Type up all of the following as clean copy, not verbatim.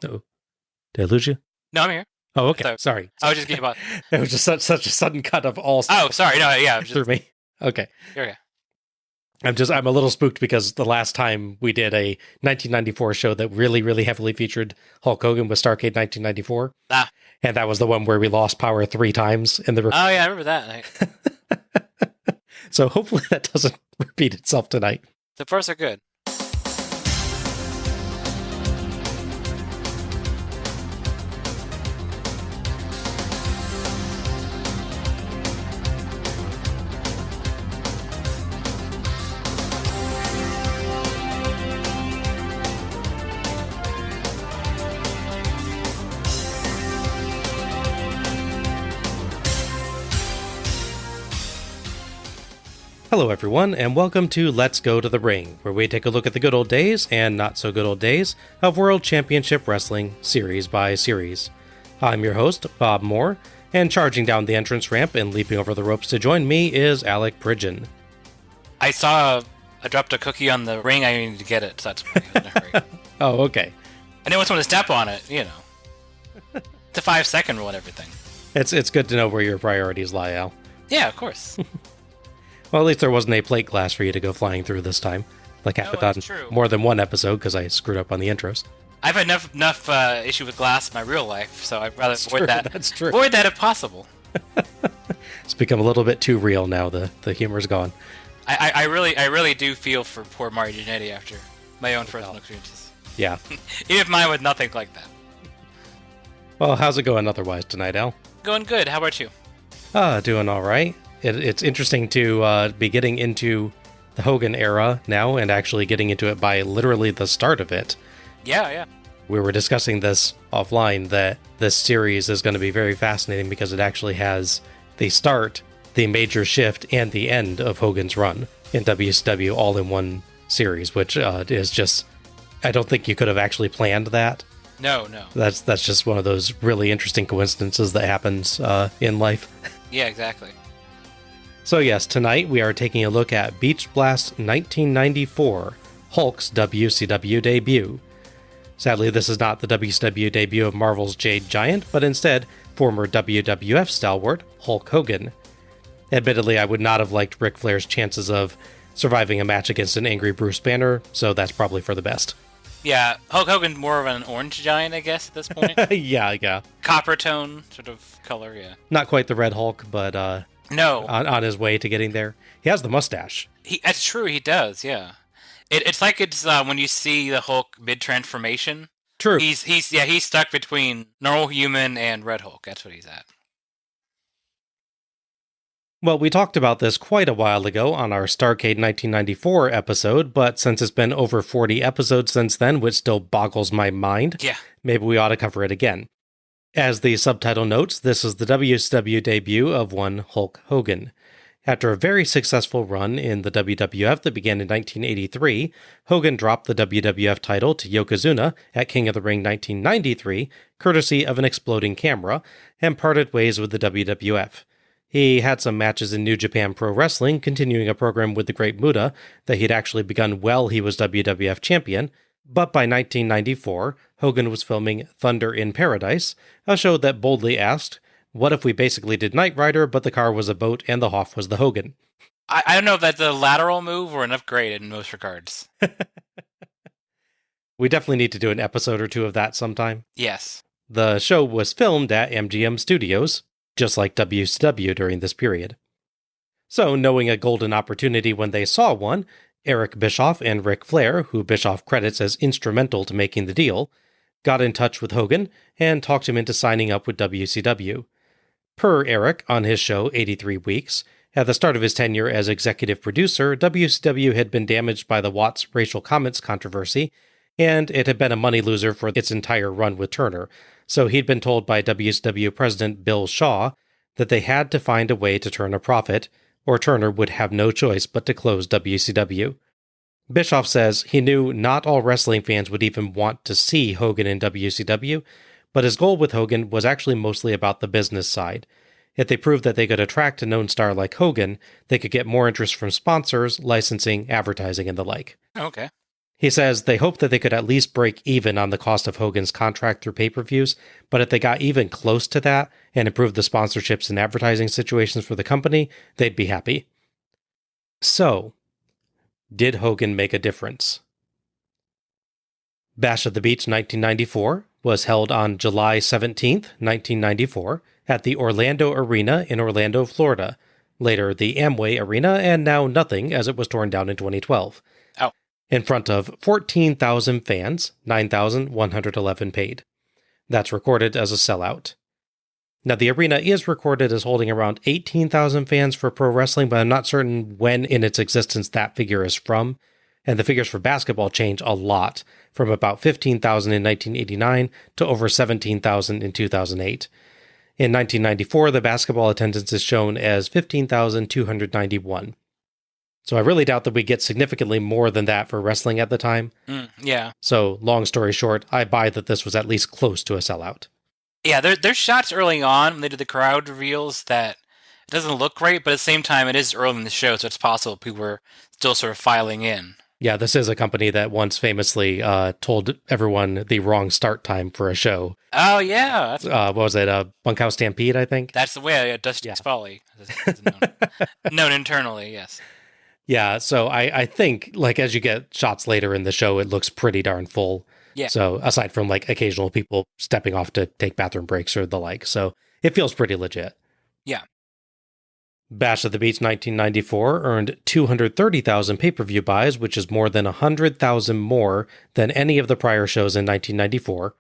Oh, did I lose you? No, I'm here. Oh, okay. So, Sorry. I was just getting about. It was just such a sudden cut of all Oh, sorry. No, yeah. through me. Okay. Here. I'm a little spooked because the last time we did a 1994 show that really, really heavily featured Hulk Hogan was Starrcade 1994. Ah. And that was the one where we lost power 3 times in the... Oh, yeah, I remember that. So hopefully that doesn't repeat itself tonight. The first are good. Hello everyone, and welcome to Let's Go to the Ring, where we take a look at the good old days and not so good old days of World Championship Wrestling series by series. I'm your host, Bob Moore, and charging down the entrance ramp and leaping over the ropes to join me is Alec Pridgeon. I saw I dropped a cookie on the ring. I needed to get it, so that's why I was in a hurry. Oh, okay. I didn't want someone to step on it, you know. It's a 5-second rule and everything. It's good to know where your priorities lie, Al. Yeah, of course. Well, at least there wasn't a plate glass for you to go flying through this time. Like happened on more than one episode, because I screwed up on the intros. I've had enough issue with glass in my real life, so I'd rather avoid that. That's true. Avoid that if possible. It's become a little bit too real now. The humor's gone. I really do feel for poor Marty Jannetty after my own personal experiences. Yeah. Even if mine was nothing like that. Well, how's it going otherwise tonight, Al? Going good. How about you? Doing all right. It's interesting to be getting into the Hogan era now and actually getting into it by literally the start of it. Yeah. We were discussing this offline, that this series is going to be very fascinating because it actually has the start, the major shift, and the end of Hogan's run in WCW all in one series, which is just... I don't think you could have actually planned that. No. That's just one of those really interesting coincidences that happens in life. Yeah, exactly. So yes, tonight we are taking a look at Beach Blast 1994, Hulk's WCW debut. Sadly, this is not the WCW debut of Marvel's Jade Giant, but instead former WWF stalwart Hulk Hogan. Admittedly, I would not have liked Ric Flair's chances of surviving a match against an angry Bruce Banner, so that's probably for the best. Yeah, Hulk Hogan's more of an orange giant, I guess, at this point. Yeah. Copper tone sort of color, yeah. Not quite the Red Hulk, but no, on his way to getting there. He has the mustache. That's true, he does, yeah. It's like it's when you see the Hulk mid-transformation. True. He's stuck between normal human and Red Hulk. That's what he's at. Well, we talked about this quite a while ago on our Starrcade 1994 episode, but since it's been over 40 episodes since then, which still boggles my mind, maybe we ought to cover it again. As the subtitle notes, this is the WCW debut of one Hulk Hogan. After a very successful run in the WWF that began in 1983, Hogan dropped the WWF title to Yokozuna at King of the Ring 1993, courtesy of an exploding camera, and parted ways with the WWF. He had some matches in New Japan Pro Wrestling, continuing a program with the Great Muta that he'd actually begun while he was WWF champion, but by 1994, Hogan was filming Thunder in Paradise, a show that boldly asked, what if we basically did Knight Rider, but the car was a boat and the Hoff was the Hogan? I don't know if that's a lateral move or an upgrade in most regards. We definitely need to do an episode or two of that sometime. Yes. The show was filmed at MGM Studios, just like WCW during this period. So, knowing a golden opportunity when they saw one, Eric Bischoff and Ric Flair, who Bischoff credits as instrumental to making the deal, got in touch with Hogan and talked him into signing up with WCW. Per Eric, on his show 83 Weeks, at the start of his tenure as executive producer, WCW had been damaged by the Watts racial comments controversy, and it had been a money loser for its entire run with Turner, so he'd been told by WCW President Bill Shaw that they had to find a way to turn a profit, or Turner would have no choice but to close WCW. Bischoff says he knew not all wrestling fans would even want to see Hogan in WCW, but his goal with Hogan was actually mostly about the business side. If they proved that they could attract a known star like Hogan, they could get more interest from sponsors, licensing, advertising, and the like. Okay. He says they hope that they could at least break even on the cost of Hogan's contract through pay-per-views, but if they got even close to that and improved the sponsorships and advertising situations for the company, they'd be happy. So, did Hogan make a difference? Bash at the Beach 1994 was held on July 17th, 1994, at the Orlando Arena in Orlando, Florida, later the Amway Arena, and now nothing as it was torn down in 2012. Oh. In front of 14,000 fans, 9,111 paid. That's recorded as a sellout. Now, the arena is recorded as holding around 18,000 fans for pro wrestling, but I'm not certain when in its existence that figure is from. And the figures for basketball change a lot, from about 15,000 in 1989 to over 17,000 in 2008. In 1994, the basketball attendance is shown as 15,291. So I really doubt that we get significantly more than that for wrestling at the time. Yeah. So, long story short, I buy that this was at least close to a sellout. Yeah, there's shots early on when they did the crowd reveals that it doesn't look great, but at the same time, it is early in the show, so it's possible people were still sort of filing in. Yeah, this is a company that once famously told everyone the wrong start time for a show. Oh, yeah. What was it? Bunkhouse Stampede, I think? That's the way Dusty's Folly. Is known internally, yes. Yeah, so I think, like, as you get shots later in the show, it looks pretty darn full. Yeah. So, aside from, like, occasional people stepping off to take bathroom breaks or the like. So, it feels pretty legit. Yeah. Bash at the Beach 1994 earned 230,000 pay-per-view buys, which is more than 100,000 more than any of the prior shows in 1994,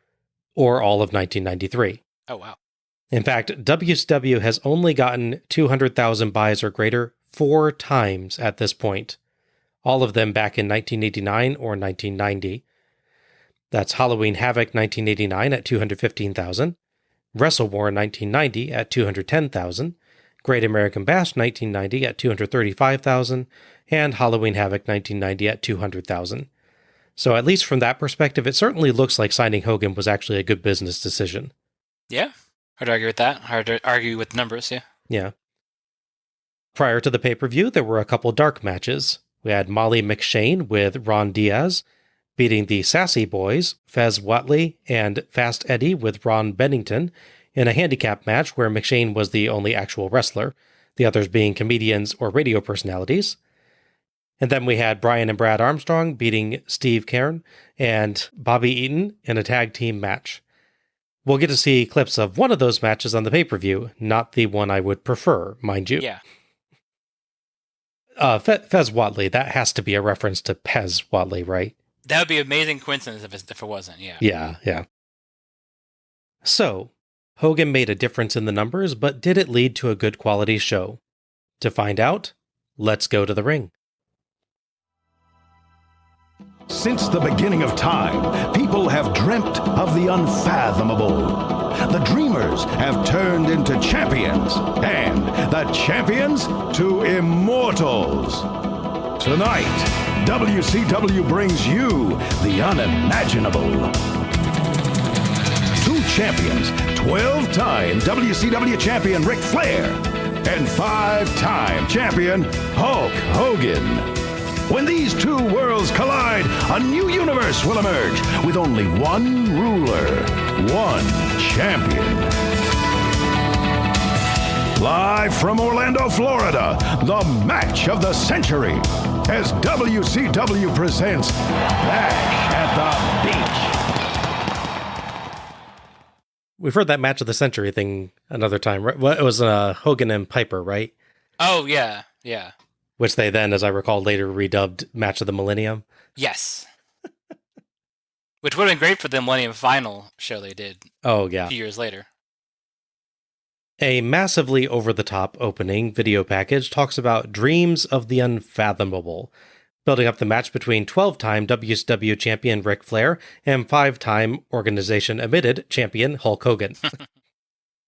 or all of 1993. Oh, wow. In fact, WCW has only gotten 200,000 buys or greater 4 times at this point, all of them back in 1989 or 1990. That's Halloween Havoc 1989 at 215,000, Wrestle War 1990 at 210,000, Great American Bash 1990 at 235,000, and Halloween Havoc 1990 at 200,000. So at least from that perspective, it certainly looks like signing Hogan was actually a good business decision. Yeah, hard to argue with that. Hard to argue with numbers, yeah. Yeah. Prior to the pay-per-view, there were a couple dark matches. We had Molly McShane with Ron Diaz, beating the Sassy Boys, Fez Whatley, and Fast Eddie with Ron Bennington, in a handicap match where McShane was the only actual wrestler, the others being comedians or radio personalities. And then we had Brian and Brad Armstrong beating Steve Cairn and Bobby Eaton in a tag team match. We'll get to see clips of one of those matches on the pay-per-view, not the one I would prefer, mind you. Yeah. Fez Whatley, that has to be a reference to Pez Whatley, right? That would be an amazing coincidence if it wasn't, yeah. Yeah. So, Hogan made a difference in the numbers, but did it lead to a good quality show? To find out, let's go to the ring. Since the beginning of time, people have dreamt of the unfathomable. The dreamers have turned into champions, and the champions to immortals. Tonight, WCW brings you the unimaginable. 2 champions, 12-time WCW champion Ric Flair, and 5-time champion Hulk Hogan. When these 2 worlds collide, a new universe will emerge with only one ruler, one champion. Live from Orlando, Florida, the match of the century, as WCW presents Bash at the Beach. We've heard that match of the century thing another time, right? Well, it was Hogan and Piper, right? Oh, yeah. Which they then, as I recall, later redubbed Match of the Millennium. Yes. Which would have been great for the Millennium Final show they did. Oh, yeah. A few years later. A massively over-the-top opening video package talks about dreams of the unfathomable, building up the match between 12-time WCW champion Ric Flair and 5-time Organization Admitted champion Hulk Hogan.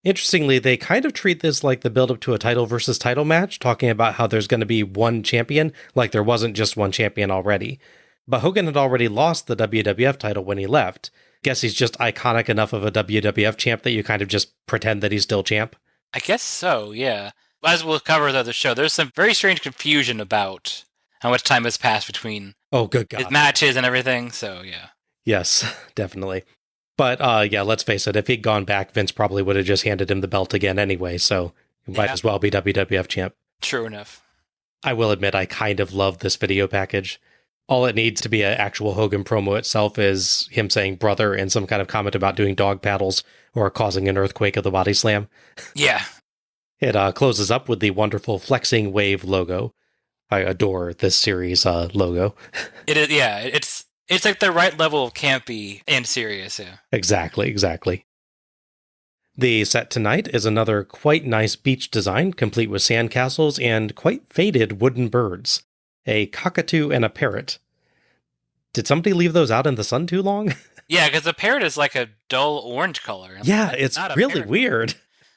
Interestingly, they kind of treat this like the build-up to a title versus title match, talking about how there's going to be one champion, like there wasn't just one champion already. But Hogan had already lost the WWF title when he left. Guess he's just iconic enough of a WWF champ that you kind of just pretend that he's still champ? I guess so, yeah. As we'll cover the show, there's some very strange confusion about how much time has passed between Oh, good God. his matches and everything. So yeah. Yes, definitely. But yeah, let's face it. If he'd gone back, Vince probably would have just handed him the belt again anyway. So he might as well be WWF champ. True enough. I will admit, I kind of love this video package. All it needs to be an actual Hogan promo itself is him saying brother and some kind of comment about doing dog paddles or causing an earthquake of the body slam. Yeah. It closes up with the wonderful flexing wave logo. I adore this series logo. It is. Yeah. It's like the right level of campy and serious. Yeah. Exactly. The set tonight is another quite nice beach design, complete with sandcastles and quite faded wooden birds. A cockatoo and a parrot. Did somebody leave those out in the sun too long? Yeah, because the parrot is like a dull orange color. Yeah, it's really weird. It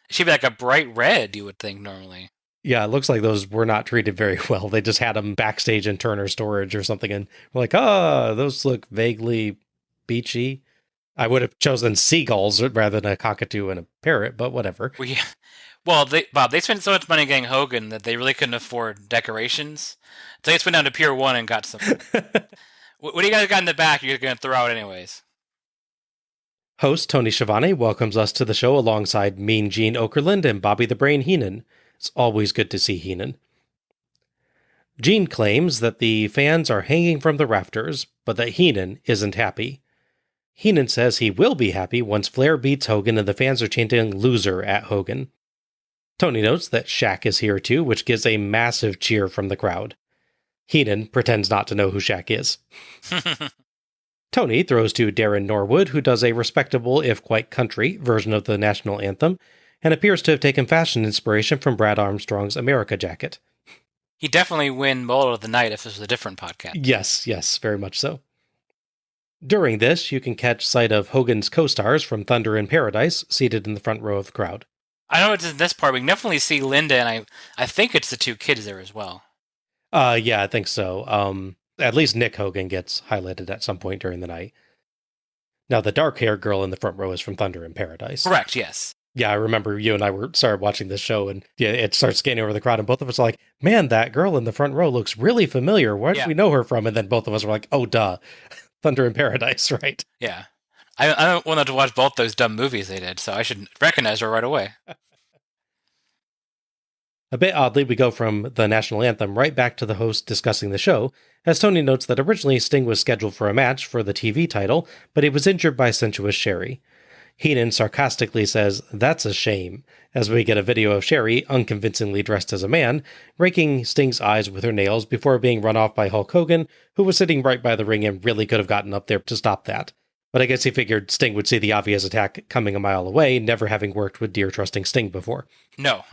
should be like a bright red, you would think, normally. Yeah, it looks like those were not treated very well. They just had them backstage in Turner Storage or something, and we're like, those look vaguely beachy. I would have chosen seagulls rather than a cockatoo and a parrot, but whatever. Well, Bob, they spent so much money getting Hogan that they really couldn't afford decorations. So they just went down to Pier 1 and got some. What do you guys got in the back you're going to throw out anyways? Host Tony Schiavone welcomes us to the show alongside Mean Gene Okerlund and Bobby the Brain Heenan. It's always good to see Heenan. Gene claims that the fans are hanging from the rafters, but that Heenan isn't happy. Heenan says he will be happy once Flair beats Hogan and the fans are chanting loser at Hogan. Tony notes that Shaq is here too, which gives a massive cheer from the crowd. Heenan pretends not to know who Shaq is. Tony throws to Darren Norwood, who does a respectable, if quite country, version of the national anthem, and appears to have taken fashion inspiration from Brad Armstrong's America jacket. He'd definitely win Mullet of the Night if this was a different podcast. Yes, very much so. During this, you can catch sight of Hogan's co-stars from Thunder in Paradise seated in the front row of the crowd. I know it's in this part. We can definitely see Linda, and I think it's the two kids there as well. Yeah, I think so. At least Nick Hogan gets highlighted at some point during the night. Now, the dark-haired girl in the front row is from Thunder in Paradise. Correct, started Yeah, I remember you and I started watching this show, and yeah, it starts scanning over the crowd, and both of us are like, man, that girl in the front row looks really familiar. Where do we know her from? And then both of us were like, oh, duh. Thunder in Paradise, right? Yeah. I don't want to watch both those dumb movies they did, so I should recognize her right away. A bit oddly, we go from the national anthem right back to the host discussing the show, as Tony notes that originally Sting was scheduled for a match for the TV title, but he was injured by sensuous Sherry. Heenan sarcastically says, that's a shame, as we get a video of Sherry, unconvincingly dressed as a man, raking Sting's eyes with her nails before being run off by Hulk Hogan, who was sitting right by the ring and really could have gotten up there to stop that. But I guess he figured Sting would see the obvious attack coming a mile away, never having worked with dear trusting Sting before. No.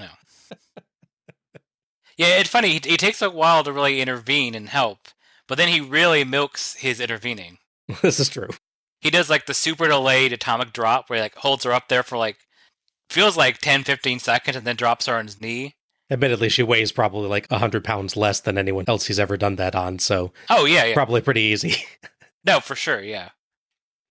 Yeah, it's funny. He takes a while to really intervene and help, but then he really milks his intervening. This is true. He does like the super delayed atomic drop where he like holds her up there for like, feels like 10-15 seconds and then drops her on his knee. Admittedly, she weighs probably like 100 pounds less than anyone else he's ever done that on, so... Oh, yeah. Probably pretty easy. No, for sure, yeah.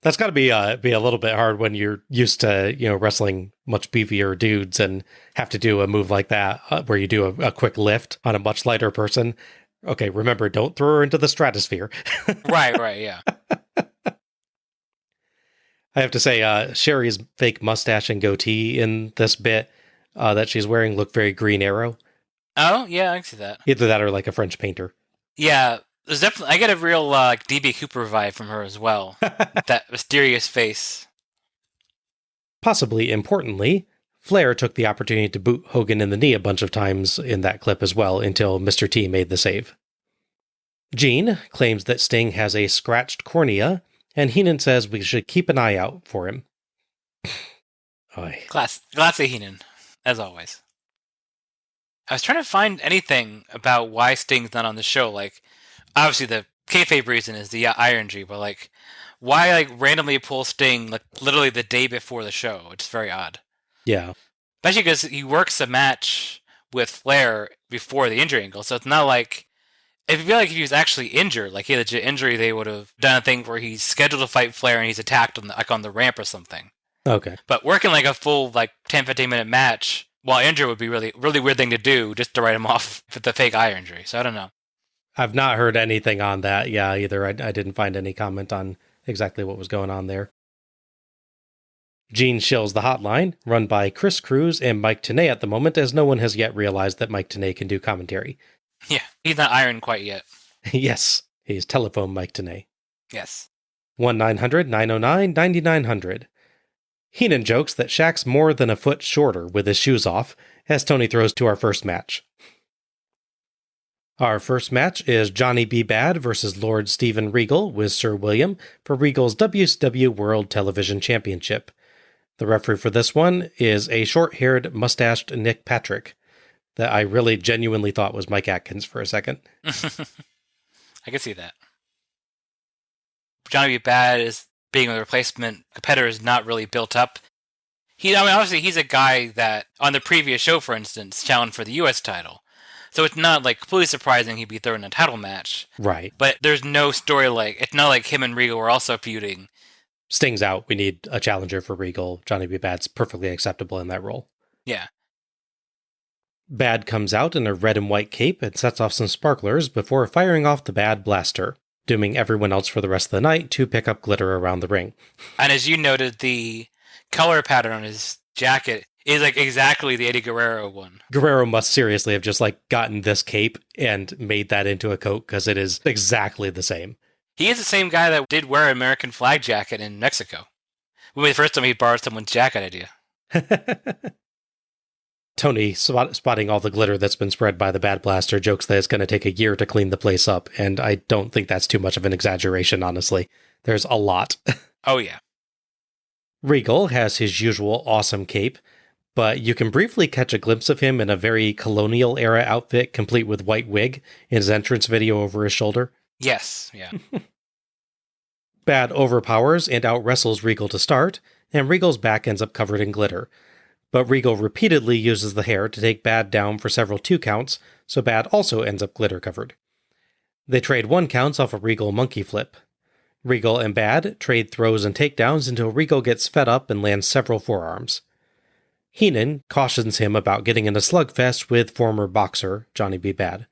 That's got to be a little bit hard when you're used to, wrestling much beefier dudes and have to do a move like that where you do a quick lift on a much lighter person. Okay, remember, don't throw her into the stratosphere. Right, yeah. I have to say, Sherry's fake mustache and goatee in this bit that she's wearing look very Green Arrow. Oh, yeah, I can see that. Either that or like a French painter. Yeah, there's definitely. I get a real DB Cooper vibe from her as well. That mysterious face. Possibly importantly, Flair took the opportunity to boot Hogan in the knee a bunch of times in that clip as well until Mr. T made the save. Gene claims that Sting has a scratched cornea, and Heenan says we should keep an eye out for him. Classy Heenan, as always. I was trying to find anything about why Sting's not on the show. Like, obviously the kayfabe reason is the Iron G, but like, why like randomly pull Sting like literally the day before the show? It's very odd. Yeah, especially because he works a match with Flair before the injury angle, so it's not like. I feel like if he was actually injured, like he had a legit injury, they would have done a thing where he's scheduled to fight Flair and he's attacked on the ramp or something. Okay. But working like a full 10-15 minute match while injured would be really really weird thing to do just to write him off with the fake eye injury. So I don't know. I've not heard anything on that, either. I didn't find any comment on exactly what was going on there. Gene shills the hotline, run by Chris Cruz and Mike Tenay at the moment, as no one has yet realized that Mike Tenay can do commentary. Yeah, he's not iron quite yet. Yes, he's telephone Mike Tenay. Yes. 1-900-909-9900. Heenan jokes that Shaq's more than a foot shorter with his shoes off, as Tony throws to our first match. Our first match is Johnny B. Bad versus Lord Steven Regal with Sir William for Regal's WCW World Television Championship. The referee for this one is a short-haired, mustached Nick Patrick that I really genuinely thought was Mike Atkins for a second. I can see that. Johnny B. Bad is being a replacement competitor is not really built up. Obviously he's a guy that, on the previous show, for instance, challenged for the U.S. title. So it's not like completely surprising he'd be thrown in a title match. Right. But there's no story it's not like him and Regal were also feuding. Sting's out. We need a challenger for Regal. Johnny B. Bad's perfectly acceptable in that role. Yeah. Bad comes out in a red and white cape and sets off some sparklers before firing off the Bad Blaster, dooming everyone else for the rest of the night to pick up glitter around the ring. And as you noted, the color pattern on his jacket is exactly the Eddie Guerrero one. Guerrero must seriously have just gotten this cape and made that into a coat, because it is exactly the same. He is the same guy that did wear an American flag jacket in Mexico. The first time he borrowed someone's jacket idea. Tony, spotting all the glitter that's been spread by the Bad Blaster, jokes that it's going to take a year to clean the place up, and I don't think that's too much of an exaggeration, honestly. There's a lot. Oh, yeah. Regal has his usual awesome cape, but you can briefly catch a glimpse of him in a very colonial-era outfit, complete with white wig, in his entrance video over his shoulder. Yes, yeah. Bad overpowers and out-wrestles Regal to start, and Regal's back ends up covered in glitter. But Regal repeatedly uses the hair to take Bad down for several 2 counts, so Bad also ends up glitter-covered. They trade 1 counts off a Regal monkey flip. Regal and Bad trade throws and takedowns until Regal gets fed up and lands several forearms. Heenan cautions him about getting in a slugfest with former boxer Johnny B. Bad.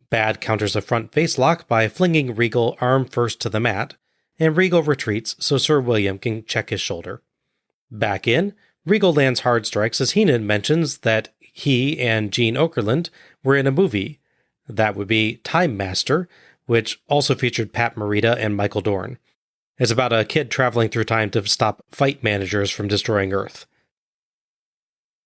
Bad counters a front face lock by flinging Regal arm first to the mat, and Regal retreats so Sir William can check his shoulder. Back in, Regal lands hard strikes as Heenan mentions that he and Gene Okerlund were in a movie. That would be Time Master, which also featured Pat Morita and Michael Dorn. It's about a kid traveling through time to stop fight managers from destroying Earth.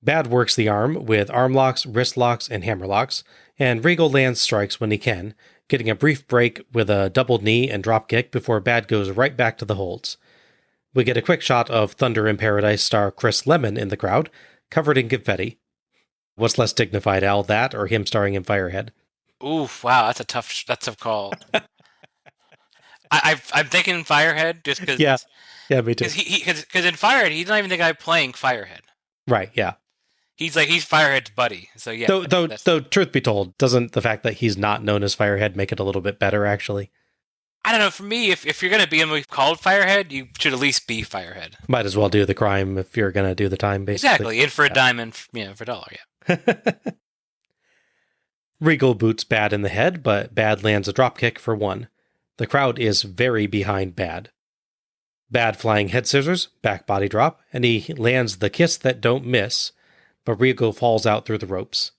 Bad works the arm with arm locks, wrist locks, and hammer locks, and Regal lands strikes when he can, getting a brief break with a double knee and drop kick before Bad goes right back to the holds. We get a quick shot of Thunder in Paradise star Chris Lemon in the crowd, covered in confetti. What's less dignified, Al, that or him starring in Firehead? Ooh, wow, that's a tough call. I'm thinking Firehead just because. Yeah, me too. Because in Firehead, he's not even the guy playing Firehead. Right, yeah. He's Firehead's buddy, so yeah. Though, truth be told, doesn't the fact that he's not known as Firehead make it a little bit better, actually? I don't know, for me, if you're going to be in a movie called Firehead, you should at least be Firehead. Might as well do the crime if you're going to do the time, basically. Exactly, in for a dime and for a dollar, yeah. Regal boots Bad in the head, but Bad lands a dropkick for 1. The crowd is very behind Bad. Bad flying head scissors, back body drop, and he lands the kiss that don't miss, but Regal falls out through the ropes.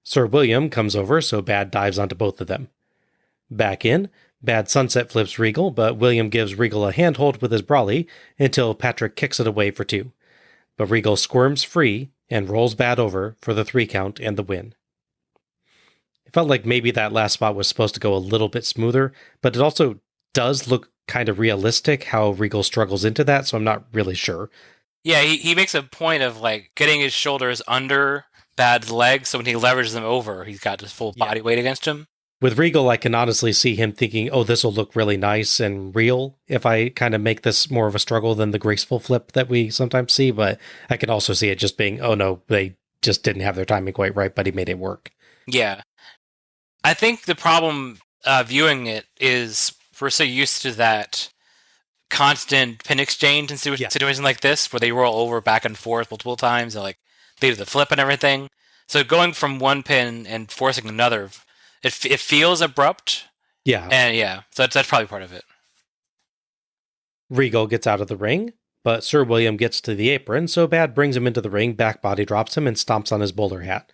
Sir William comes over, so Bad dives onto both of them. Back in, Bad sunset flips Regal, but William gives Regal a handhold with his brolly until Patrick kicks it away for 2. But Regal squirms free and rolls Bad over for the 3 count and the win. It felt like maybe that last spot was supposed to go a little bit smoother, but it also does look kind of realistic how Regal struggles into that, so I'm not really sure. Yeah, he makes a point of getting his shoulders under Bad's legs, so when he leverages them over, he's got his full body weight against him. With Regal, I can honestly see him thinking, oh, this will look really nice and real if I kind of make this more of a struggle than the graceful flip that we sometimes see, but I can also see it just being, oh no, they just didn't have their timing quite right, but he made it work. Yeah. I think the problem viewing it is we're so used to that constant pin exchange in situations like this, where they roll over back and forth multiple times, and they do the flip and everything. So going from one pin and forcing another, It feels abrupt. Yeah. And yeah, so that's probably part of it. Regal gets out of the ring, but Sir William gets to the apron, so Bad brings him into the ring, back body drops him, and stomps on his bowler hat.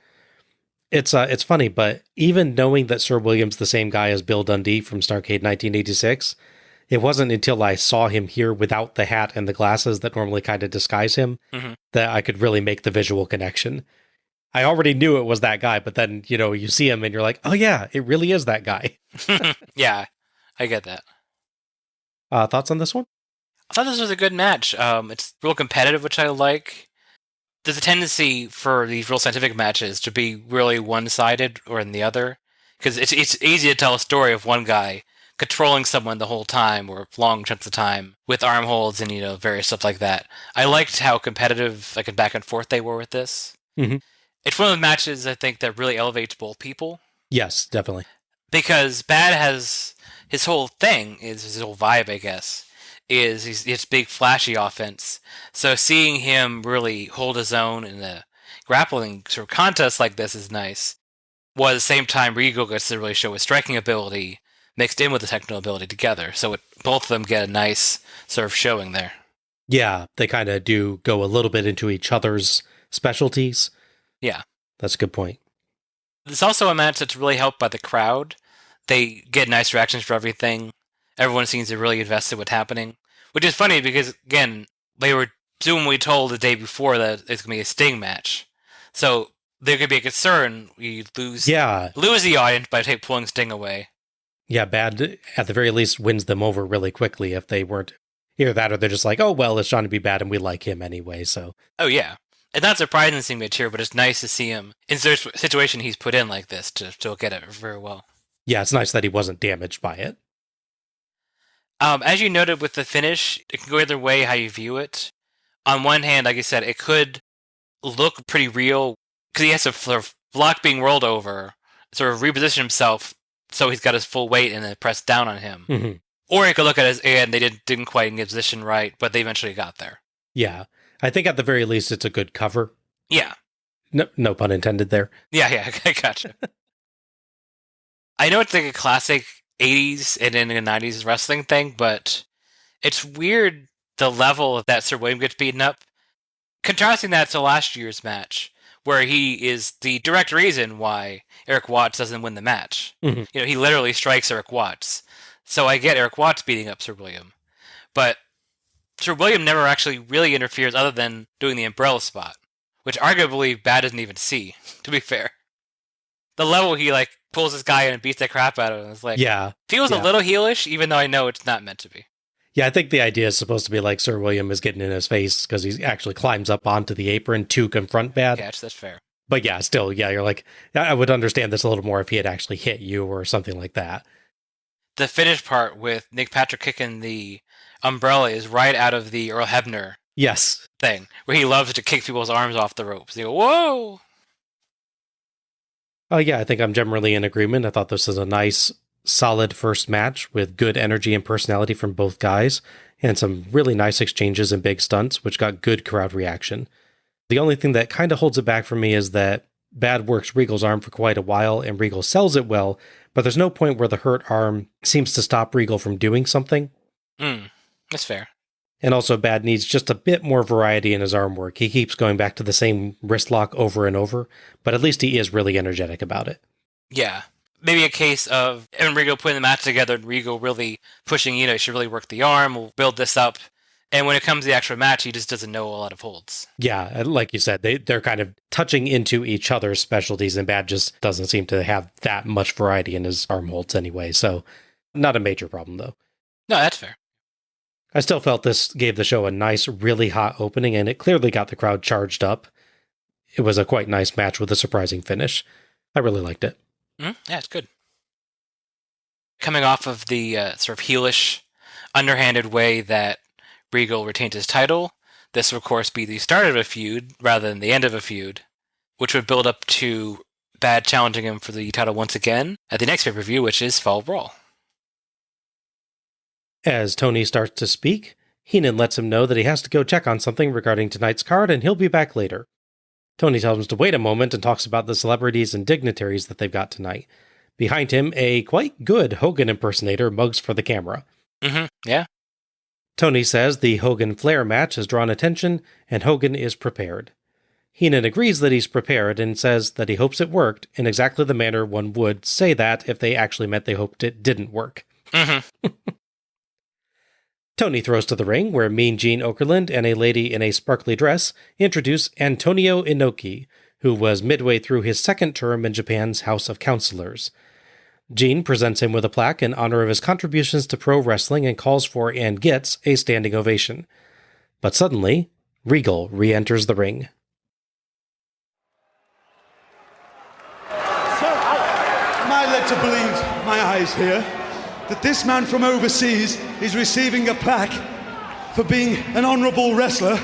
It's funny, but even knowing that Sir William's the same guy as Bill Dundee from Starrcade 1986, it wasn't until I saw him here without the hat and the glasses that normally kind of disguise him that I could really make the visual connection. I already knew it was that guy, but then, you see him and you're like, oh yeah, it really is that guy. Yeah, I get that. Thoughts on this one? I thought this was a good match. It's real competitive, which I like. There's a tendency for these real scientific matches to be really one-sided or in the other, because it's easy to tell a story of one guy controlling someone the whole time or long chunks of time with arm holds and various stuff like that. I liked how competitive, like, and back and forth they were with this. Mm-hmm. It's one of the matches I think that really elevates both people. Yes, definitely. Because Bad has his whole thing, is his whole vibe, I guess, is his big flashy offense. So seeing him really hold his own in a grappling sort of contest like this is nice. While at the same time, Regal gets to really show his striking ability mixed in with the technical ability together. So both of them get a nice sort of showing there. Yeah, they kind of do go a little bit into each other's specialties. Yeah. That's a good point. There's also a match that's really helped by the crowd. They get nice reactions for everything. Everyone seems to really invested in what's happening. Which is funny because, again, they were presumably told the day before that it's going to be a Sting match. So there could be a concern you lose the audience by pulling Sting away. Yeah, Bad, at the very least, wins them over really quickly if they weren't either that or they're just like, oh, well, it's trying to be Bad and we like him anyway, so. Oh, yeah. It's not surprising to see him here, but it's nice to see him in the situation he's put in like this to still get it very well. Yeah, it's nice that he wasn't damaged by it. As you noted with the finish, it can go either way how you view it. On one hand, like I said, it could look pretty real because he has to sort of block being rolled over, sort of reposition himself so he's got his full weight and then press down on him. Mm-hmm. Or you could look at it as, and they didn't quite get position right, but they eventually got there. Yeah. I think at the very least it's a good cover. Yeah. No pun intended there. Yeah, I gotcha. I know it's like a classic 80s and in the 90s wrestling thing, but it's weird the level that Sir William gets beaten up. Contrasting that to last year's match, where he is the direct reason why Eric Watts doesn't win the match. Mm-hmm. He literally strikes Eric Watts. So I get Eric Watts beating up Sir William. But Sir William never actually really interferes other than doing the umbrella spot, which arguably Bad doesn't even see, to be fair. The level he pulls this guy in and beats the crap out of him is feels a little heelish, even though I know it's not meant to be. Yeah, I think the idea is supposed to be like Sir William is getting in his face because he actually climbs up onto the apron to confront Bad. Yeah, that's fair. But yeah, still, you're like, I would understand this a little more if he had actually hit you or something like that. The finish part with Nick Patrick kicking the umbrella is right out of the Earl Hebner thing, where he loves to kick people's arms off the ropes. They go, whoa! Oh, yeah, I think I'm generally in agreement. I thought this was a nice, solid first match with good energy and personality from both guys, and some really nice exchanges and big stunts, which got good crowd reaction. The only thing that kind of holds it back for me is that Bad works Regal's arm for quite a while, and Regal sells it well, but there's no point where the hurt arm seems to stop Regal from doing something. That's fair. And also Bad needs just a bit more variety in his arm work. He keeps going back to the same wrist lock over and over, but at least he is really energetic about it. Yeah. Maybe a case of and Regal putting the match together and Regal really pushing, he should really work the arm, we'll build this up. And when it comes to the actual match, he just doesn't know a lot of holds. Yeah, like you said, they're kind of touching into each other's specialties, and Bad just doesn't seem to have that much variety in his arm holds anyway, so not a major problem, though. No, that's fair. I still felt this gave the show a nice, really hot opening, and it clearly got the crowd charged up. It was a quite nice match with a surprising finish. I really liked it. Yeah, it's good. Coming off of the sort of heelish, underhanded way that Regal retained his title, this would, of course, be the start of a feud rather than the end of a feud, which would build up to Bad challenging him for the title once again at the next pay-per-view, which is Fall Brawl. As Tony starts to speak, Heenan lets him know that he has to go check on something regarding tonight's card and he'll be back later. Tony tells him to wait a moment and talks about the celebrities and dignitaries that they've got tonight. Behind him, a quite good Hogan impersonator mugs for the camera. Yeah. Tony says the Hogan-Flair match has drawn attention, and Hogan is prepared. Heenan agrees that he's prepared and says that he hopes it worked in exactly the manner one would say that if they actually meant they hoped it didn't work. Tony throws to the ring, where Mean Gene Okerlund and a lady in a sparkly dress introduce Antonio Inoki, who was midway through his second term in Japan's House of Counselors. Gene presents him with a plaque in honor of his contributions to pro wrestling and calls for and gets a standing ovation. But suddenly, Regal re-enters the ring. Am I led to believe my eyes here that this man from overseas is receiving a plaque for being an honourable wrestler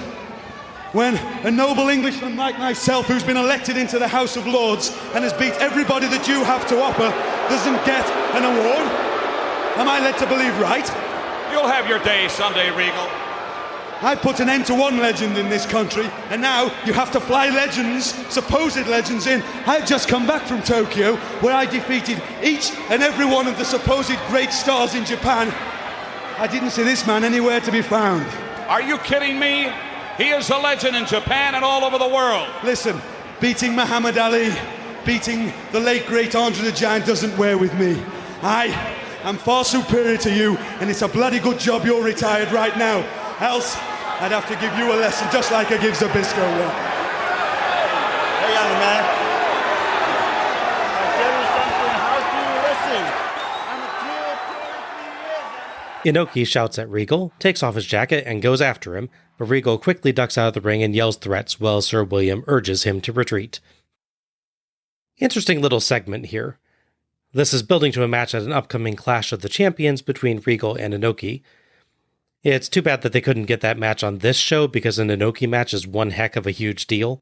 when a noble Englishman like myself, who's been elected into the House of Lords and has beat everybody that you have to offer, doesn't get an award? Am I led to believe right? You'll have your day someday, Regal. I put an end to one legend in this country, and now you have to fly legends, supposed legends, in. I've just come back from Tokyo, where I defeated each and every one of the supposed great stars in Japan. I didn't see this man anywhere to be found. Are you kidding me? He is a legend in Japan and all over the world. Listen, beating Muhammad Ali, beating the late great Andre the Giant doesn't wear with me. I am far superior to you, and it's a bloody good job you're retired right now. Else, I'd have to give you a lesson just like I give Zabisco one. Hey, young man. I'll tell you something. How do you listen? I'm a 2 or 3 years. Inoki shouts at Regal, takes off his jacket, and goes after him, but Regal quickly ducks out of the ring and yells threats while Sir William urges him to retreat. Interesting little segment here. This is building to a match at an upcoming Clash of the Champions between Regal and Inoki. It's too bad that they couldn't get that match on this show, because an Inoki match is one heck of a huge deal.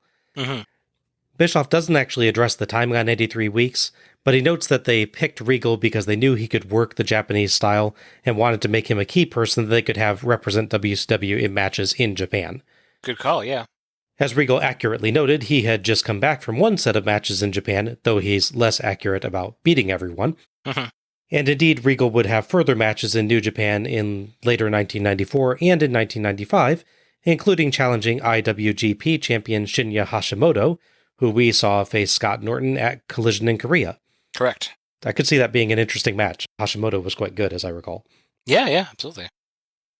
Bischoff doesn't actually address the timing on 83 weeks, but he notes that they picked Regal because they knew he could work the Japanese style and wanted to make him a key person that they could have represent WCW in matches in Japan. Good call, yeah. As Regal accurately noted, he had just come back from one set of matches in Japan, though he's less accurate about beating everyone. And indeed, Regal would have further matches in New Japan in later 1994 and in 1995, including challenging IWGP champion Shinya Hashimoto, who we saw face Scott Norton at Collision in Korea. Correct. I could see that being an interesting match. Hashimoto was quite good, as I recall. Yeah, absolutely.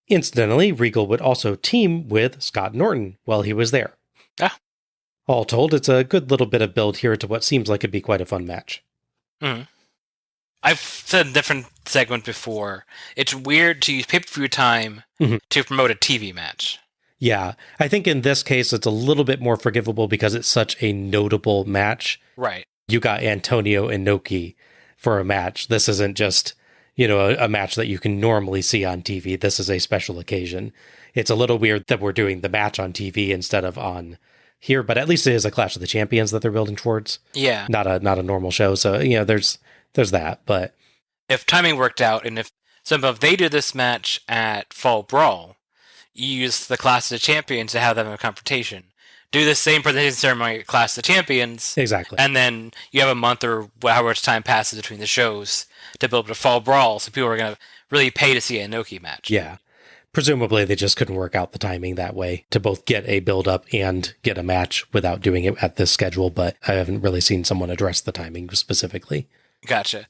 Incidentally, Regal would also team with Scott Norton while he was there. Ah. All told, it's a good little bit of build here to what seems like it'd be quite a fun match. I've said in a different segment before, it's weird to use pay-per-view time to promote a TV match. Yeah, I think in this case, it's a little bit more forgivable because it's such a notable match. Right. You got Antonio Inoki for a match. This isn't just, a match that you can normally see on TV. This is a special occasion. It's a little weird that we're doing the match on TV instead of on here, but at least it is a Clash of the Champions that they're building towards. Yeah. Not a normal show. So, there's that, but if timing worked out, and if they do this match at Fall Brawl, you use the Clash of the Champions to have them in a confrontation. Do the same presentation ceremony at Clash of the Champions. Exactly. And then you have a month or however much time passes between the shows to build up a Fall Brawl, so people are going to really pay to see a Inoki match. Yeah. Presumably they just couldn't work out the timing that way to both get a build-up and get a match without doing it at this schedule, but I haven't really seen someone address the timing specifically. Gotcha.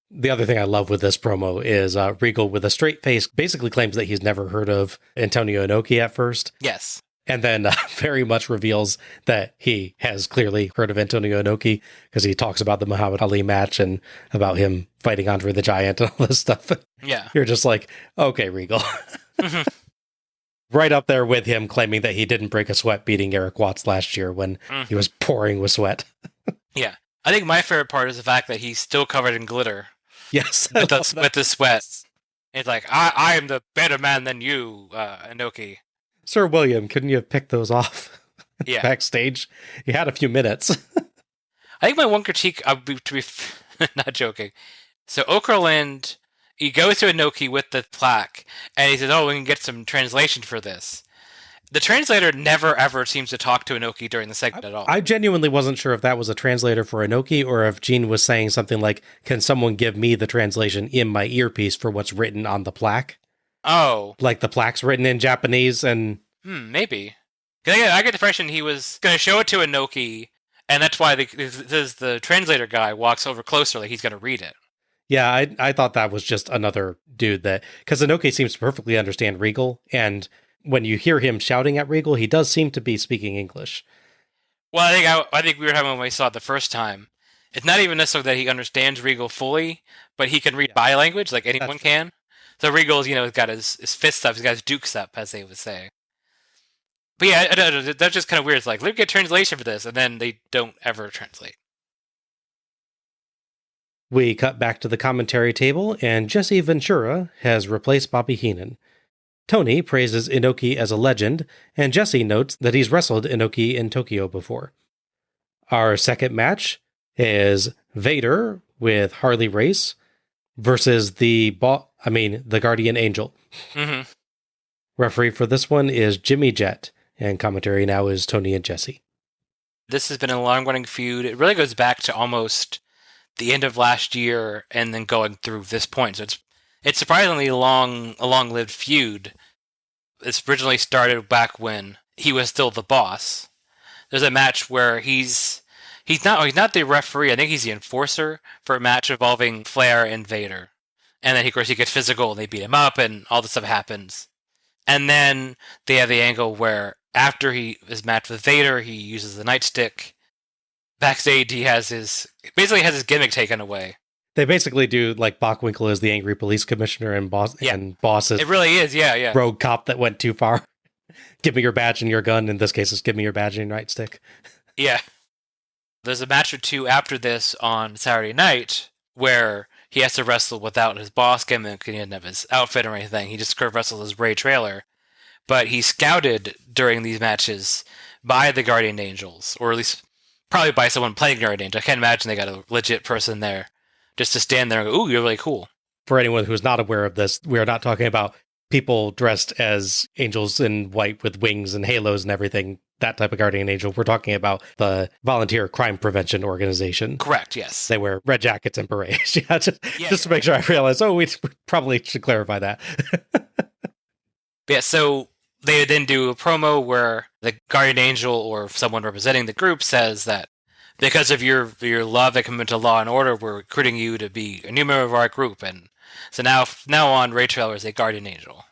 The other thing I love with this promo is Regal, with a straight face, basically claims that he's never heard of Antonio Inoki at first. Yes. And then very much reveals that he has clearly heard of Antonio Inoki because he talks about the Muhammad Ali match and about him fighting Andre the Giant and all this stuff. Yeah. You're just like, okay, Regal. Right up there with him claiming that he didn't break a sweat beating Eric Watts last year when he was pouring with sweat. Yeah. I think my favorite part is the fact that he's still covered in glitter. Yes. With the sweat. It's like, I am the better man than you, Inoki. Sir William, couldn't you have picked those off backstage? You had a few minutes. I think my one critique, to be not joking. So Okerlund, he goes to Inoki with the plaque, and he says, we can get some translation for this. The translator never ever seems to talk to Inoki during the segment at all. I genuinely wasn't sure if that was a translator for Inoki or if Gene was saying something like, can someone give me the translation in my earpiece for what's written on the plaque? Oh. Like the plaque's written in Japanese and... Maybe. I get the impression he was going to show it to Inoki, and that's why the translator guy walks over closer like he's going to read it. Yeah, I thought that was just another dude that... Because Inoki seems to perfectly understand Regal, and... when you hear him shouting at Regal, he does seem to be speaking English. Well, I think we were having when we saw it the first time. It's not even necessarily that he understands Regal fully, but he can read body language like anyone can. So Regal's, has got his fist up, he's got his dukes up, as they would say. But yeah, that's just kind of weird. It's like, look at translation for this, and then they don't ever translate. We cut back to the commentary table, and Jesse Ventura has replaced Bobby Heenan. Tony praises Inoki as a legend, and Jesse notes that he's wrestled Inoki in Tokyo before. Our second match is Vader with Harley Race versus the Guardian Angel. Mm-hmm. Referee for this one is Jimmy Jett, and commentary now is Tony and Jesse. This has been a long-running feud. It really goes back to almost the end of last year and then going through this point. So it's surprisingly a long-lived feud. It's originally started back when he was still the boss. There's a match where he's not the referee. I think he's the enforcer for a match involving Flair and Vader. And then, of course, he gets physical and they beat him up and all this stuff happens. And then they have the angle where after his match with Vader, he uses the nightstick. Backstage, he has his gimmick taken away. They basically do like Bockwinkel is the angry police commissioner and Boss is it really is, yeah. Rogue cop that went too far. Give me your badge and your gun. In this case, it's give me your badge and your nightstick. Yeah. There's a match or two after this on Saturday night where he has to wrestle without his boss gimmick and he doesn't have his outfit or anything. He just wrestles as Ray Trailer. But he's scouted during these matches by the Guardian Angels, or at least probably by someone playing Guardian Angel. I can't imagine they got a legit person there. Just to stand there and go, ooh, you're really cool. For anyone who's not aware of this, we are not talking about people dressed as angels in white with wings and halos and everything, that type of guardian angel. We're talking about the Volunteer Crime Prevention Organization. Correct, yes. They wear red jackets and berets. Just to make sure I realize, we probably should clarify that. Yeah, so they then do a promo where the Guardian Angel or someone representing the group says that because of your love and commitment to law and order, we're recruiting you to be a new member of our group. And so now on, Ray Trailer is a Guardian Angel.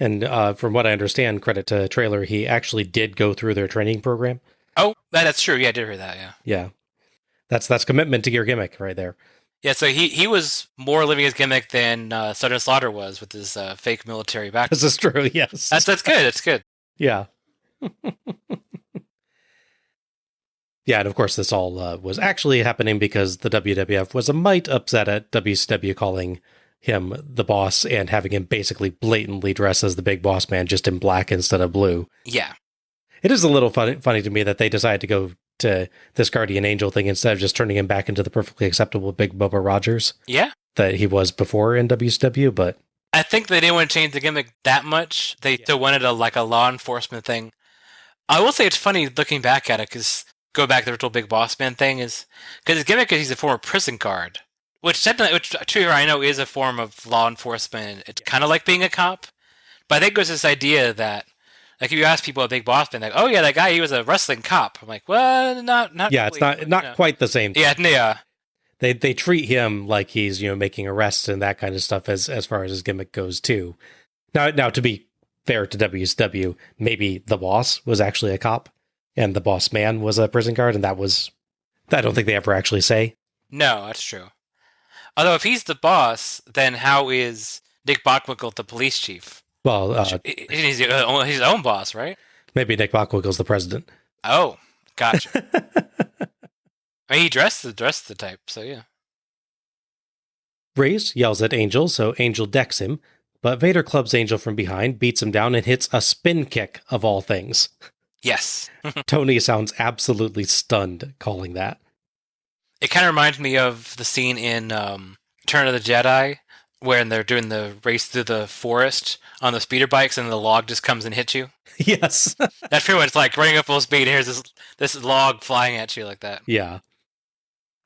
And from what I understand, credit to Trailer, he actually did go through their training program. Oh, that's true. Yeah, I did hear that, yeah. Yeah. That's commitment to your gimmick right there. Yeah, so he was more living his gimmick than Southern Slaughter was with his fake military background. This is true, yes. That's good, that's good. Yeah. Yeah, and of course this all was actually happening because the WWF was a mite upset at WCW calling him the boss and having him basically blatantly dress as the big boss man just in black instead of blue. Yeah. It is a little funny to me that they decided to go to this Guardian Angel thing instead of just turning him back into the perfectly acceptable Big Bubba Rogers. Yeah. That he was before in WCW, but... I think they didn't want to change the gimmick that much. They still wanted a law enforcement thing. I will say it's funny looking back at it, because go back to the original Big Boss Man thing, is because his gimmick is he's a former prison guard, which true, I know is a form of law enforcement. It's kind of like being a cop, but I think there's this idea that, like, if you ask people at Big Boss Man, like, oh yeah, that guy, he was a wrestling cop. I'm like, well, not yeah, really, it's not quite the same. Yeah. They treat him like he's making arrests and that kind of stuff as far as his gimmick goes too. Now to be fair to WCW, maybe the boss was actually a cop and the boss man was a prison guard, and I don't think they ever actually say. No, that's true. Although if he's the boss, then how is Nick Bockwinkel the police chief? Well, he's his own boss, right? Maybe Nick Bockwinkel's the president. Oh, gotcha. I mean, he dressed the type, so yeah. Raze yells at Angel, so Angel decks him, but Vader clubs Angel from behind, beats him down, and hits a spin kick of all things. Yes. Tony sounds absolutely stunned calling that. It kind of reminds me of the scene in Return of the Jedi when they're doing the race through the forest on the speeder bikes and the log just comes and hits you. Yes. That's pretty much like running up full speed. Here's this log flying at you like that. Yeah.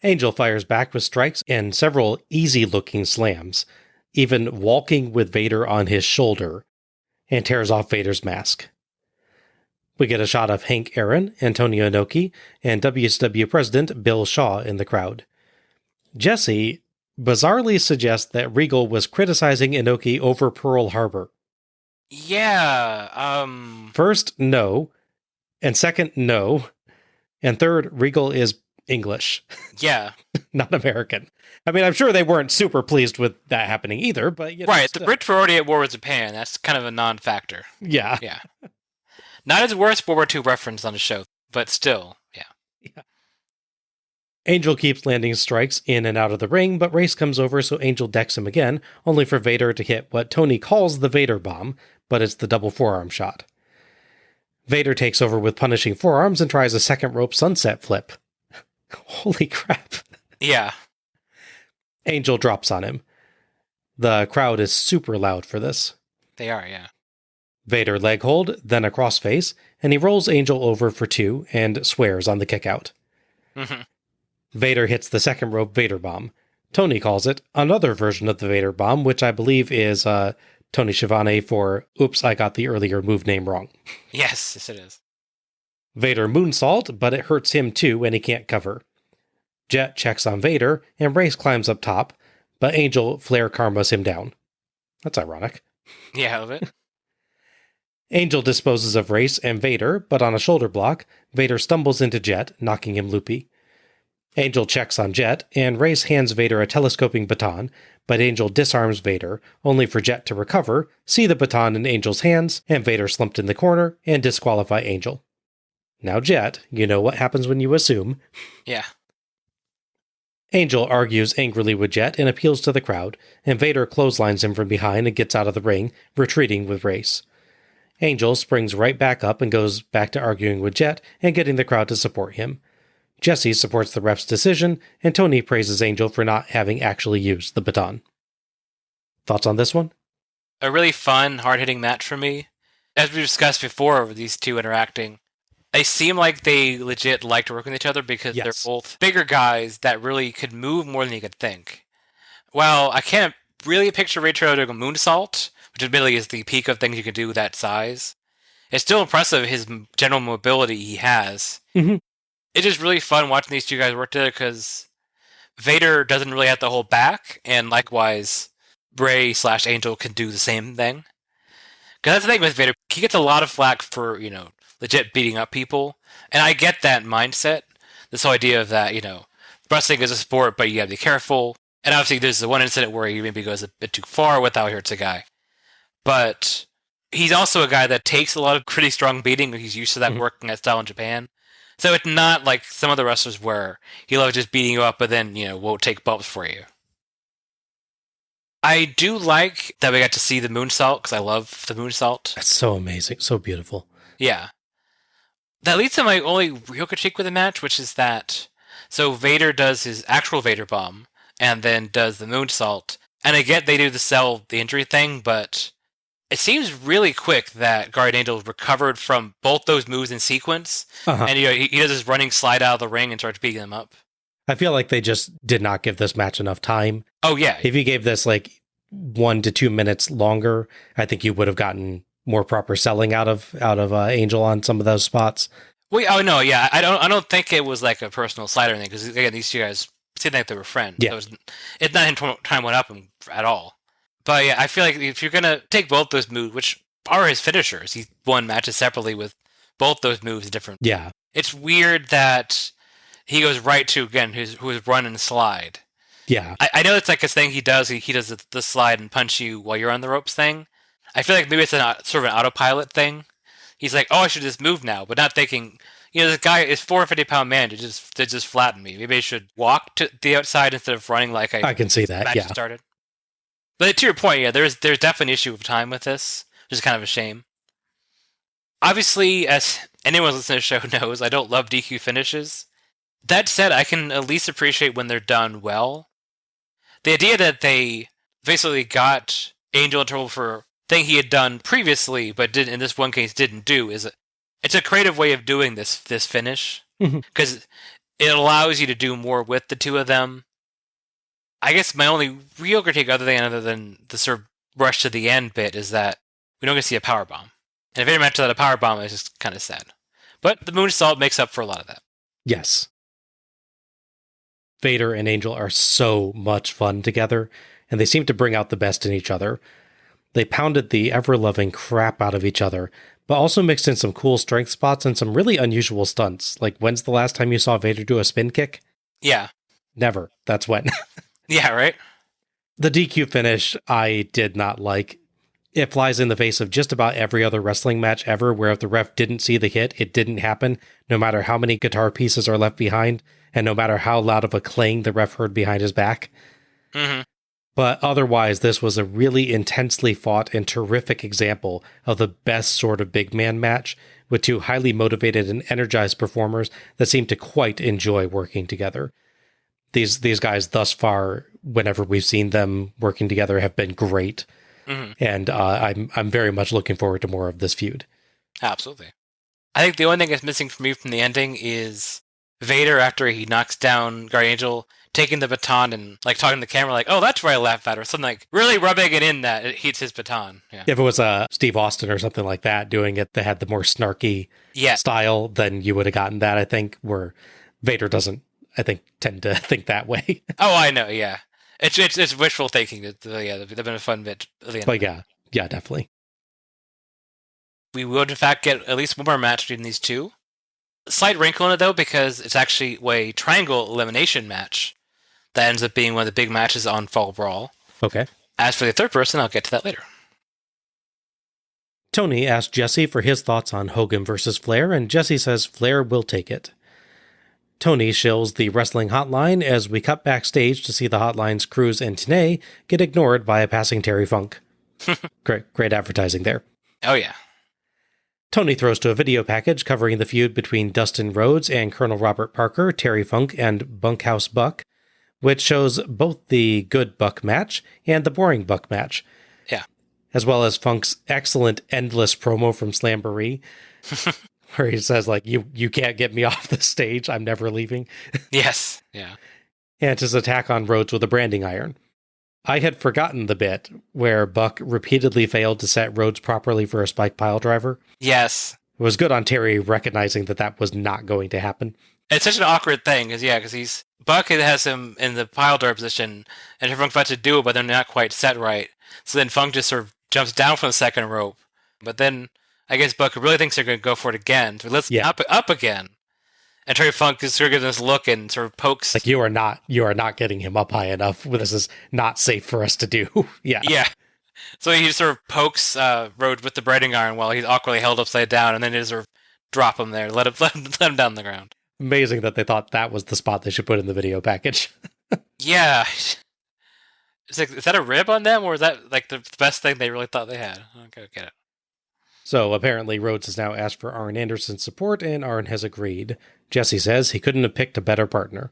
Angel fires back with strikes and several easy-looking slams, even walking with Vader on his shoulder, and tears off Vader's mask. We get a shot of Hank Aaron, Antonio Inoki, and WCW President Bill Shaw in the crowd. Jesse bizarrely suggests that Regal was criticizing Inoki over Pearl Harbor. Yeah, First, no. And second, no. And third, Regal is English. Yeah. Not American. I mean, I'm sure they weren't super pleased with that happening either, but... You know, right, still. the Brits were already at war with Japan. That's kind of a non-factor. Yeah. Yeah. Not as worst World War II reference on the show, but still, yeah. Angel keeps landing strikes in and out of the ring, but Race comes over so Angel decks him again, only for Vader to hit what Tony calls the Vader bomb, but it's the double forearm shot. Vader takes over with punishing forearms and tries a second rope sunset flip. Holy crap. Yeah. Angel drops on him. The crowd is super loud for this. They are, yeah. Vader leg hold, then a crossface, and he rolls Angel over for 2 and swears on the kickout. Mm-hmm. Vader hits the second rope Vader bomb. Tony calls it another version of the Vader bomb, which I believe is Tony Schiavone for, oops, I got the earlier move name wrong. Yes, it is. Vader moonsault, but it hurts him too, and he can't cover. Jet checks on Vader, and Race climbs up top, but Angel Flair karmas him down. That's ironic. Yeah, a little bit. Angel disposes of Race and Vader, but on a shoulder block, Vader stumbles into Jet, knocking him loopy. Angel checks on Jet, and Race hands Vader a telescoping baton, but Angel disarms Vader, only for Jet to recover, see the baton in Angel's hands, and Vader slumped in the corner, and disqualify Angel. Now Jet, you know what happens when you assume. Yeah. Angel argues angrily with Jet and appeals to the crowd, and Vader clotheslines him from behind and gets out of the ring, retreating with Race. Angel springs right back up and goes back to arguing with Jet and getting the crowd to support him. Jesse supports the ref's decision, and Tony praises Angel for not having actually used the baton. Thoughts on this one? A really fun, hard-hitting match for me. As we discussed before, with these two interacting, they seem like they legit like to work with each other because they're both bigger guys that really could move more than you could think. Well, I can't really picture Ray Traylor doing a moonsault, which admittedly is the peak of things you can do with that size. It's still impressive his general mobility he has. Mm-hmm. It's just really fun watching these two guys work together because Vader doesn't really have to hold back, and likewise, Bray/Angel can do the same thing. Because that's the thing with Vader, he gets a lot of flack for, legit beating up people, and I get that mindset. This whole idea of that, wrestling is a sport, but you gotta be careful. And obviously there's the one incident where he maybe goes a bit too far with how he hurts a guy. But he's also a guy that takes a lot of pretty strong beating. He's used to that working that style in Japan. So it's not like some of the wrestlers where he loves just beating you up, but then, won't take bumps for you. I do like that we got to see the moonsault, because I love the moonsault. That's so amazing. So beautiful. Yeah. That leads to my only real critique with the match, which is that, so Vader does his actual Vader bomb, and then does the moonsault. And I get they do the sell the injury thing, but it seems really quick that Guardian Angel recovered from both those moves in sequence, and he does his running slide out of the ring and starts beating them up. I feel like they just did not give this match enough time. Oh, yeah. If you gave this 1 to 2 minutes longer, I think you would have gotten more proper selling out of Angel on some of those spots. Wait, oh no, yeah, I don't think it was like a personal slide or anything, because again, these two guys seemed like they were friends. Yeah. So it's not him trying one up him at all. But yeah, I feel like if you're gonna take both those moves, which are his finishers, he won matches separately with both those moves different. Yeah, it's weird that he goes right to again who's run and slide. Yeah, I know it's like his thing he does. He does the slide and punch you while you're on the ropes thing. I feel like maybe it's sort of an autopilot thing. He's like, oh, I should just move now, but not thinking, this guy is 450-pound man to just flatten me. Maybe I should walk to the outside instead of running like I can see that. Yeah, started. But to your point, yeah, there's definitely an issue of time with this, which is kind of a shame. Obviously, as anyone listening to the show knows, I don't love DQ finishes. That said, I can at least appreciate when they're done well. The idea that basically got Angel in trouble for a thing he had done previously, but did in this one case didn't do. It's a creative way of doing this finish, because it allows you to do more with the two of them. I guess my only real critique, other than the sort of rush to the end bit, is that we don't get to see a powerbomb. And if Vader matches without a powerbomb, it's just kind of sad. But the moonsault makes up for a lot of that. Yes. Vader and Angel are so much fun together, and they seem to bring out the best in each other. They pounded the ever-loving crap out of each other, but also mixed in some cool strength spots and some really unusual stunts. Like, when's the last time you saw Vader do a spin kick? Yeah. Never. That's when. Yeah, right? The DQ finish, I did not like. It flies in the face of just about every other wrestling match ever, where if the ref didn't see the hit, it didn't happen, no matter how many guitar pieces are left behind, and no matter how loud of a clang the ref heard behind his back. Mm-hmm. But otherwise, this was a really intensely fought and terrific example of the best sort of big man match, with two highly motivated and energized performers that seemed to quite enjoy working together. These guys thus far, whenever we've seen them working together, have been great. Mm-hmm. And I'm very much looking forward to more of this feud. Absolutely. I think the only thing that's missing for me from the ending is Vader, after he knocks down Guardian Angel, taking the baton and like talking to the camera like, oh, that's where I laugh at, or something, like really rubbing it in that it heats his baton. Yeah. If it was Steve Austin or something like that doing it, that had the more snarky style, then you would have gotten that, I think, where Vader doesn't, I think, tend to think that way. Oh, I know, yeah. It's wishful thinking. They've been a fun bit at the end. But yeah, definitely. We would, in fact, get at least one more match between these two. Slight wrinkle in it, though, because it's actually a triangle elimination match that ends up being one of the big matches on Fall Brawl. Okay. As for the third person, I'll get to that later. Tony asked Jesse for his thoughts on Hogan versus Flair, and Jesse says Flair will take it. Tony shills the wrestling hotline as we cut backstage to see the hotline's Cruz and Tenay get ignored by a passing Terry Funk. Great advertising there. Oh, yeah. Tony throws to a video package covering the feud between Dustin Rhodes and Colonel Robert Parker, Terry Funk, and Bunkhouse Buck, which shows both the good Buck match and the boring Buck match. Yeah. As well as Funk's excellent endless promo from Slamboree, where he says, like, you can't get me off the stage, I'm never leaving. Yes, yeah. And his attack on Rhodes with a branding iron. I had forgotten the bit where Buck repeatedly failed to set Rhodes properly for a spike pile driver. Yes. It was good on Terry recognizing that was not going to happen. It's such an awkward thing, because Buck has him in the pile driver position, and Funk's about to do it, but they're not quite set right. So then Funk just sort of jumps down from the second rope. But then I guess Buck really thinks they're going to go for it again. So let's up again. And Terry Funk is sort of giving this look and sort of pokes. Like, you are not getting him up high enough. This is not safe for us to do. Yeah. Yeah. So he sort of pokes Rhodes with the branding iron while he's awkwardly held upside down, and then they sort of drop him there, let him down the ground. Amazing that they thought that was the spot they should put in the video package. Yeah. It's like, is that a rib on them, or is that like the best thing they really thought they had? Okay, get it. So apparently Rhodes has now asked for Arn Anderson's support, and Arn has agreed. Jesse says he couldn't have picked a better partner.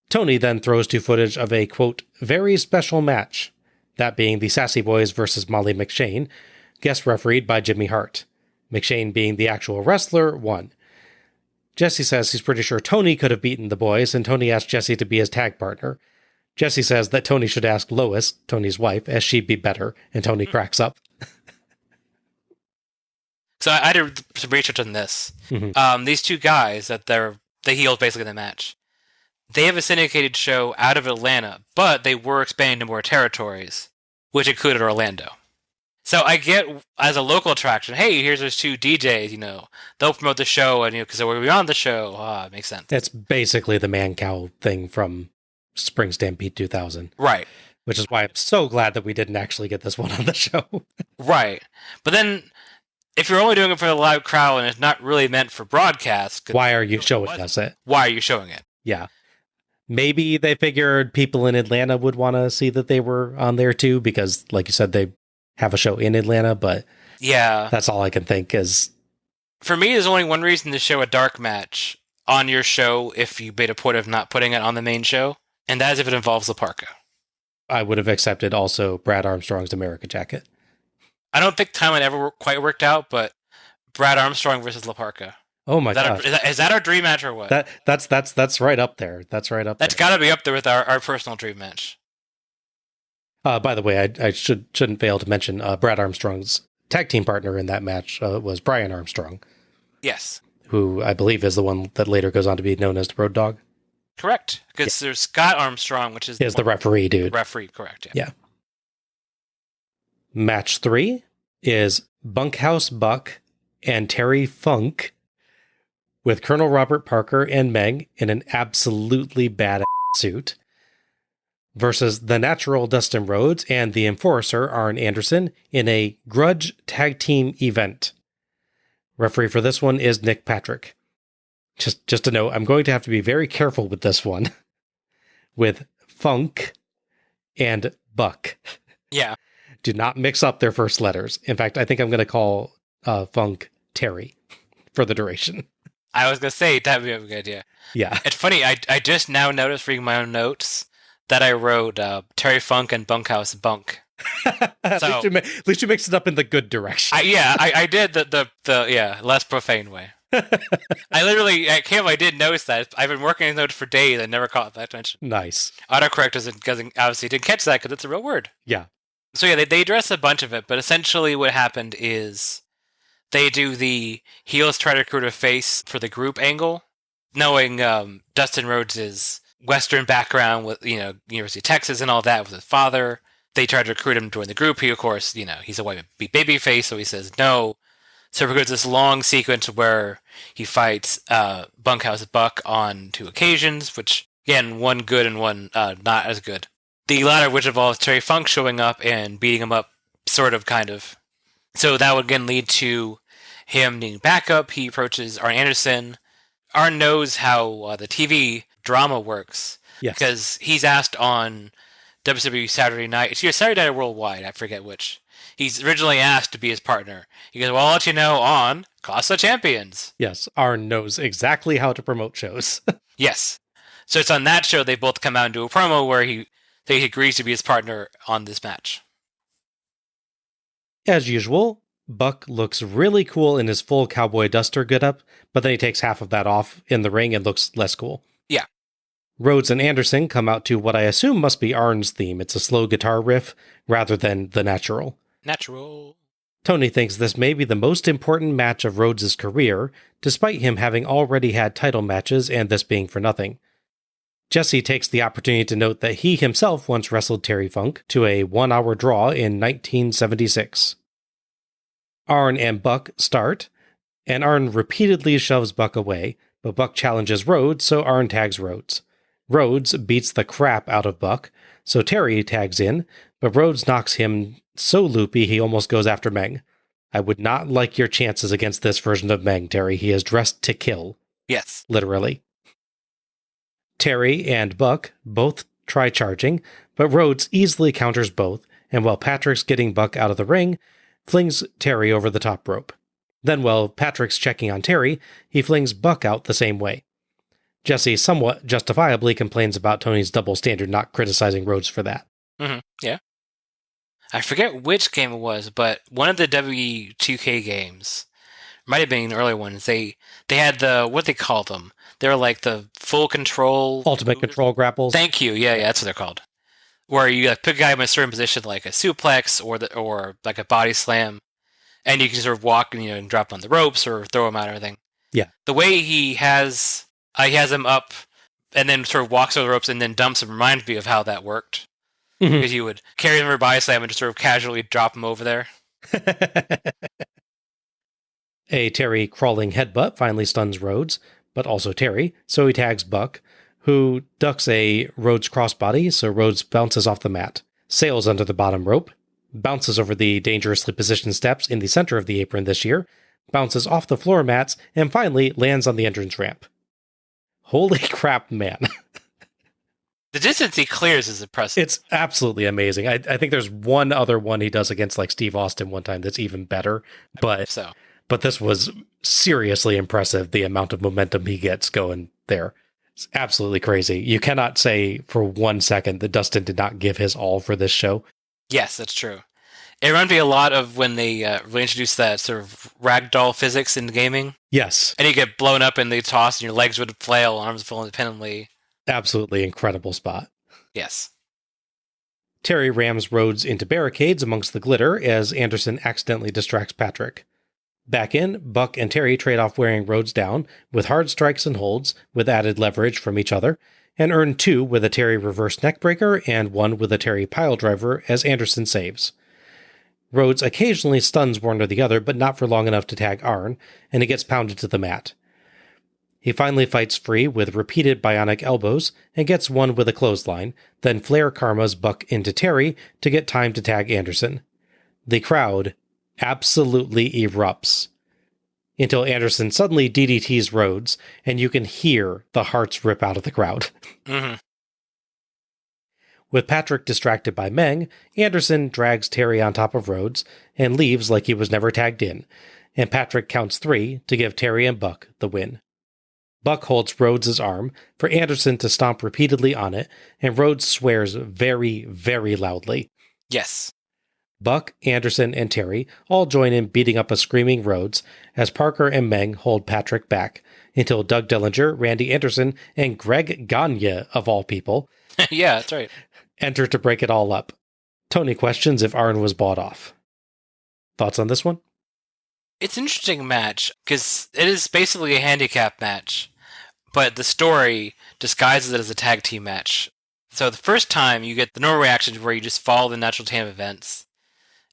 Tony then throws to footage of a, quote, very special match, that being the Sassy Boys versus Molly McShane, guest refereed by Jimmy Hart. McShane, being the actual wrestler, won. Jesse says he's pretty sure Tony could have beaten the boys, and Tony asked Jesse to be his tag partner. Jesse says that Tony should ask Lois, Tony's wife, as she'd be better, and Tony cracks up. So I did some research on this. Mm-hmm. These two guys that they healed basically in the match, they have a syndicated show out of Atlanta, but they were expanding to more territories, which included Orlando. So I get, as a local attraction, hey, here's those two DJs, they'll promote the show, and because we're on the show, it makes sense. It's basically the Man Cow thing from Spring Stampede 2000. Right. Which is why I'm so glad that we didn't actually get this one on the show. Right. But then, if you're only doing it for the live crowd and it's not really meant for broadcast... Why are you showing us it? Why are you showing it? Yeah. Maybe they figured people in Atlanta would want to see that they were on there too, because, like you said, they have a show in Atlanta, but yeah, that's all I can think is... For me, there's only one reason to show a dark match on your show if you made a point of not putting it on the main show, and that is if it involves La Parka. I would have accepted also Brad Armstrong's America jacket. I don't think timeline ever quite worked out, but Brad Armstrong versus La Parka. Oh my god! Is that our dream match or what? That's right up there. That's right up. That's got to be up there with our personal dream match. By the way, I shouldn't fail to mention Brad Armstrong's tag team partner in that match was Brian Armstrong. Yes. Who I believe is the one that later goes on to be known as the Road Dogg. Correct. Because there's Scott Armstrong, which is the referee, dude. Referee, correct. Yeah. Match 3 is Bunkhouse Buck and Terry Funk with Colonel Robert Parker and Meng in an absolutely badass suit versus the Natural Dustin Rhodes and the Enforcer Arn Anderson in a grudge tag team event. Referee for this one is Nick Patrick. Just to know, I'm going to have to be very careful with this one with Funk and Buck. Yeah. Do not mix up their first letters. In fact, I think I'm going to call Funk Terry for the duration. I was going to say, that would be a good idea. Yeah. It's funny, I just now noticed reading my own notes that I wrote Terry Funk and Bunkhouse Bunk. At least you mixed it up in the good direction. I did the less profane way. I literally, at camp, I did notice that. I've been working on notes for days. I never caught that mention. Nice. Autocorrect doesn't obviously didn't catch that because it's a real word. Yeah. So yeah, they address a bunch of it, but essentially what happened is they do the heels try to recruit a face for the group angle, knowing Dustin Rhodes' Western background with, University of Texas and all that with his father. They tried to recruit him to join the group. He, of course, he's a white baby face, so he says no. So we go to this long sequence where he fights Bunkhouse Buck on 2 occasions, which, again, one good and one not as good. The latter of which involves Terry Funk showing up and beating him up, sort of, kind of. So that would, again, lead to him needing backup. He approaches Arn Anderson. Arn knows how the TV drama works. Yes. Because he's asked on WWE Saturday Night. It's either Saturday Night or Worldwide. I forget which. He's originally asked to be his partner. He goes, well, I'll let you know on Clash of Champions. Yes, Arn knows exactly how to promote shows. Yes. So it's on that show they both come out and do a promo where he agrees to be his partner on this match. As usual, Buck looks really cool in his full cowboy duster getup, but then he takes half of that off in the ring and looks less cool. Yeah. Rhodes and Anderson come out to what I assume must be Arn's theme. It's a slow guitar riff rather than the natural. Tony thinks this may be the most important match of Rhodes' career, despite him having already had title matches and this being for nothing. Jesse takes the opportunity to note that he himself once wrestled Terry Funk to a 1-hour draw in 1976. Arn and Buck start, and Arn repeatedly shoves Buck away, but Buck challenges Rhodes, so Arn tags Rhodes. Rhodes beats the crap out of Buck, so Terry tags in, but Rhodes knocks him so loopy he almost goes after Meng. I would not like your chances against this version of Meng, Terry. He is dressed to kill. Yes. Literally. Terry and Buck both try charging, but Rhodes easily counters both, and while Patrick's getting Buck out of the ring, flings Terry over the top rope. Then while Patrick's checking on Terry, he flings Buck out the same way. Jesse somewhat justifiably complains about Tony's double standard not criticizing Rhodes for that. Mm-hmm. Yeah. I forget which game it was, but one of the W2K games, might have been an early ones, they had what they call them. They're like the full control... Ultimate control grapples. Thank you. Yeah, that's what they're called. Where you pick a guy in a certain position, like a suplex or like a body slam, and you can sort of walk and drop on the ropes or throw him out and everything. Yeah. The way he has him up and then sort of walks over the ropes and then dumps him reminds me of how that worked. Mm-hmm. Because you would carry him over body slam and just sort of casually drop him over there. A Terry crawling headbutt finally stuns Rhodes, but also Terry, so he tags Buck, who ducks a Rhodes crossbody, so Rhodes bounces off the mat, sails under the bottom rope, bounces over the dangerously positioned steps in the center of the apron this year, bounces off the floor mats, and finally lands on the entrance ramp. Holy crap, man. The distance he clears is impressive. It's absolutely amazing. I think there's one other one he does against Steve Austin one time that's even better, but this was seriously impressive, the amount of momentum he gets going there. It's absolutely crazy. You cannot say for 1 second that Dustin did not give his all for this show. Yes, that's true. It reminded me a lot of when they reintroduced that sort of ragdoll physics in gaming. Yes. And you get blown up and they toss and your legs would flail, arms would fall independently. Absolutely incredible spot. Yes. Terry rams Rhodes into barricades amongst the glitter as Anderson accidentally distracts Patrick. Back in, Buck and Terry trade off wearing Rhodes down with hard strikes and holds with added leverage from each other, and earn 2 with a Terry reverse neckbreaker and 1 with a Terry piledriver as Anderson saves. Rhodes occasionally stuns one or the other, but not for long enough to tag Arn, and he gets pounded to the mat. He finally fights free with repeated bionic elbows and gets one with a clothesline, then Flair karmas Buck into Terry to get time to tag Anderson. The crowd absolutely erupts until Anderson suddenly DDTs Rhodes, and you can hear the hearts rip out of the crowd. Mm-hmm. With Patrick distracted by Meng, Anderson drags Terry on top of Rhodes and leaves like he was never tagged in, and Patrick counts 3 to give Terry and Buck the win. Buck holds Rhodes' arm for Anderson to stomp repeatedly on it, and Rhodes swears very, very loudly. Yes. Buck, Anderson, and Terry all join in beating up a screaming Rhodes as Parker and Meng hold Patrick back, until Doug Dillinger, Randy Anderson, and Greg Gagne, of all people, yeah, that's right, enter to break it all up. Tony questions if Arn was bought off. Thoughts on this one? It's an interesting match, because it is basically a handicap match, but the story disguises it as a tag team match. So the first time you get the normal reactions where you just follow the natural time events,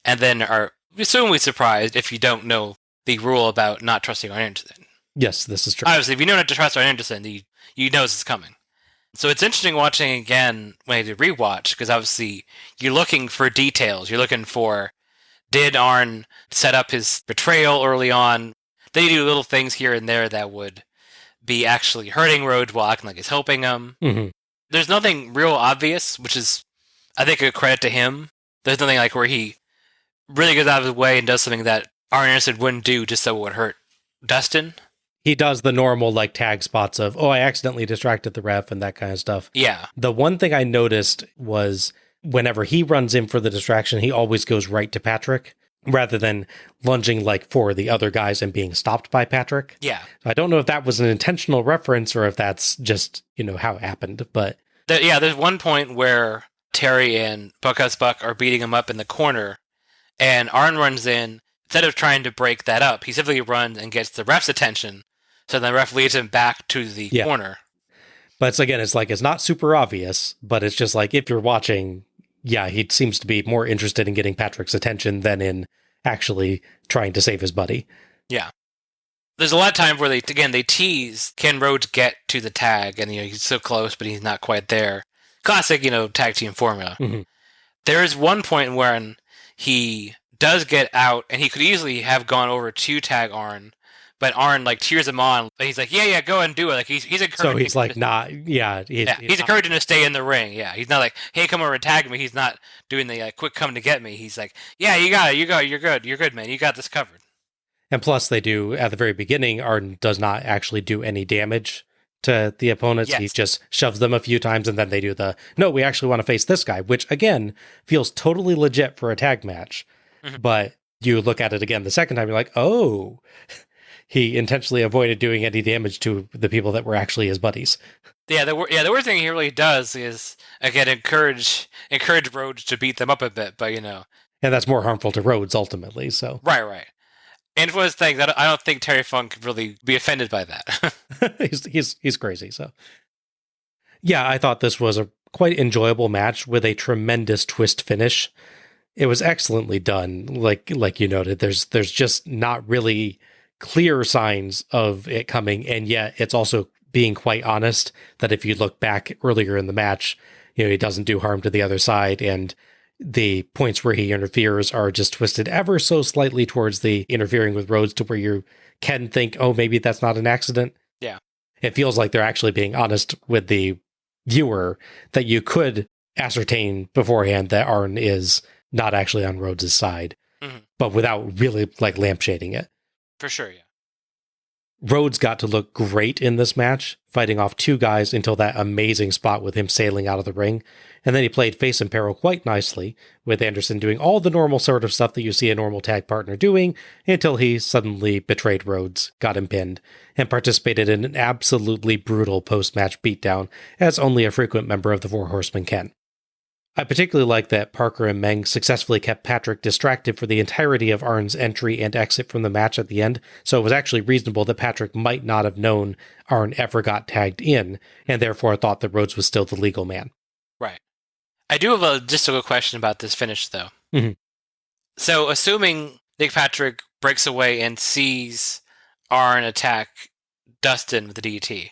and then are assumably surprised if you don't know the rule about not trusting Arn Anderson. Yes, this is true. Obviously, if you know not to trust Arn Anderson, you know this is coming. So it's interesting watching again when I do rewatch, because obviously you're looking for details. You're looking for, did Arn set up his betrayal early on? They do little things here and there that would be actually hurting Rhodes while acting like he's helping him. Mm-hmm. There's nothing real obvious, which is, I think, a credit to him. There's nothing like where he really goes out of his way and does something that Arn Anderson wouldn't do just so it would hurt Dustin. He does the normal like tag spots of, oh, I accidentally distracted the ref and that kind of stuff. Yeah. The one thing I noticed was whenever he runs in for the distraction, he always goes right to Patrick rather than lunging like for the other guys and being stopped by Patrick. Yeah. I don't know if that was an intentional reference or if that's just, how it happened, but... There's one point where Terry and Buckhouse Buck are beating him up in the corner, and Arn runs in. Instead of trying to break that up, he simply runs and gets the ref's attention, so the ref leads him back to the corner. But it's not super obvious, but it's just like, if you're watching, he seems to be more interested in getting Patrick's attention than in actually trying to save his buddy. Yeah. There's a lot of times where they tease, can Rhodes get to the tag? And, he's so close, but he's not quite there. Classic, tag team formula. Mm-hmm. There is one point when he does get out, and he could easily have gone over to tag Arn, but Arn, cheers him on. He's like, yeah, go and do it. He's encouraging. So he's like, he's encouraging to stay in the ring. Yeah, he's not like, hey, come over and tag me. He's not doing the quick come to get me. He's like, yeah, you got it. You're good, man. You got this covered. And plus, they do, at the very beginning, Arn does not actually do any damage to the opponents. Yes. He just shoves them a few times, and then they do no, we actually want to face this guy, which, again, feels totally legit for a tag match. Mm-hmm. But you look at it again the second time, you're like, oh, he intentionally avoided doing any damage to the people that were actually his buddies. Yeah, the worst thing he really does is, again, encourage Rhodes to beat them up a bit, but, And that's more harmful to Rhodes, ultimately, so. Right. And for his thing, I don't think Terry Funk could really be offended by that. he's crazy, so. Yeah, I thought this was a quite enjoyable match with a tremendous twist finish. It was excellently done, like you noted. There's just not really clear signs of it coming, and yet it's also being quite honest that if you look back earlier in the match, he doesn't do harm to the other side, and the points where he interferes are just twisted ever so slightly towards the interfering with Rhodes to where you can think, oh, maybe that's not an accident. Yeah. It feels like they're actually being honest with the viewer, that you could ascertain beforehand that Arn is not actually on Rhodes' side, but without really lampshading it. For sure, yeah. Rhodes got to look great in this match, fighting off two guys until that amazing spot with him sailing out of the ring. And then he played face and peril quite nicely, with Anderson doing all the normal sort of stuff that you see a normal tag partner doing, until he suddenly betrayed Rhodes, got him pinned, and participated in an absolutely brutal post-match beatdown, as only a frequent member of the Four Horsemen can. I particularly like that Parker and Meng successfully kept Patrick distracted for the entirety of Arn's entry and exit from the match at the end, so it was actually reasonable that Patrick might not have known Arn ever got tagged in, and therefore thought that Rhodes was still the legal man. Right. I do have a logistical question about this finish, though. Mm-hmm. So, assuming Nick Patrick breaks away and sees Arn attack Dustin with the DDT,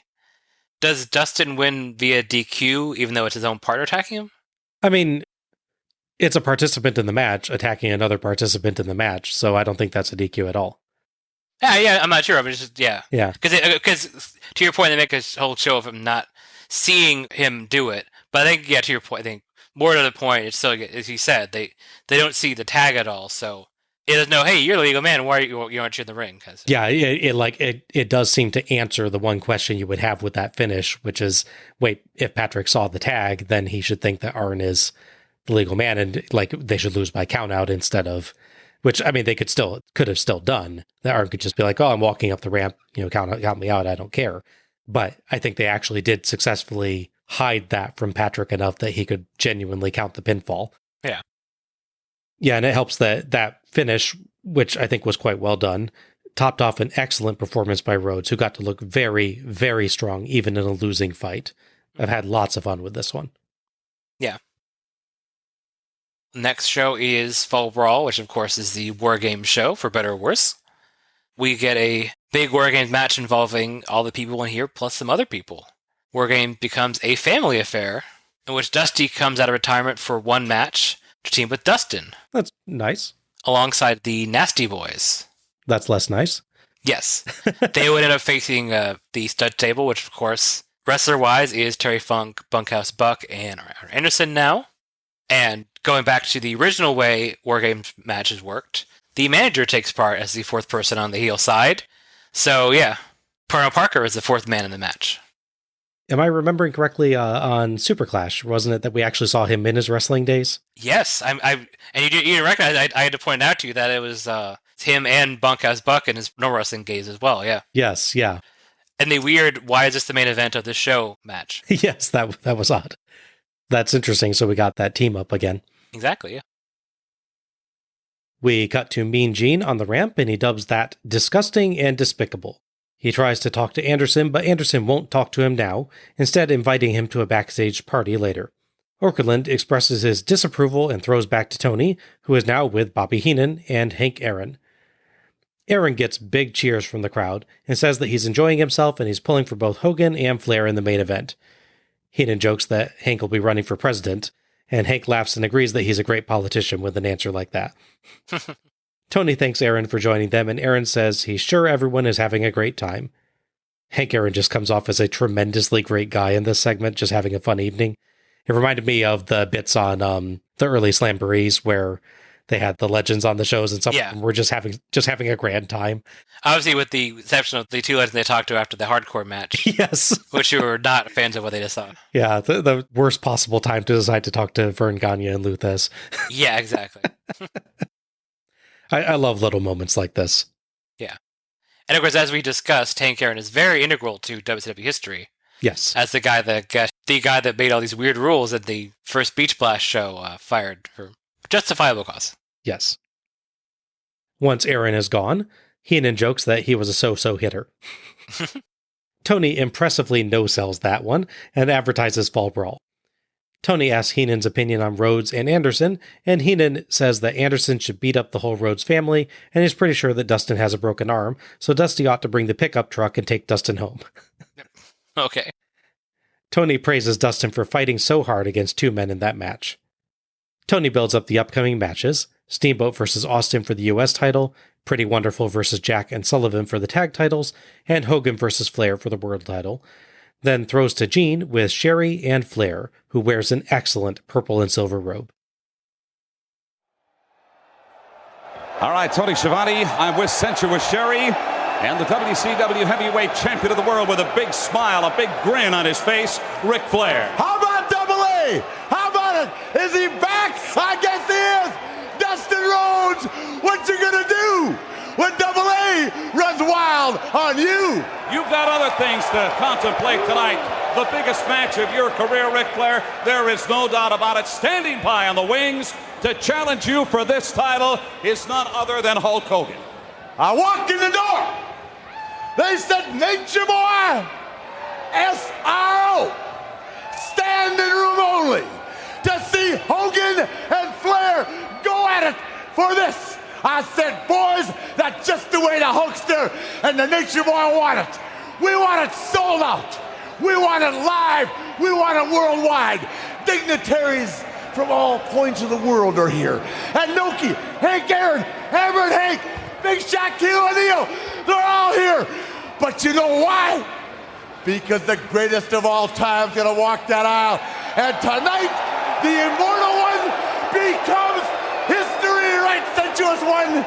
does Dustin win via DQ, even though it's his own partner attacking him? I mean, it's a participant in the match attacking another participant in the match, so I don't think that's a DQ at all. Yeah, I'm not sure. I'm just, yeah. Yeah. Because to your point, they make a whole show of him not seeing him do it. But I think, yeah, to your point, I think more to the point, it's still, as you said, they don't see the tag at all, so it doesn't know, hey, you're the legal man, why aren't you in the ring? Yeah, it does seem to answer the one question you would have with that finish, which is, wait, if Patrick saw the tag, then he should think that Arn is the legal man, and like they should lose by count out instead of, which I mean they could have still done. That Arn could just be like, oh, I'm walking up the ramp, count me out, I don't care. But I think they actually did successfully hide that from Patrick enough that he could genuinely count the pinfall. Yeah. Yeah, and it helps that finish, which I think was quite well done, topped off an excellent performance by Rhodes, who got to look very, very strong, even in a losing fight. I've had lots of fun with this one. Yeah. Next show is Fall Brawl, which of course is the War Games show, for better or worse. We get a big War Games match involving all the people in here, plus some other people. War Games becomes a family affair, in which Dusty comes out of retirement for one match to team with Dustin. That's nice. Alongside the Nasty Boys. That's less nice. Yes. They would end up facing the stud table, which of course, wrestler-wise, is Terry Funk, Bunkhouse Buck, and Arn Anderson now. And going back to the original way War Games matches worked, the manager takes part as the fourth person on the heel side. So yeah, Parnell Parker is the fourth man in the match. Am I remembering correctly on Super Clash? Wasn't it that we actually saw him in his wrestling days? Yes, and you didn't recognize. I had to point out to you that it was him and Bunkhouse Buck in his no wrestling days as well. Yeah. Yes. Yeah. And the weird, why is this the main event of this show match? Yes, that was odd. That's interesting. So we got that team up again. Exactly. Yeah. We cut to Mean Gene on the ramp, and he dubs that disgusting and despicable. He tries to talk to Anderson, but Anderson won't talk to him now, instead inviting him to a backstage party later. Okerlund expresses his disapproval and throws back to Tony, who is now with Bobby Heenan and Hank Aaron. Aaron gets big cheers from the crowd and says that he's enjoying himself and he's pulling for both Hogan and Flair in the main event. Heenan jokes that Hank will be running for president, and Hank laughs and agrees that he's a great politician with an answer like that. Tony thanks Aaron for joining them, and Aaron says he's sure everyone is having a great time. Hank Aaron just comes off as a tremendously great guy in this segment, just having a fun evening. It reminded me of the bits on the early Slamborees where they had the legends on the shows, and some of them were just having a grand time. Obviously, with the exception of the two legends they talked to after the hardcore match. Yes. Which you were not fans of what they just saw. Yeah, the worst possible time to decide to talk to Vern Gagne and Luthez. Yeah, exactly. I love little moments like this. Yeah. And of course, as we discussed, Hank Aaron is very integral to WCW history. Yes. As the guy that made all these weird rules at the first Beach Blast show fired for justifiable cause. Yes. Once Aaron is gone, Heenan jokes that he was a so-so hitter. Tony impressively no-sells that one and advertises Fall Brawl. Tony asks Heenan's opinion on Rhodes and Anderson, and Heenan says that Anderson should beat up the whole Rhodes family, and he's pretty sure that Dustin has a broken arm, so Dusty ought to bring the pickup truck and take Dustin home. Okay. Tony praises Dustin for fighting so hard against two men in that match. Tony builds up the upcoming matches: Steamboat versus Austin for the US title, Pretty Wonderful versus Jack and Sullivan for the tag titles, and Hogan versus Flair for the world title. Then throws to Gene with Sherry and Flair, who wears an excellent purple and silver robe. All right, Tony Schiavone, I'm with Century with Sherry. And the WCW Heavyweight Champion of the World with a big smile, a big grin on his face, Ric Flair. How about Double A? How about it? Is he back? I guess he is. Dustin Rhodes, what you gonna do when Double A runs wild on you? You've got other things to contemplate tonight. The biggest match of your career, Ric Flair. There is no doubt about it. Standing by on the wings to challenge you for this title is none other than Hulk Hogan. I walked in the door. They said, Nature Boy, SRO, standing room only, to see Hogan and Flair go at it for this. I said, boys, that's just the way the Hulkster and the Nature Boy want it. We want it sold out. We want it live. We want it worldwide. Dignitaries from all points of the world are here. And Noki, Hank Aaron, Everett Hank, Big Shaquille O'Neal, they're all here. But you know why? Because the greatest of all time is going to walk that aisle. And tonight, the immortal one becomes history, right, sensuous one?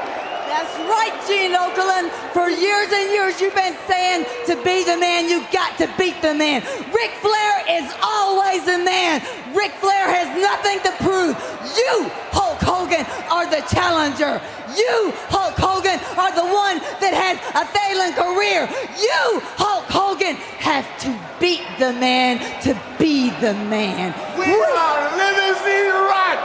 That's right, Gene Okerlund. For years and years, you've been saying to be the man, you got to beat the man. Ric Flair is always the man. Ric Flair has nothing to prove. You, Hulk Hogan, are the challenger. You, Hulk Hogan, are the one that has a failing career. You, Hulk Hogan, have to beat the man to be the man. We are limousine rock,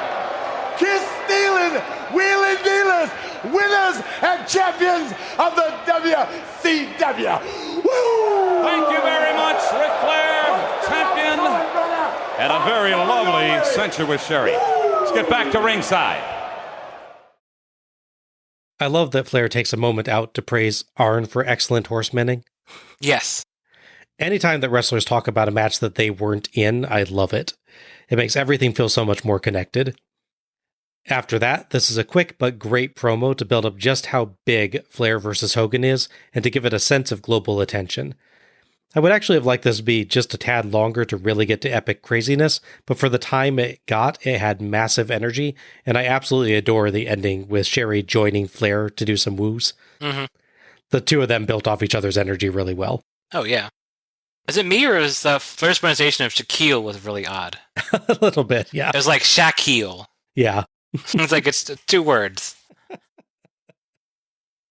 kiss stealing, wheeling dealers, winners and champions of the WCW. Woo! Thank you very much, Ric Flair, champion, and a very lovely sensuous Sherry. Let's get back to ringside. I love that Flair takes a moment out to praise Arn for excellent horsemaning. Yes. Anytime that wrestlers talk about a match that they weren't in, I love it. It makes everything feel so much more connected. After that, this is a quick but great promo to build up just how big Flair versus Hogan is and to give it a sense of global attention. I would actually have liked this to be just a tad longer to really get to epic craziness, but for the time it got, it had massive energy, and I absolutely adore the ending with Sherry joining Flair to do some woos. Mm-hmm. The two of them built off each other's energy really well. Oh, yeah. Is it me, or is the first pronunciation of Shaquille was really odd? A little bit, yeah. It was like Shaquille. Yeah. It's like it's two words.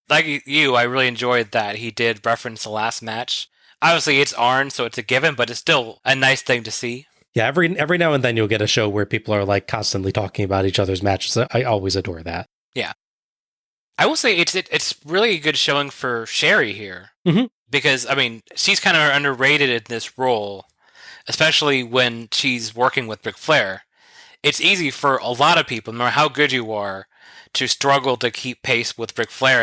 Like you, I really enjoyed that he did reference the last match. Obviously, it's Arn, so it's a given, but it's still a nice thing to see. Yeah, every now and then you'll get a show where people are like constantly talking about each other's matches. I always adore that. Yeah. I will say it's really a good showing for Sherry here. Mm-hmm. Because, I mean, she's kind of underrated in this role, especially when she's working with Ric Flair. It's easy for a lot of people, no matter how good you are, to struggle to keep pace with Ric Flair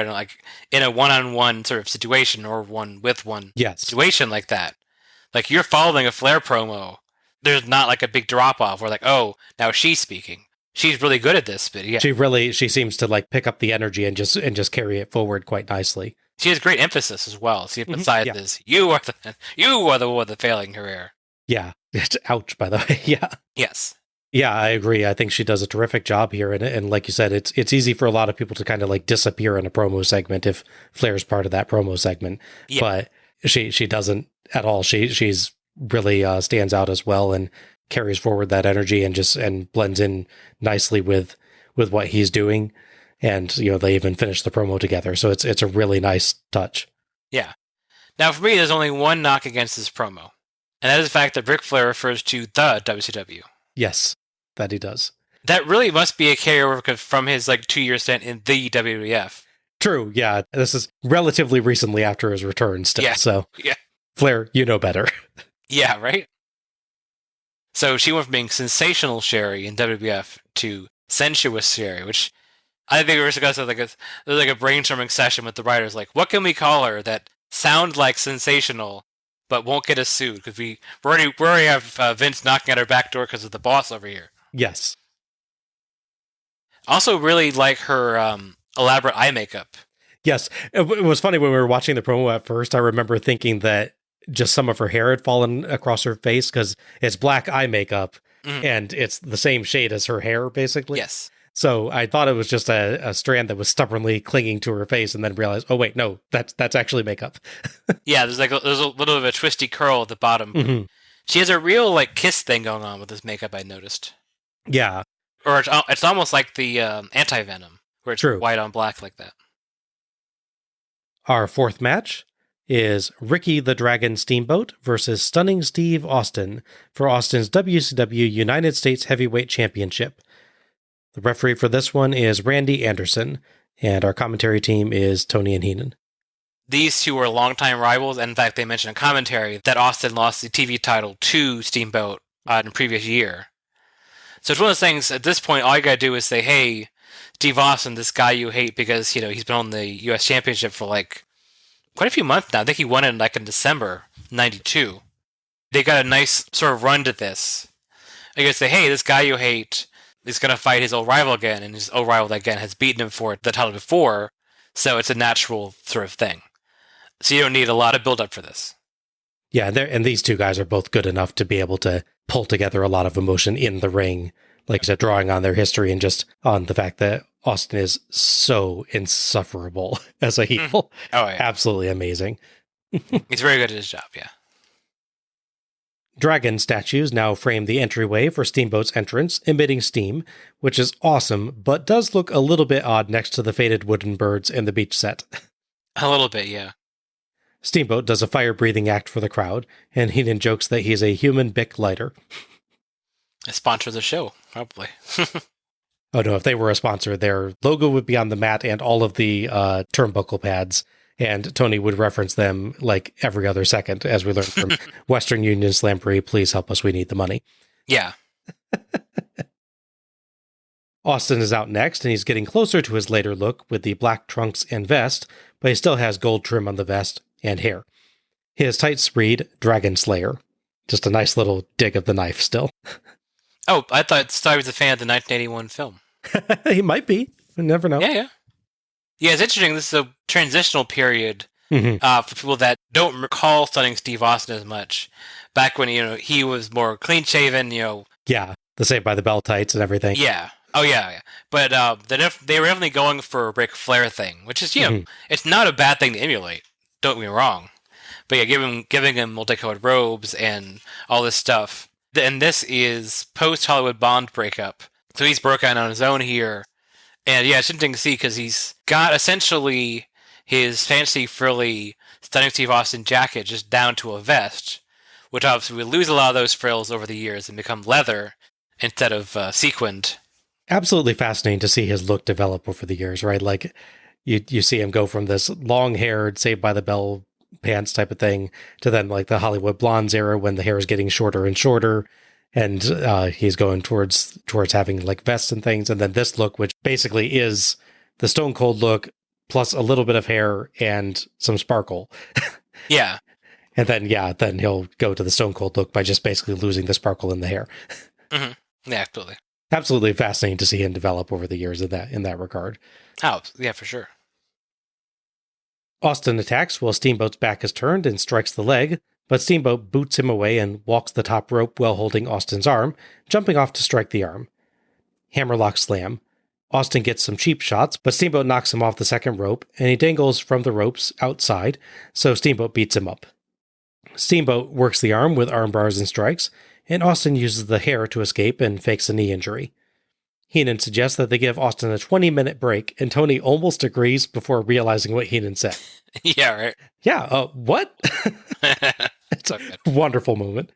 in a one-on-one sort of situation or one-with-one situation like that. Like, you're following a Flair promo, there's not like a big drop-off where like, oh, now she's speaking. She's really good at this, but yeah. She seems to like pick up the energy and just carry it forward quite nicely. She has great emphasis as well. See, besides this, you are the one with the failing career. Yeah. Ouch, by the way. Yeah. Yes. Yeah, I agree. I think she does a terrific job here. And like you said, it's easy for a lot of people to kind of like disappear in a promo segment if Flair's part of that promo segment. Yeah. But she doesn't at all. She's really stands out as well and carries forward that energy and blends in nicely with what he's doing. And, you know, they even finish the promo together. So it's a really nice touch. Yeah. Now, for me, there's only one knock against this promo. And that is the fact that Ric Flair refers to the WCW. Yes, that he does. That really must be a carryover from his 2-year stint in the WWF. True, yeah. This is relatively recently after his return still. Yeah. So, yeah. Flair, you know better. Yeah, right? So she went from being sensational Sherry in WWF to sensuous Sherry, which I think we were discussing there's like a brainstorming session with the writers, like, what can we call her that sounds like sensational but won't get us sued? Because we already have Vince knocking at our back door because of the boss over here. Yes. Also really like her elaborate eye makeup. Yes. It was funny when we were watching the promo at first, I remember thinking that just some of her hair had fallen across her face because it's black eye makeup and it's the same shade as her hair, basically. Yes. So I thought it was just a strand that was stubbornly clinging to her face, and then realized, oh wait, no, that's actually makeup. Yeah, there's a little bit of a twisty curl at the bottom. Mm-hmm. She has a real like kiss thing going on with this makeup, I noticed. Yeah. Or it's almost like the anti-venom, where it's white on black like that. Our fourth match is Ricky the Dragon Steamboat versus Stunning Steve Austin for Austin's WCW United States Heavyweight Championship. The referee for this one is Randy Anderson, and our commentary team is Tony and Heenan. These two were longtime rivals, and in fact, they mentioned in commentary that Austin lost the TV title to Steamboat in the previous year. So it's one of those things, at this point, all you gotta do is say, hey, Steve Austin, this guy you hate because, he's been on the U.S. Championship for, quite a few months now. I think he won it, in December 92. They got a nice sort of run to this. You gotta say, hey, this guy you hate is gonna fight his old rival again, and his old rival, again, has beaten him for the title before, so it's a natural sort of thing. So you don't need a lot of build-up for this. Yeah, and these two guys are both good enough to be able to pull together a lot of emotion in the ring, like I said, drawing on their history and just on the fact that Austin is so insufferable as a heel. Oh, yeah. Absolutely amazing. He's very good at his job, yeah. Dragon statues now frame the entryway for Steamboat's entrance, emitting steam, which is awesome, but does look a little bit odd next to the faded wooden birds in the beach set. A little bit, yeah. Steamboat does a fire-breathing act for the crowd, and Heenan jokes that he's a human Bic lighter. A sponsor of the show, probably. Oh no, if they were a sponsor, their logo would be on the mat and all of the turnbuckle pads, and Tony would reference them like every other second, as we learned from Western Union Slamboree, please help us, we need the money. Yeah. Austin is out next, and he's getting closer to his later look with the black trunks and vest, but he still has gold trim on the vest and hair. His tights read Dragon Slayer. Just a nice little dig of the knife still. Oh, I thought he was a fan of the 1981 film. He might be. You never know. Yeah. Yeah, it's interesting. This is a transitional period for people that don't recall studying Steve Austin as much. Back when, he was more clean-shaven, Yeah, the Saved by the Bell tights and everything. Yeah. Oh, yeah. But they were definitely going for a Ric Flair thing, which is, it's not a bad thing to emulate. Don't get me wrong. But yeah, giving him multicolored robes and all this stuff. And this is post-Hollywood Bond breakup. So he's broke out on his own here. And yeah, it's interesting to see because he's got essentially his fancy, frilly, stunning Steve Austin jacket just down to a vest, which obviously we lose a lot of those frills over the years and become leather instead of sequined. Absolutely fascinating to see his look develop over the years, right? Like you see him go from this long-haired, Saved by the Bell pants type of thing to then like the Hollywood Blondes era when the hair is getting shorter and shorter, and he's going towards having like vests and things, and then this look, which basically is the Stone Cold look plus a little bit of hair and some sparkle. Yeah. And then he'll go to the Stone Cold look by just basically losing the sparkle in the hair. Mm-hmm. Yeah, absolutely. Absolutely fascinating to see him develop over the years in that regard. Oh, yeah, for sure. Austin attacks while Steamboat's back is turned and strikes the leg, but Steamboat boots him away and walks the top rope while holding Austin's arm, jumping off to strike the arm. Hammerlock slam. Austin gets some cheap shots, but Steamboat knocks him off the second rope, and he dangles from the ropes outside, so Steamboat beats him up. Steamboat works the arm with arm bars and strikes, and Austin uses the hair to escape and fakes a knee injury. Heenan suggests that they give Austin a 20-minute break, and Tony almost agrees before realizing what Heenan said. Yeah, right. Yeah, what? It's a wonderful moment.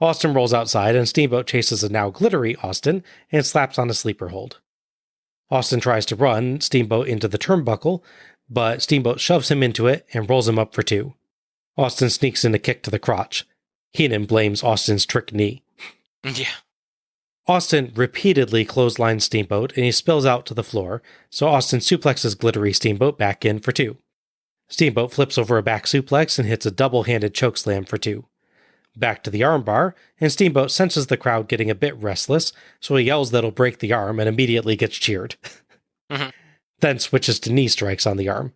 Austin rolls outside, and Steamboat chases a now glittery Austin and slaps on a sleeper hold. Austin tries to run Steamboat into the turnbuckle, but Steamboat shoves him into it and rolls him up for two. Austin sneaks in a kick to the crotch. Heenan blames Austin's trick knee. Yeah. Austin repeatedly clotheslines Steamboat, and he spills out to the floor, so Austin suplexes glittery Steamboat back in for two. Steamboat flips over a back suplex and hits a double-handed chokeslam for two. Back to the armbar, and Steamboat senses the crowd getting a bit restless, so he yells that it'll break the arm and immediately gets cheered. Then switches to knee strikes on the arm.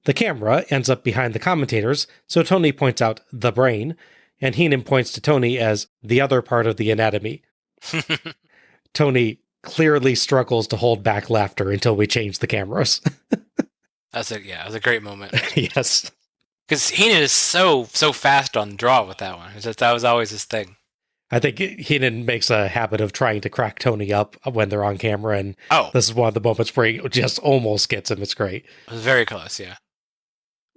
The camera ends up behind the commentators, so Tony points out the brain, and Heenan points to Tony as the other part of the anatomy. Tony clearly struggles to hold back laughter until we change the cameras. That was a great moment. Yes. Because Heenan is so fast on the draw with that one. That was always his thing. I think Heenan makes a habit of trying to crack Tony up when they're on camera, and this is one of the moments where he just almost gets him. It's great. It was very close, yeah.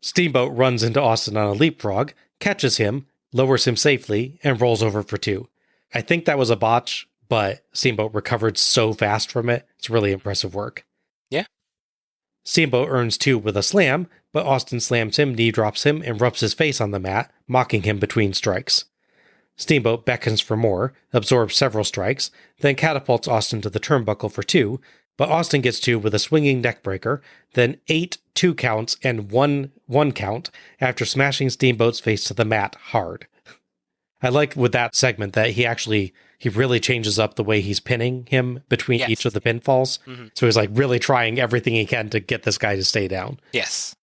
Steamboat runs into Austin on a leapfrog, catches him, lowers him safely, and rolls over for 2. I think that was a botch, but Steamboat recovered so fast from it. It's really impressive work. Yeah. Steamboat earns 2 with a slam, but Austin slams him, knee drops him, and rubs his face on the mat, mocking him between strikes. Steamboat beckons for more, absorbs several strikes, then catapults Austin to the turnbuckle for 2, but Austin gets 2 with a swinging neckbreaker, then 8 2 counts and 1 count after smashing Steamboat's face to the mat hard. I like with that segment that he really changes up the way he's pinning him between each of the pinfalls. Mm-hmm. So he's like really trying everything he can to get this guy to stay down. Yes.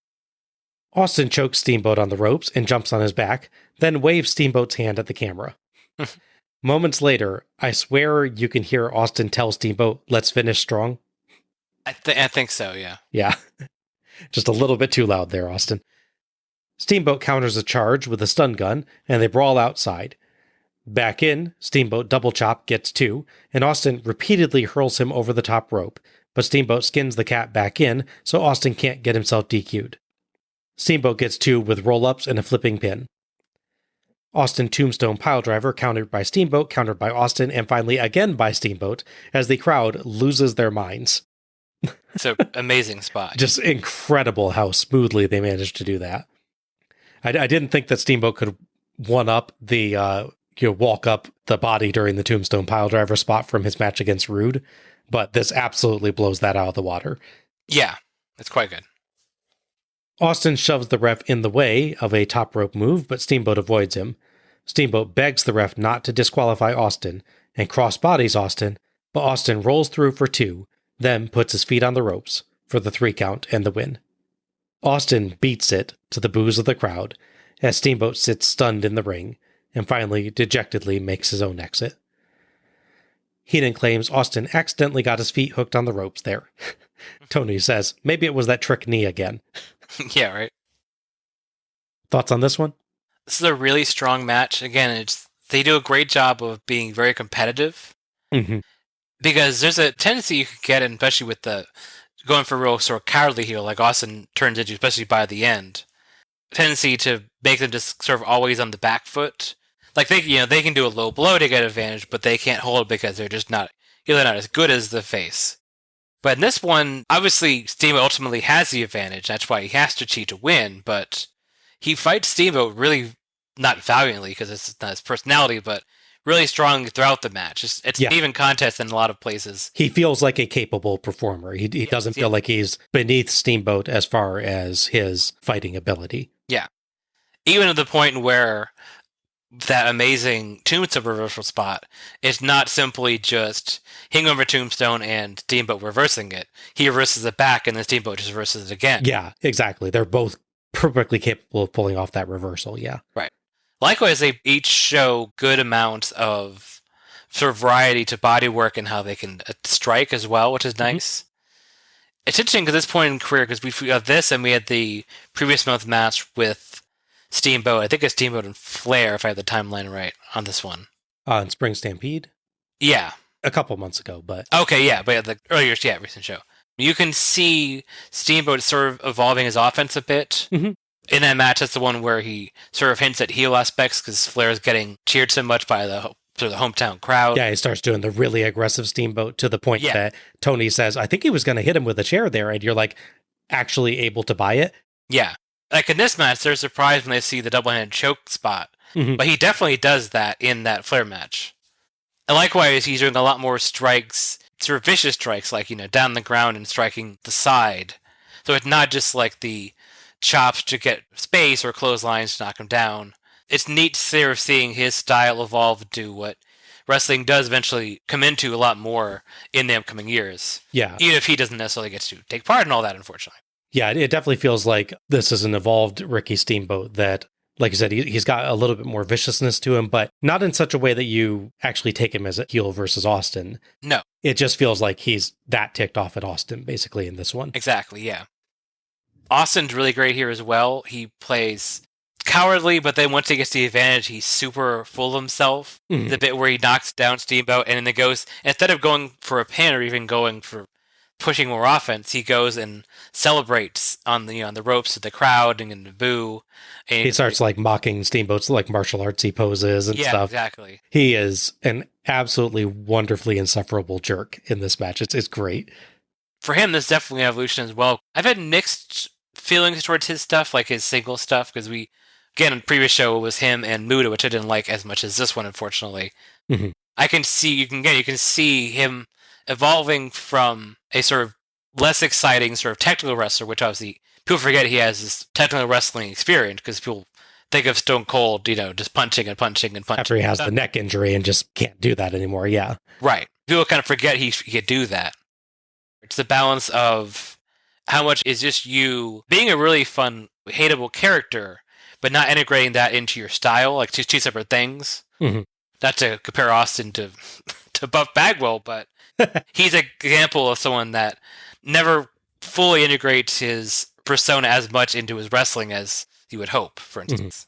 Austin chokes Steamboat on the ropes and jumps on his back, then waves Steamboat's hand at the camera. Moments later, I swear you can hear Austin tell Steamboat, "Let's finish strong." I think so, yeah. Yeah. Just a little bit too loud there, Austin. Steamboat counters a charge with a stun gun, and they brawl outside. Back in, Steamboat double chop gets 2, and Austin repeatedly hurls him over the top rope, but Steamboat skins the cat back in, so Austin can't get himself DQ'd. Steamboat gets 2 with roll-ups and a flipping pin. Austin tombstone piledriver countered by Steamboat, countered by Austin, and finally again by Steamboat, as the crowd loses their minds. It's an amazing spot. Just incredible how smoothly they managed to do that. I didn't think that Steamboat could one-up the walk up the body during the tombstone piledriver spot from his match against Rude, but this absolutely blows that out of the water. Yeah, it's quite good. Austin shoves the ref in the way of a top rope move, but Steamboat avoids him. Steamboat begs the ref not to disqualify Austin and cross-bodies Austin, but Austin rolls through for 2, then puts his feet on the ropes for the 3 count and the win. Austin beats it to the boos of the crowd as Steamboat sits stunned in the ring and finally dejectedly makes his own exit. Heenan claims Austin accidentally got his feet hooked on the ropes there. Tony says maybe it was that trick knee again. Yeah, right. Thoughts on this one? This is a really strong match. Again, they do a great job of being very competitive. Mm-hmm. Because there's a tendency you could get, especially with the going for real sort of cowardly heel, like Austin turns into, especially by the end. Tendency to make them just sort of always on the back foot. Like they can do a low blow to get advantage, but they can't hold because they're just not as good as the face. But in this one, obviously Steamboat ultimately has the advantage. That's why he has to cheat to win. But he fights Steamboat really not valiantly because it's not his personality, but really strongly throughout the match. It's an even contest in a lot of places. He feels like a capable performer. He doesn't feel like he's beneath Steamboat as far as his fighting ability. Yeah. Even to the point where that amazing Tombstone reversal spot is not simply just hitting over Tombstone and Steamboat reversing it. He reverses it back and then Steamboat just reverses it again. Yeah, exactly. They're both perfectly capable of pulling off that reversal, yeah. Right. Likewise, they each show good amounts of sort of variety to bodywork and how they can strike as well, which is nice. Mm-hmm. It's interesting at this point in career because we have this and we had the previous month match with Steamboat. I think it's Steamboat and Flair, if I have the timeline right on this one. In Spring Stampede? Yeah. A couple months ago, but... Okay, yeah, but the earlier, recent show. You can see Steamboat sort of evolving his offense a bit. Mm-hmm. In that match, that's the one where he sort of hints at heel aspects because Flair is getting cheered so much by the hometown crowd. Yeah, he starts doing the really aggressive Steamboat to the point that Tony says, I think he was going to hit him with a chair there, and you're like, actually able to buy it? Yeah. Like in this match, they're surprised when they see the double-handed choke spot. Mm-hmm. But he definitely does that in that Flair match. And likewise, he's doing a lot more strikes, sort of vicious strikes, like, down the ground and striking the side. So it's not just like the chops to get space or clotheslines to knock him down. It's neat sort of seeing his style evolve to what wrestling does eventually come into a lot more in the upcoming years. Yeah. Even if he doesn't necessarily get to take part in all that, unfortunately. Yeah, it definitely feels like this is an evolved Ricky Steamboat that Like you said, he's got a little bit more viciousness to him, but not in such a way that you actually take him as a heel versus Austin. No. It just feels like he's that ticked off at Austin, basically, in this one. Exactly, yeah. Austin's really great here as well. He plays cowardly, but then once he gets the advantage, he's super full of himself. Mhm. The bit where he knocks down Steamboat, and then it goes, instead of going for a pin or even going for pushing more offense, he goes and celebrates on the ropes to the crowd and the boo. And He starts like mocking Steamboat's like martial artsy poses and yeah, stuff. exactly. He is an absolutely wonderfully insufferable jerk in this match. It's great. For him, there's definitely an evolution as well. I've had mixed feelings towards his stuff, like his single stuff, because again, in the previous show, it was him and Muda, which I didn't like as much as this one, unfortunately. Mhm. I can see, you can see him evolving from a sort of less exciting sort of technical wrestler, which obviously people forget he has this technical wrestling experience, because people think of Stone Cold, just punching and punching and punching. After he has the neck injury and just can't do that anymore, yeah. Right. People kind of forget he could do that. It's the balance of how much is just you being a really fun, hateable character, but not integrating that into your style, like two separate things. Mhm. Not to compare Austin to Buff Bagwell, but he's an example of someone that never fully integrates his persona as much into his wrestling as you would hope, for instance.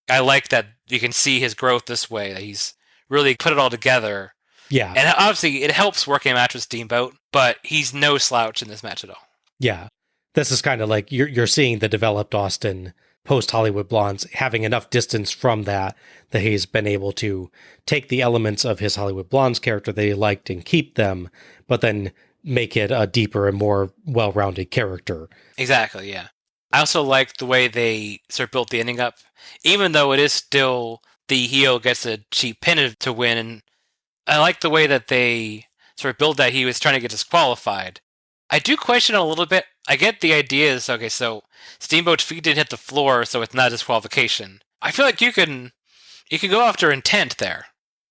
I like that you can see his growth this way, that he's really put it all together. Yeah. And obviously, it helps working a match with Steamboat, but he's no slouch in this match at all. Yeah. This is kind of like you're seeing the developed Austin post-Hollywood Blondes having enough distance from that he's been able to take the elements of his Hollywood Blondes character that he liked and keep them, but then make it a deeper and more well-rounded character. Exactly, yeah. I also like the way they sort of built the ending up. Even though it is still the heel gets a cheap pin to win, and I like the way that they sort of built that he was trying to get disqualified. I do question it a little bit. I get the idea is, okay, so Steamboat's feet didn't hit the floor, so it's not a disqualification. I feel like you can go after intent there.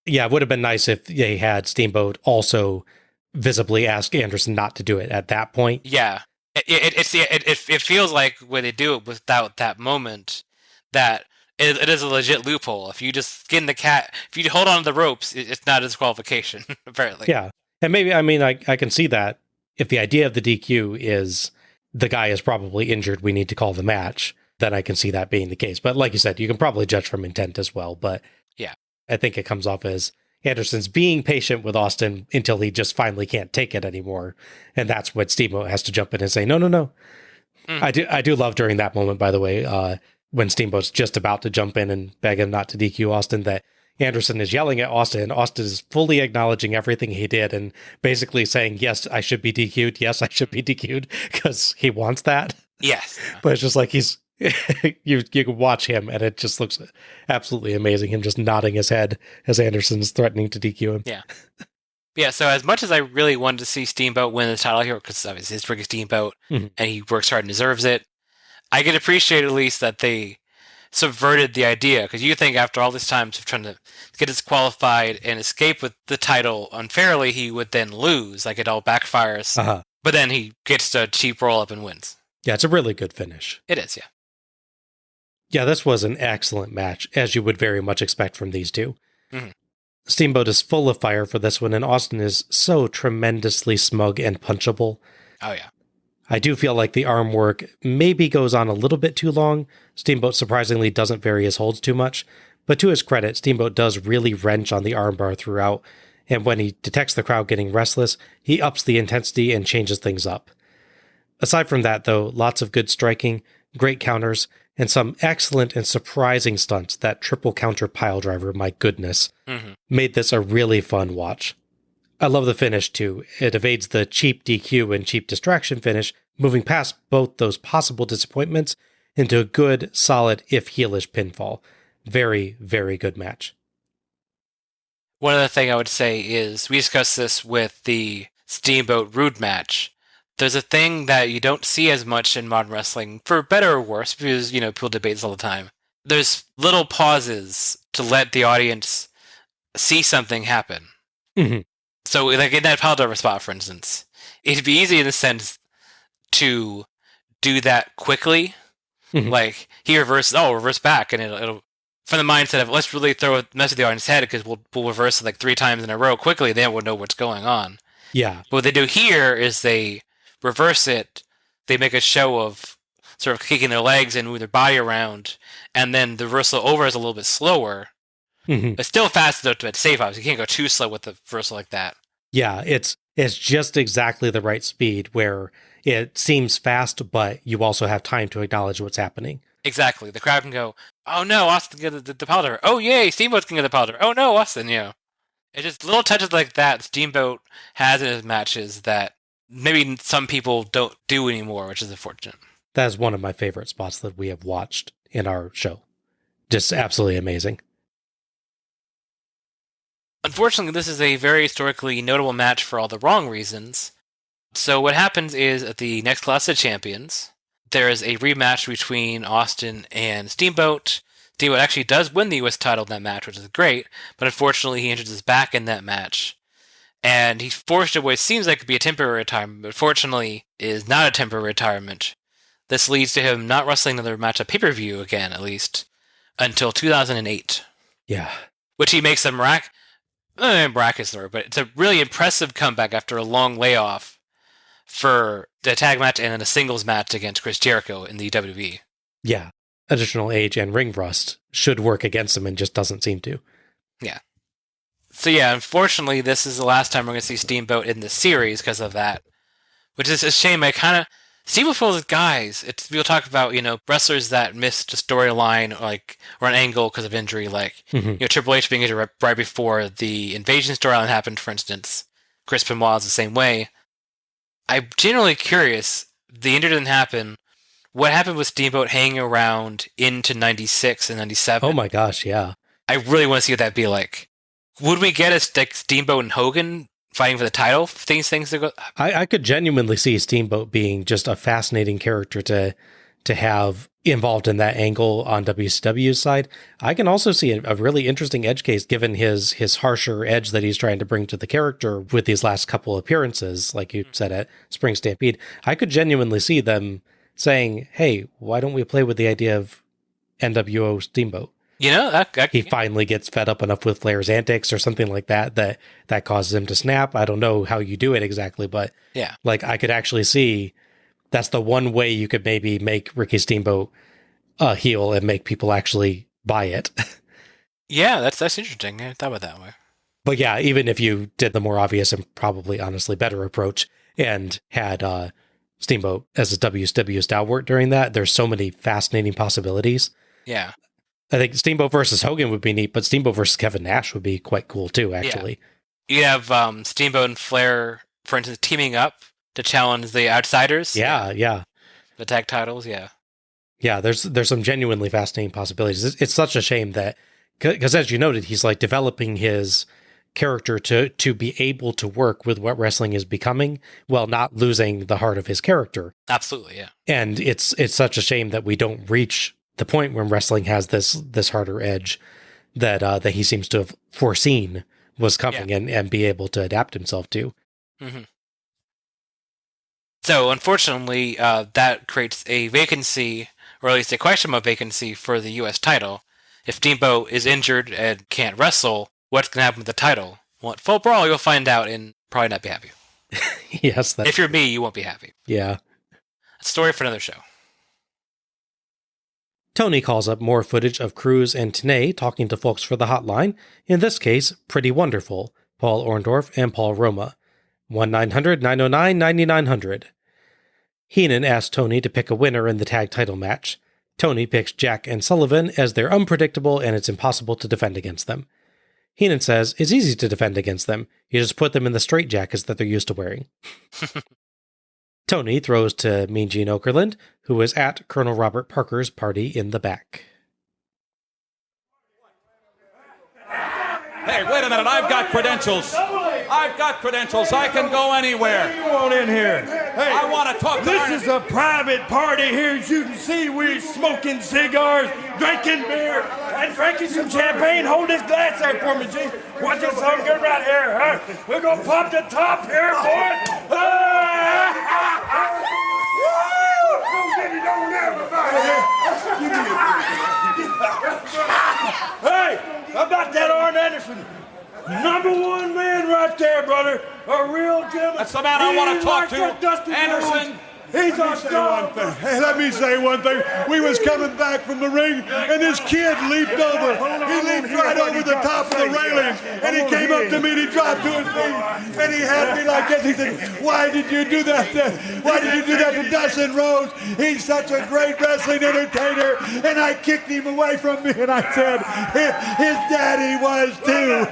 Yeah, it would have been nice if they had Steamboat also visibly ask Anderson not to do it at that point. Yeah. It feels like when they do it without that moment, that it is a legit loophole. If you just skin the cat, if you hold on to the ropes, it's not a disqualification, apparently. Yeah. And maybe, I can see that if the idea of the DQ is the guy is probably injured, we need to call the match, then I can see that being the case. But like you said, you can probably judge from intent as well. But yeah, I think it comes off as Anderson's being patient with Austin until he just finally can't take it anymore. And that's when Steamboat has to jump in and say, no. Mm. I do love during that moment, by the way, when Steamboat's just about to jump in and beg him not to DQ Austin, that Anderson is yelling at Austin, and Austin is fully acknowledging everything he did and basically saying, yes, I should be DQ'd. Yes, I should be DQ'd, because he wants that. Yes. But it's just like you can watch him, and it just looks absolutely amazing, him just nodding his head as Anderson's threatening to DQ him. Yeah. Yeah, so as much as I really wanted to see Steamboat win the title here, because obviously it's Ricky Steamboat, and he works hard and deserves it, I can appreciate at least that they subverted the idea, because you think after all this time of trying to get disqualified and escape with the title unfairly, he would then lose, like it all backfires. Uh-huh. But then he gets a cheap roll-up and wins. Yeah, it's a really good finish. It is, yeah. Yeah, this was an excellent match, as you would very much expect from these two. Mm-hmm. Steamboat is full of fire for this one, and Austin is so tremendously smug and punchable. Oh, yeah. I do feel like the arm work maybe goes on a little bit too long. Steamboat surprisingly doesn't vary his holds too much, but to his credit, Steamboat does really wrench on the armbar throughout, and when he detects the crowd getting restless, he ups the intensity and changes things up. Aside from that, though, lots of good striking, great counters, and some excellent and surprising stunts. That triple counter piledriver, my goodness, made this a really fun watch. I love the finish, too. It evades the cheap DQ and cheap distraction finish, moving past both those possible disappointments into a good, solid, if heelish pinfall. Very, very good match. One other thing I would say is, we discussed this with the Steamboat Rude match. There's a thing that you don't see as much in modern wrestling, for better or worse, because, people debate this all the time. There's little pauses to let the audience see something happen. Mm-hmm. So, like in that piledriver spot, for instance, it'd be easy in the sense to do that quickly, Like, he reverse back, and it'll from the mindset of, let's really throw a mess with the audience's head, because we'll reverse it like 3 times in a row quickly, they won't know what's going on. Yeah. But what they do here is they reverse it, they make a show of sort of kicking their legs and moving their body around, and then the reversal over is a little bit slower. It's still fast enough to be safe, obviously. You can't go too slow with the reversal like that. Yeah, it's just exactly the right speed where it seems fast, but you also have time to acknowledge what's happening. Exactly. The crowd can go, oh no, Austin can get the powder. Oh yay, Steamboat can get the powder. Oh no, Austin, It's just little touches like that Steamboat has in his matches that maybe some people don't do anymore, which is unfortunate. That is one of my favorite spots that we have watched in our show. Just absolutely amazing. Unfortunately, this is a very historically notable match for all the wrong reasons. So what happens is, at the next Clash of Champions, there is a rematch between Austin and Steamboat. Steamboat actually does win the U.S. title in that match, which is great, but unfortunately he injures his back in that match. And he's forced to what seems like it could be a temporary retirement, but fortunately is not a temporary retirement. This leads to him not wrestling another match at pay-per-view again, at least, until 2008. Yeah. Which he makes a miraculous story, but it's a really impressive comeback after a long layoff for the tag match and then a singles match against Chris Jericho in the WWE. Yeah. Additional age and ring rust should work against him and just doesn't seem to. Yeah. So yeah, unfortunately, this is the last time we're going to see Steamboat in the series because of that, which is a shame. Steamboat for those guys, we'll talk about, wrestlers that missed a storyline or an angle because of injury, like, Triple H being injured right before the Invasion storyline happened, for instance. Chris Benoit is the same way. I'm genuinely curious, the injury didn't happen. What happened with Steamboat hanging around into 96 and 97? Oh my gosh, yeah. I really want to see what that'd be like. Would we get a Steamboat and Hogan fighting for the title? Things to go. I could genuinely see Steamboat being just a fascinating character to have involved in that angle on WCW's side. I can also see a really interesting edge case given his harsher edge that he's trying to bring to the character with these last couple appearances, like you said at Spring Stampede. I could genuinely see them saying, hey, why don't we play with the idea of NWO Steamboat? He finally gets fed up enough with Flair's antics or something like that causes him to snap. I don't know how you do it exactly, but yeah, I could actually see that's the one way you could maybe make Ricky Steamboat a heel and make people actually buy it. Yeah, that's interesting. I hadn't thought about it that way. But yeah, even if you did the more obvious and probably honestly better approach and had Steamboat as a WCW stalwart during that, there's so many fascinating possibilities. Yeah. I think Steamboat versus Hogan would be neat, but Steamboat versus Kevin Nash would be quite cool too, actually. Yeah. You have Steamboat and Flair, for instance, teaming up to challenge the Outsiders. Yeah. The tag titles, yeah. Yeah, there's some genuinely fascinating possibilities. It's such a shame that, because as you noted, he's developing his character to be able to work with what wrestling is becoming while not losing the heart of his character. Absolutely, yeah. And it's such a shame that we don't reach the point when wrestling has this harder edge that he seems to have foreseen was coming and be able to adapt himself to. Mm-hmm. So, unfortunately, that creates a vacancy, or at least a question of vacancy for the U.S. title. If Steamboat is injured and can't wrestle, what's going to happen with the title? Well, at Full Brawl, you'll find out and probably not be happy. Yes. If you're me, you won't be happy. Yeah. A story for another show. Tony calls up more footage of Cruz and Tenay talking to folks for the hotline, in this case, Pretty Wonderful, Paul Orndorff and Paul Roma. 1-900-909-9900. Heenan asks Tony to pick a winner in the tag title match. Tony picks Jack and Sullivan as they're unpredictable and it's impossible to defend against them. Heenan says it's easy to defend against them. You just put them in the straitjackets that they're used to wearing. Tony throws to Mean Gene Okerlund, who is at Colonel Robert Parker's party in the back. Hey, wait a minute. I've got credentials. I can go anywhere. You want in here? Hey, I want to talk to this Arn. is a private party here. As you can see, we're smoking cigars, drinking beer, and drinking some champagne. Hold this glass there for me, G. Watch this something good right here, huh? We're going to pop the top here, boys. Woo! Don't get it on everybody here. That's the man I want to talk to. Anderson. He's our star. Hey, let me say one thing. We was coming back from the ring, and this kid leaped over. He leaped right over the top of the railing, and he came up to me, and he dropped to his feet, and he had me like this. He said, why did you do that to Dustin Rhodes? He's such a great wrestling entertainer. And I kicked him away from me, and I said, his daddy was too.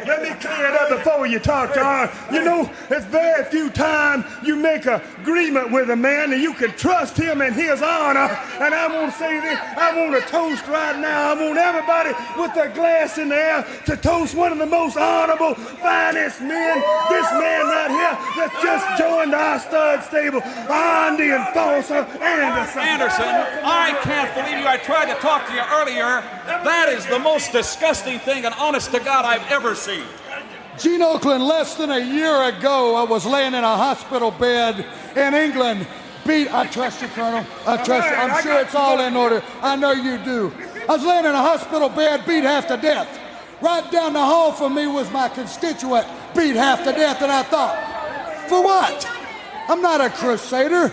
Let me clear it up before you talk, Arn. You know, it's very few times you make an agreement with a man and you can trust him and his honor. And I want to say this, I want to toast right now. I want everybody with their glass in the air to toast one of the most honorable, finest men, this man right here that just joined our stud stable, Arn the Enforcer Anderson. Anderson, I can't believe you. I tried to talk to you earlier. That is the most disgusting thing, and honest to God, I've ever seen. Gene Oakland, less than a year ago, I was laying in a hospital bed in England. I trust you, Colonel. I trust you. I'm sure it's all in order. I know you do. I was laying in a hospital bed, beat half to death. Right down the hall from me was my constituent, beat half to death, and I thought, for what? I'm not a crusader.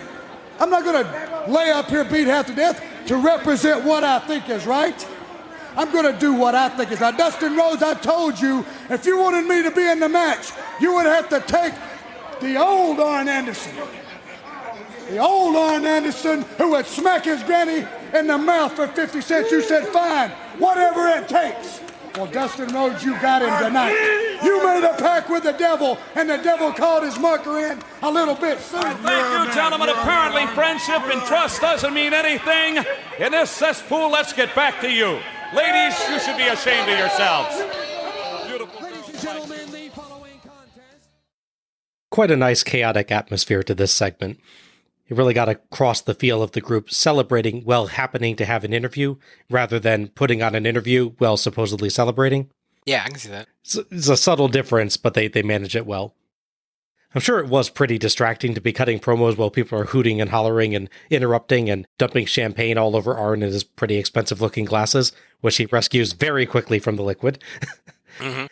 I'm not going to lay up here, beat half to death to represent what I think is right. I'm going to do what I think is right. Dustin Rhodes, I told you, if you wanted me to be in the match, you would have to take the old Arn Anderson. The old Arn Anderson who would smack his granny in the mouth for 50 cents. You said, fine, whatever it takes. Well, Dustin Rhodes, you got him tonight. You made a pact with the devil, and the devil called his mucker in a little bit soon. Thank you, gentlemen. Apparently, friendship and trust doesn't mean anything. In this cesspool, let's get back to you. Ladies, you should be ashamed of yourselves. Beautiful. Ladies and gentlemen, the following contest. Quite a nice chaotic atmosphere to this segment. You really got across the feel of the group celebrating while happening to have an interview, rather than putting on an interview while supposedly celebrating. Yeah, I can see that. It's a subtle difference, but they manage it well. I'm sure it was pretty distracting to be cutting promos while people are hooting and hollering and interrupting and dumping champagne all over Arn in his pretty expensive-looking glasses, which he rescues very quickly from the liquid. Mm-hmm.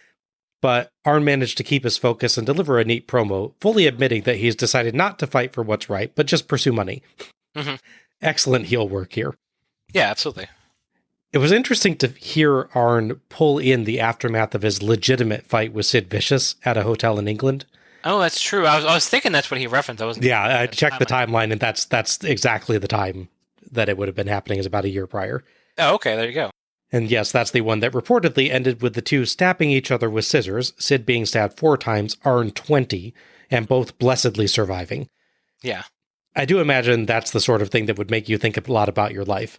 But Arn managed to keep his focus and deliver a neat promo, fully admitting that he's decided not to fight for what's right, but just pursue money. Mm-hmm. Excellent heel work here. Yeah, absolutely. It was interesting to hear Arn pull in the aftermath of his legitimate fight with Sid Vicious at a hotel in England. Oh, that's true. I was thinking that's what he referenced. I checked the timeline, and that's exactly the time that it would have been happening, is about a year prior. Oh, okay, there you go. And yes, that's the one that reportedly ended with the two stabbing each other with scissors, Sid being stabbed 4 times, Arn 20, and both blessedly surviving. Yeah. I do imagine that's the sort of thing that would make you think a lot about your life.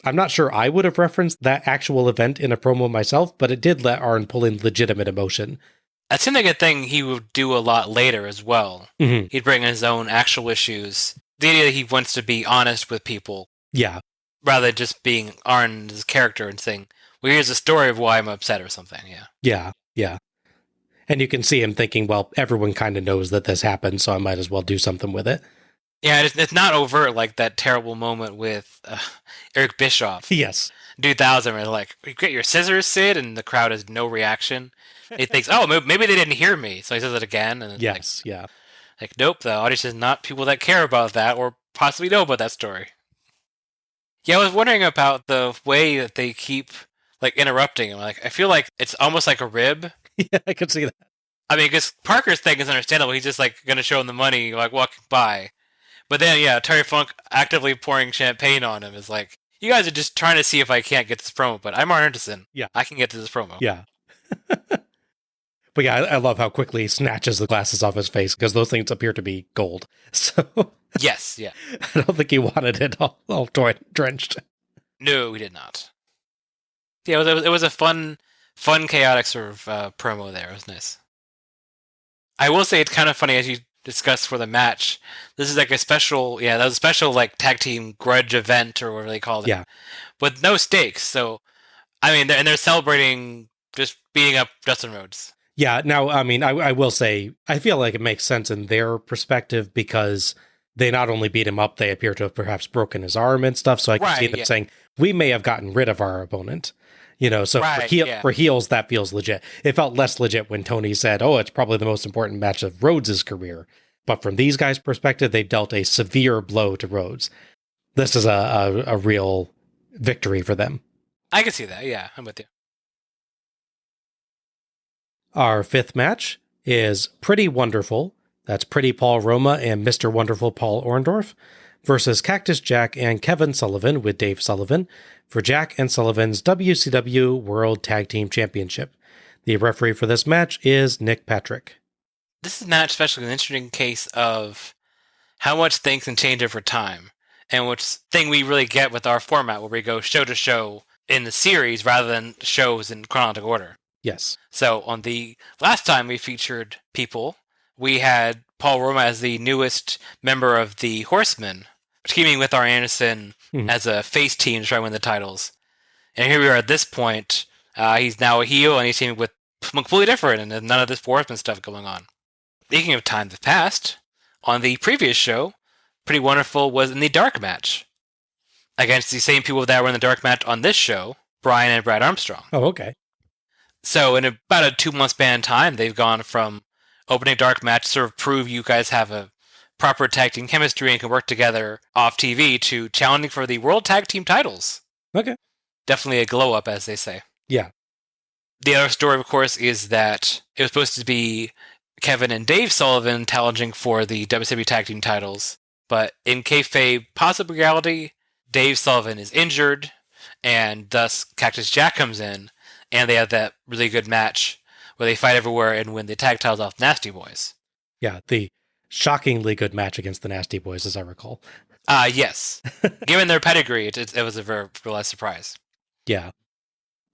I'm not sure I would have referenced that actual event in a promo myself, but it did let Arn pull in legitimate emotion. That seemed like a thing he would do a lot later as well. Mm-hmm. He'd bring in his own actual issues. The idea that he wants to be honest with people. Yeah. Rather than just being Arn's character and saying, well, here's a story of why I'm upset or something, yeah. Yeah. And you can see him thinking, well, everyone kind of knows that this happened, so I might as well do something with it. Yeah, it's not overt like that terrible moment with Eric Bischoff. Yes. 2000, where they're like, you get your scissors, Sid, and the crowd has no reaction. He thinks, oh, maybe they didn't hear me, so he says it again. And yes, yeah. Like, nope, the audience is not people that care about that or possibly know about that story. Yeah, I was wondering about the way that they keep, like, interrupting him. Like, I feel like it's almost like a rib. Yeah, I could see that. I mean, because Parker's thing is understandable. He's just, like, going to show him the money, like, walking by. But then, yeah, Terry Funk actively pouring champagne on him is like, you guys are just trying to see if I can't get this promo, but I'm Arn Anderson. Yeah. I can get to this promo. Yeah. But yeah, I love how quickly he snatches the glasses off his face, because those things appear to be gold. So yes, yeah. I don't think he wanted it all drenched. No, he did not. Yeah, it was a fun, chaotic sort of promo there. It was nice. I will say it's kind of funny, as you discussed for the match. This is like a special, that was a special like tag team grudge event or whatever they called it. Yeah. With no stakes. So, I mean, they're celebrating just beating up Dustin Rhodes. Yeah. Now, I mean, I will say, I feel like it makes sense in their perspective, because they not only beat him up, they appear to have perhaps broken his arm and stuff. So I can see them saying, we may have gotten rid of our opponent. So Right, for heels, that feels legit. It felt less legit when Tony said, oh, it's probably the most important match of Rhodes' career. But from these guys' perspective, they dealt a severe blow to Rhodes. This is a real victory for them. I can see that. Yeah, I'm with you. Our fifth match is Pretty Wonderful. That's Pretty Paul Roma and Mr. Wonderful Paul Orndorff versus Cactus Jack and Kevin Sullivan with Dave Sullivan for Jack and Sullivan's WCW World Tag Team Championship. The referee for this match is Nick Patrick. This is not especially an interesting case of how much things can change over time, and which thing we really get with our format where we go show to show in the series rather than shows in chronological order. Yes. So on the last time we featured people, we had Paul Roma as the newest member of the Horsemen, teaming with Arn Anderson as a face team to try to win the titles. And here we are at this point. He's now a heel, and he's teaming with completely different, and none of this Horseman stuff going on. Speaking of time that passed, on the previous show, Pretty Wonderful was in the dark match against the same people that were in the dark match on this show, Brian and Brad Armstrong. Oh, okay. So in about a 2-month span of time, they've gone from opening dark match to sort of prove you guys have a proper tag team chemistry and can work together off TV to challenging for the World Tag Team titles. Okay. Definitely a glow up, as they say. Yeah. The other story, of course, is that it was supposed to be Kevin and Dave Sullivan challenging for the WCW Tag Team titles, but in kayfabe possible reality, Dave Sullivan is injured, and thus Cactus Jack comes in, and they have that really good match where they fight everywhere and win the tag titles off Nasty Boys. Yeah, the shockingly good match against the Nasty Boys, as I recall. Yes. Given their pedigree, it was a very real surprise. Yeah.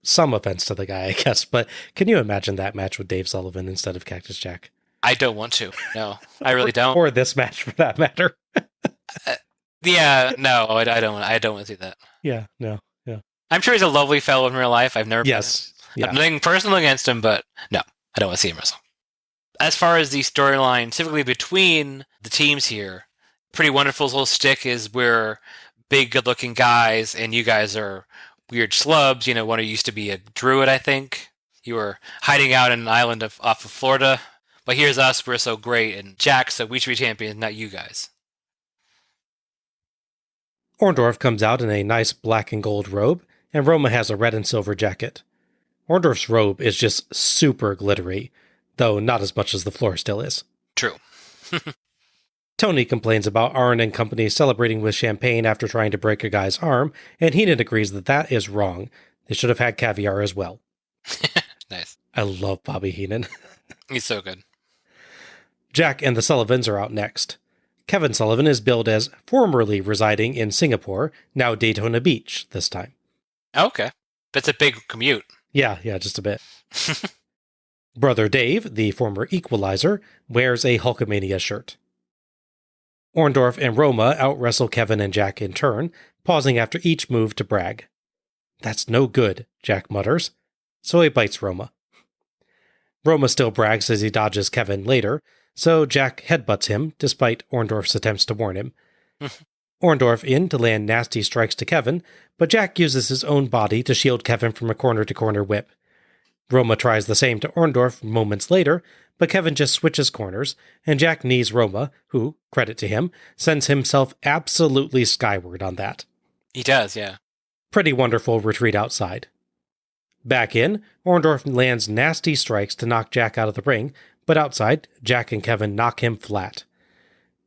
Some offense to the guy, I guess, but can you imagine that match with Dave Sullivan instead of Cactus Jack? I don't want to. No, I really don't. Or this match, for that matter. Yeah, no, I don't want to see that. Yeah, no, yeah. I'm sure he's a lovely fellow in real life. I've never met him. Yeah. I'm nothing personal against him, but no, I don't want to see him wrestle. As far as the storyline, typically between the teams here, Pretty Wonderful's little shtick is we're big, good-looking guys, and you guys are weird schlubs. One of you used to be a druid, I think. You were hiding out in an island off of Florida. But here's us, we're so great, and Jack, so we should be champions, not you guys. Orndorff comes out in a nice black and gold robe, and Roma has a red and silver jacket. Orndorff's robe is just super glittery, though not as much as the floor still is. True. Tony complains about Arn and company celebrating with champagne after trying to break a guy's arm, and Heenan agrees that is wrong. They should have had caviar as well. Nice. I love Bobby Heenan. He's so good. Jack and the Sullivans are out next. Kevin Sullivan is billed as formerly residing in Singapore, now Daytona Beach this time. Okay. That's a big commute. Yeah, just a bit. Brother Dave, the former Equalizer, wears a Hulkamania shirt. Orndorff and Roma out-wrestle Kevin and Jack in turn, pausing after each move to brag. That's no good, Jack mutters, so he bites Roma. Roma still brags as he dodges Kevin later, so Jack headbutts him, despite Orndorff's attempts to warn him. Orndorff in to land nasty strikes to Kevin, but Jack uses his own body to shield Kevin from a corner-to-corner whip. Roma tries the same to Orndorff moments later, but Kevin just switches corners, and Jack knees Roma, who, credit to him, sends himself absolutely skyward on that. He does, yeah. Pretty Wonderful retreat outside. Back in, Orndorff lands nasty strikes to knock Jack out of the ring, but outside, Jack and Kevin knock him flat.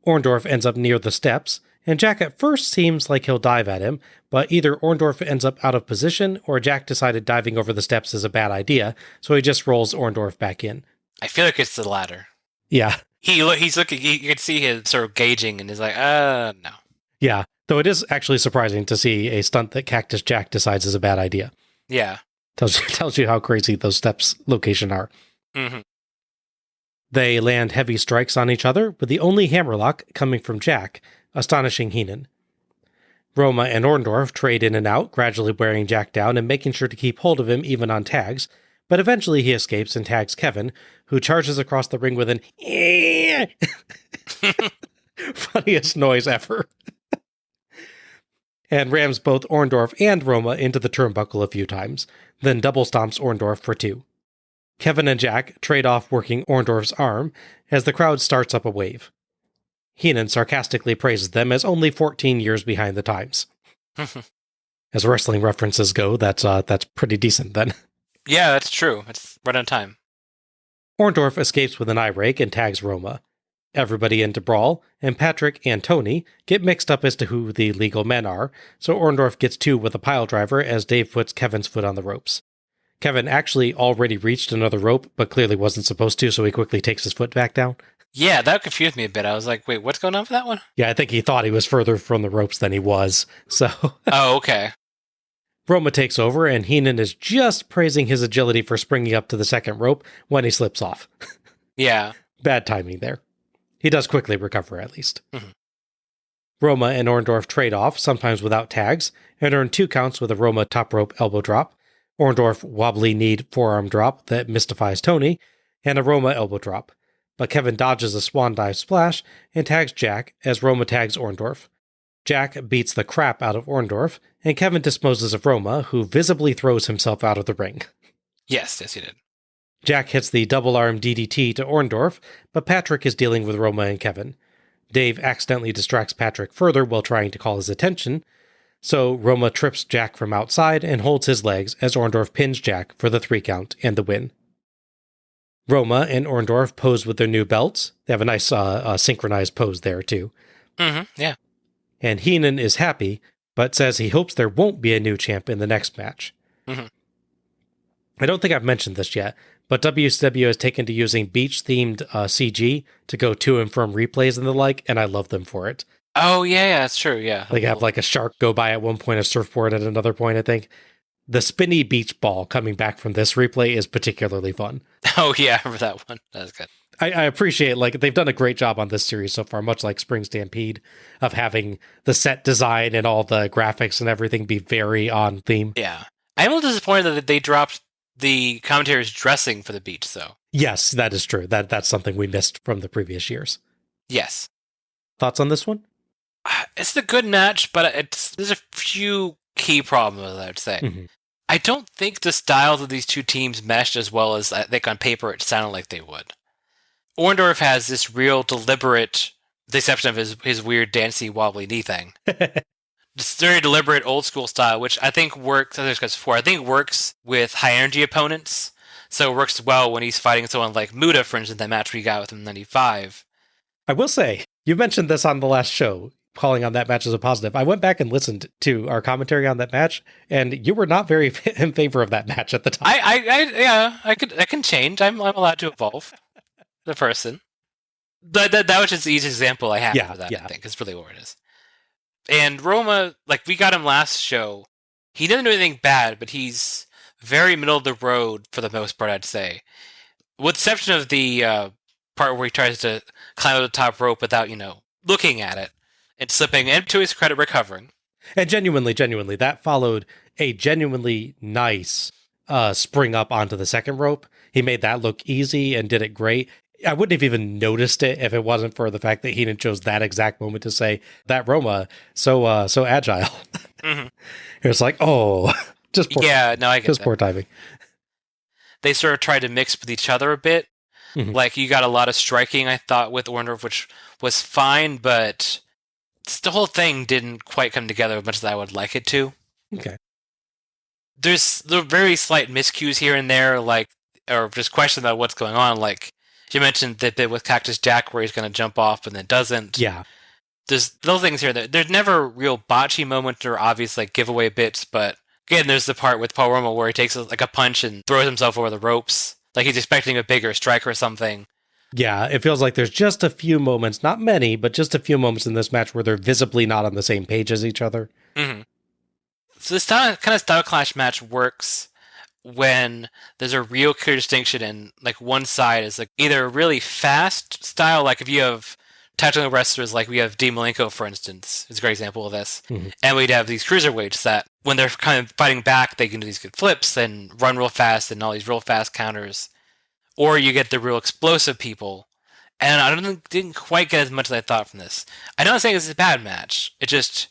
Orndorff ends up near the steps, and Jack at first seems like he'll dive at him, but either Orndorff ends up out of position, or Jack decided diving over the steps is a bad idea, so he just rolls Orndorff back in. I feel like it's the latter. Yeah. He's looking, you can see him sort of gauging, and he's like, no. Yeah, though it is actually surprising to see a stunt that Cactus Jack decides is a bad idea. Yeah. Tells you how crazy those steps location are. Mm-hmm. They land heavy strikes on each other, with the only hammerlock coming from Jack, astonishing Heenan. Roma and Orndorff trade in and out, gradually wearing Jack down and making sure to keep hold of him even on tags, but eventually he escapes and tags Kevin, who charges across the ring with an funniest noise ever. and rams both Orndorff and Roma into the turnbuckle a few times, then double stomps Orndorff for 2. Kevin and Jack trade off working Orndorff's arm as the crowd starts up a wave. Heenan sarcastically praises them as only 14 years behind the times. As wrestling references go, that's pretty decent then. Yeah, that's true. It's right on time. Orndorff escapes with an eye rake and tags Roma. Everybody into brawl, and Patrick and Tony get mixed up as to who the legal men are, so Orndorff gets 2 with a pile driver as Dave puts Kevin's foot on the ropes. Kevin actually already reached another rope, but clearly wasn't supposed to, so he quickly takes his foot back down. Yeah, that confused me a bit. I was like, wait, what's going on for that one? Yeah, I think he thought he was further from the ropes than he was, so... Oh, okay. Roma takes over, and Heenan is just praising his agility for springing up to the second rope when he slips off. Yeah. Bad timing there. He does quickly recover, at least. Mm-hmm. Roma and Orndorff trade off, sometimes without tags, and earn 2 counts with a Roma top rope elbow drop, Orndorff wobbly kneed forearm drop that mystifies Tony, and a Roma elbow drop. But Kevin dodges a swan dive splash and tags Jack as Roma tags Orndorff. Jack beats the crap out of Orndorff, and Kevin disposes of Roma, who visibly throws himself out of the ring. Yes, he did. Jack hits the double-arm DDT to Orndorff, but Patrick is dealing with Roma and Kevin. Dave accidentally distracts Patrick further while trying to call his attention, so Roma trips Jack from outside and holds his legs as Orndorff pins Jack for the 3 count and the win. Roma and Orndorff pose with their new belts. They have a nice synchronized pose there, too. Mm-hmm, yeah. And Heenan is happy, but says he hopes there won't be a new champ in the next match. Mm-hmm. I don't think I've mentioned this yet, but WCW has taken to using beach-themed CG to go to and from replays and the like, and I love them for it. Oh, yeah, that's true, yeah. They have like a shark go by at one point, a surfboard at another point, I think. The spinny beach ball coming back from this replay is particularly fun. Oh, yeah, I remember that one. That was good. I appreciate, like, they've done a great job on this series so far, much like Spring Stampede, of having the set design and all the graphics and everything be very on theme. Yeah. I'm a little disappointed that they dropped the commentators dressing for the beach, though. Yes, that is true. That's something we missed from the previous years. Yes. Thoughts on this one? It's a good match, but there's a few key problems, I would say. Mm-hmm. I don't think the styles of these two teams meshed as well as I think on paper it sounded like they would. Orndorff has this real deliberate, with the exception of his weird dancey wobbly knee thing. This very deliberate old school style, which I think works, as I discussed before, I think works with high energy opponents. So it works well when he's fighting someone like Muta, for instance, that match we got with him in 95. I will say, you mentioned this on the last show, calling on that match as a positive. I went back and listened to our commentary on that match, and you were not very in favor of that match at the time. I can change. I'm allowed to evolve. The person. That was just the easy example I have for that, I think. It's really what it is. And Roma, like, we got him last show. He doesn't do anything bad, but he's very middle of the road for the most part, I'd say. With the exception of the part where he tries to climb over the top rope without, looking at it and slipping, and to his credit, recovering. And genuinely, that followed a genuinely nice spring up onto the second rope. He made that look easy and did it great. I wouldn't have even noticed it if it wasn't for the fact that Heenan chose that exact moment to say that Roma so agile. Mm-hmm. It was like, just poor, I get just that. poor timing. They sort of tried to mix with each other a bit. Mm-hmm. Like, you got a lot of striking, I thought, with Orndorff, which was fine, but the whole thing didn't quite come together as much as I would like it to. Okay. There's the very slight miscues here and there, like, or just questions about what's going on. Like, you mentioned that bit with Cactus Jack where he's going to jump off and then doesn't. Yeah. There's little things here. There's never real botchy moments or obvious, like, giveaway bits, but again, there's the part with Paul Roma where he takes, like, a punch and throws himself over the ropes. Like, he's expecting a bigger strike or something. Yeah, it feels like there's just a few moments, not many, but just a few moments in this match where they're visibly not on the same page as each other. Mm-hmm. So this kind of style clash match works when there's a real clear distinction and, like, one side is, like, either a really fast style, like if you have technical wrestlers, like we have Dean Malenko, for instance, is a great example of this, and we'd have these cruiserweights that when they're kind of fighting back, they can do these good flips and run real fast and all these real fast counters. Or you get the real explosive people, and I didn't quite get as much as I thought from this. I'm not saying it's a bad match. It just,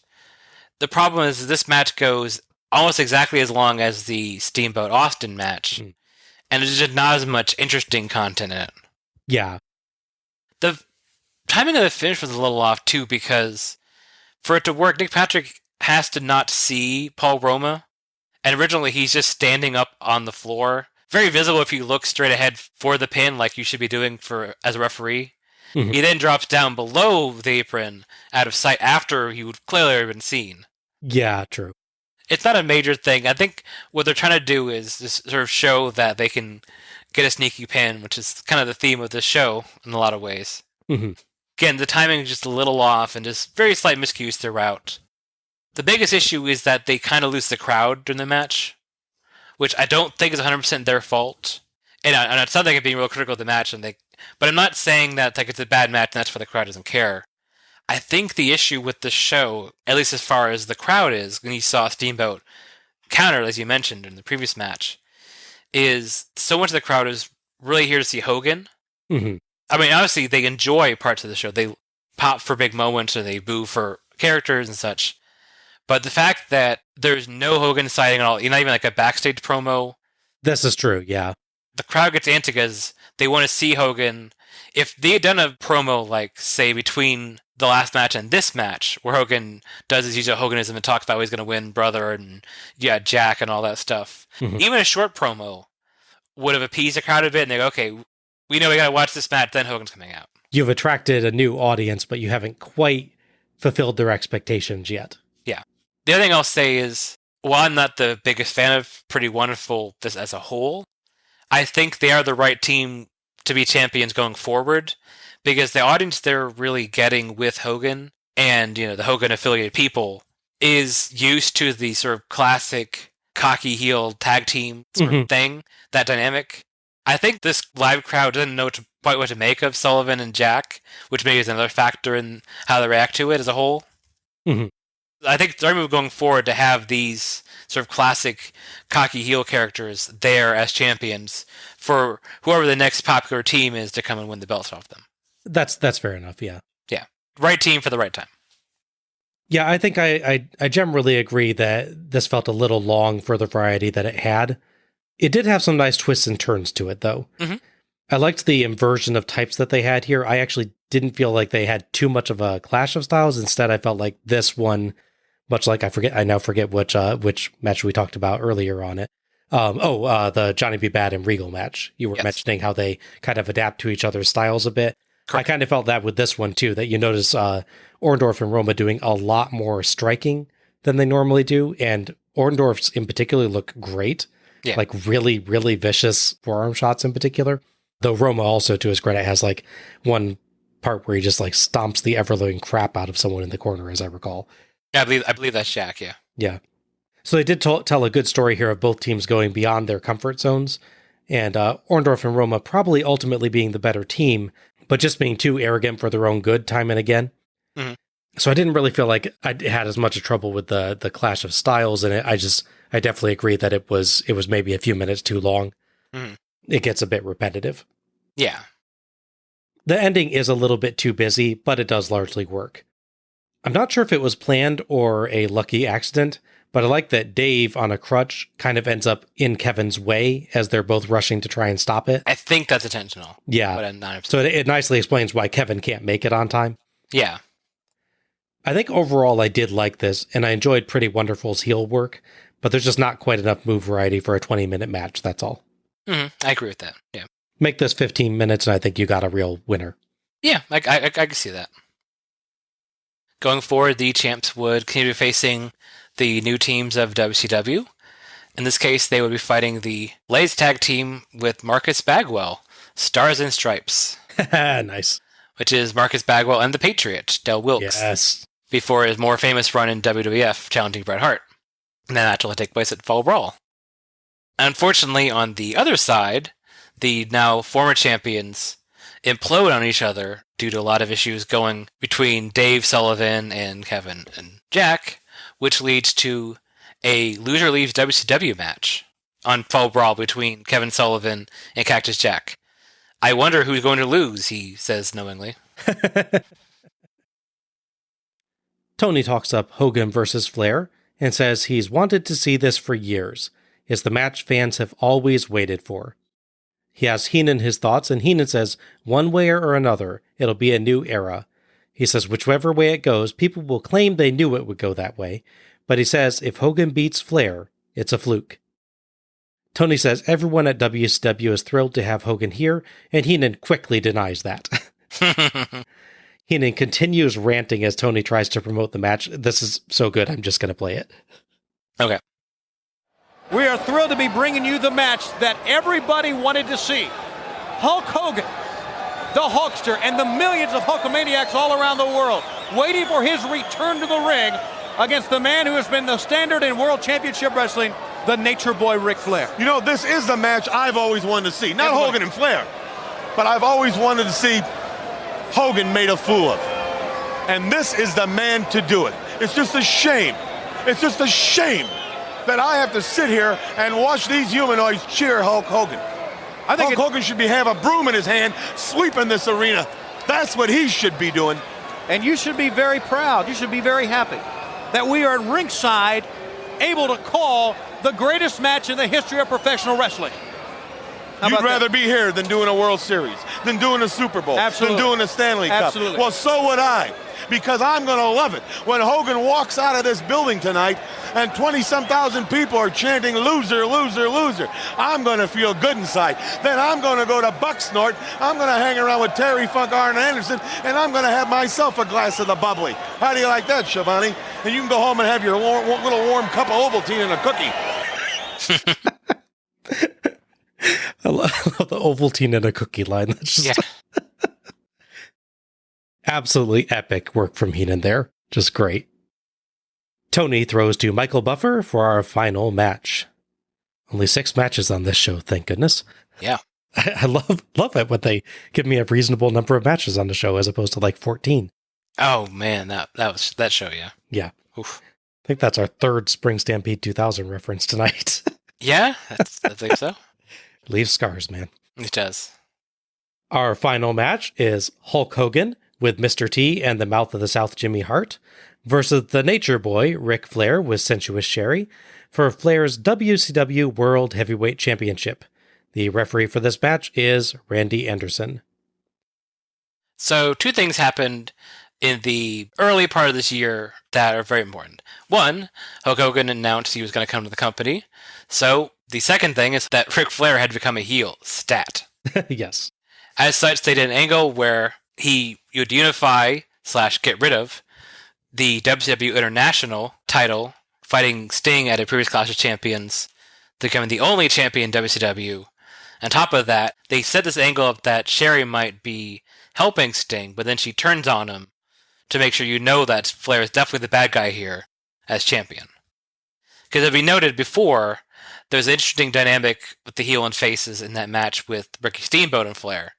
The problem is this match goes almost exactly as long as the Steamboat Austin match, and there's just not as much interesting content in it. Yeah. The timing of the finish was a little off, too, because for it to work, Nick Patrick has to not see Paul Roma, and originally he's just standing up on the floor. Very visible if you look straight ahead for the pin, like you should be doing as a referee. Mm-hmm. He then drops down below the apron, out of sight, after he would clearly have been seen. Yeah, true. It's not a major thing. I think what they're trying to do is just sort of show that they can get a sneaky pin, which is kind of the theme of the show in a lot of ways. Mm-hmm. Again, the timing is just a little off and just very slight miscues throughout. The biggest issue is that they kind of lose the crowd during the match, which I don't think is 100% their fault. And it sounds like I'm being real critical of the match, but I'm not saying that like it's a bad match and that's why the crowd doesn't care. I think the issue with the show, at least as far as the crowd is, when you saw Steamboat counter, as you mentioned in the previous match, is so much of the crowd is really here to see Hogan. Mm-hmm. I mean, obviously, they enjoy parts of the show. They pop for big moments or they boo for characters and such. But the fact that there's no Hogan sighting at all, not even like a backstage promo. This is true, yeah. The crowd gets antsy because they want to see Hogan. If they had done a promo, like, say, between the last match and this match, where Hogan does his usual Hoganism and talks about how he's going to win Brother and, Jack and all that stuff, even a short promo would have appeased the crowd a bit, and they go, okay, we know we got to watch this match, then Hogan's coming out. You've attracted a new audience, but you haven't quite fulfilled their expectations yet. Yeah. The other thing I'll say is, while I'm not the biggest fan of Pretty Wonderful this as a whole, I think they are the right team to be champions going forward, because the audience they're really getting with Hogan and, the Hogan affiliated people is used to the sort of classic cocky heel tag team sort of thing, that dynamic. I think this live crowd doesn't know quite what to make of Sullivan and Jack, which maybe is another factor in how they react to it as a whole. Mm-hmm. I think it's our move going forward to have these sort of classic cocky heel characters there as champions for whoever the next popular team is to come and win the belts off them. That's fair enough, yeah. Yeah. Right team for the right time. Yeah, I think I generally agree that this felt a little long for the variety that it had. It did have some nice twists and turns to it, though. Mm-hmm. I liked the inversion of types that they had here. I actually didn't feel like they had too much of a clash of styles. Instead, I felt like this one, much like I now forget which match we talked about earlier on it. The Johnny B. Bad and Regal match. You were mentioning how they kind of adapt to each other's styles a bit. Correct. I kind of felt that with this one, too, that you notice Orndorff and Roma doing a lot more striking than they normally do. And Orndorff's in particular look great. Yeah. Like really, really vicious forearm shots in particular. Though Roma also, to his credit, has like one part where he just like stomps the ever-living crap out of someone in the corner, as I recall. Yeah, I believe that's Jack, yeah. Yeah. So they did tell a good story here of both teams going beyond their comfort zones. And Orndorff and Roma probably ultimately being the better team, but just being too arrogant for their own good time and again. Mm-hmm. So I didn't really feel like I had as much trouble with the clash of styles in it. I definitely agree that it was maybe a few minutes too long. Mm-hmm. It gets a bit repetitive. Yeah. The ending is a little bit too busy, but it does largely work. I'm not sure if it was planned or a lucky accident, but I like that Dave on a crutch kind of ends up in Kevin's way as they're both rushing to try and stop it. I think that's intentional. Yeah. But I'm not so it nicely explains why Kevin can't make it on time. Yeah. I think overall I did like this, and I enjoyed Pretty Wonderful's heel work, but there's just not quite enough move variety for a 20-minute match, that's all. Mm-hmm. I agree with that, yeah. Make this 15 minutes, and I think you got a real winner. Yeah, I can see that. Going forward, the champs would continue facing the new teams of WCW. In this case, they would be fighting the Ladies Tag Team with Marcus Bagwell, Stars and Stripes. Nice. Which is Marcus Bagwell and the Patriot, Del Wilkes. Yes. Before his more famous run in WWF, challenging Bret Hart. And that match will take place at Fall Brawl. Unfortunately, on the other side, the now former champions implode on each other due to a lot of issues going between Dave Sullivan and Kevin and Jack, which leads to a loser leaves WCW match on Fall Brawl between Kevin Sullivan and Cactus Jack. I wonder who's going to lose, he says knowingly. Tony talks up Hogan versus Flair and says he's wanted to see this for years. It's the match fans have always waited for. He asks Heenan his thoughts, and Heenan says, one way or another, it'll be a new era. He says whichever way it goes, people will claim they knew it would go that way, but he says if Hogan beats Flair, it's a fluke. Tony says everyone at WCW is thrilled to have Hogan here, and Heenan quickly denies that. Heenan continues ranting as Tony tries to promote the match. This is so good, I'm just going to play it. Okay. We are thrilled to be bringing you the match that everybody wanted to see. Hulk Hogan, the Hulkster, and the millions of Hulkamaniacs all around the world waiting for his return to the ring against the man who has been the standard in World Championship Wrestling, the Nature Boy Ric Flair. You know, this is the match I've always wanted to see. Not Hogan and Flair, but I've always wanted to see Hogan made a fool of. And this is the man to do it. It's just a shame. It's just a shame that I have to sit here and watch these humanoids cheer Hulk Hogan. I think Hulk Hogan should have a broom in his hand, sweeping this arena. That's what he should be doing. And you should be very proud. You should be very happy that we are at ringside able to call the greatest match in the history of professional wrestling. You'd rather be here than doing a World Series, than doing a Super Bowl, Absolutely. than doing a Stanley Cup. Absolutely. Well, so would I, because I'm going to love it when Hogan walks out of this building tonight and 20-some thousand people are chanting, loser, loser, loser. I'm going to feel good inside. Then I'm going to go to Bucksnort. I'm going to hang around with Terry Funk, Arn Anderson, and I'm going to have myself a glass of the bubbly. How do you like that, Schiavone? And you can go home and have your little warm cup of Ovaltine and a cookie. I love the Ovaltine and a cookie line. That's just absolutely epic work from Heenan there. Just great. Tony throws to Michael Buffer for our final match. Only 6 matches on this show, thank goodness. Yeah. I love it when they give me a reasonable number of matches on the show as opposed to like 14. Oh man, that show, yeah. Yeah. Oof. I think that's our 3rd Spring Stampede 2000 reference tonight. Yeah, I think so. Leaves scars, man. It does. Our final match is Hulk Hogan with Mr. T and the Mouth of the South Jimmy Hart versus the Nature Boy Ric Flair with Sensuous Sherry for Flair's WCW World Heavyweight Championship. The referee for this match is Randy Anderson. So 2 things happened in the early part of this year that are very important. One, Hulk Hogan announced he was going to come to the company. So the second thing is that Ric Flair had become a heel. Stat. Yes. As such, they did an angle where he would unify / get rid of the WCW International title, fighting Sting at a previous Clash of Champions, becoming the only champion in WCW. On top of that, they set this angle up that Sherry might be helping Sting, but then she turns on him to make sure you know that Flair is definitely the bad guy here as champion. Because as we noted before, there's an interesting dynamic with the heel and faces in that match with Ricky Steamboat and Flair.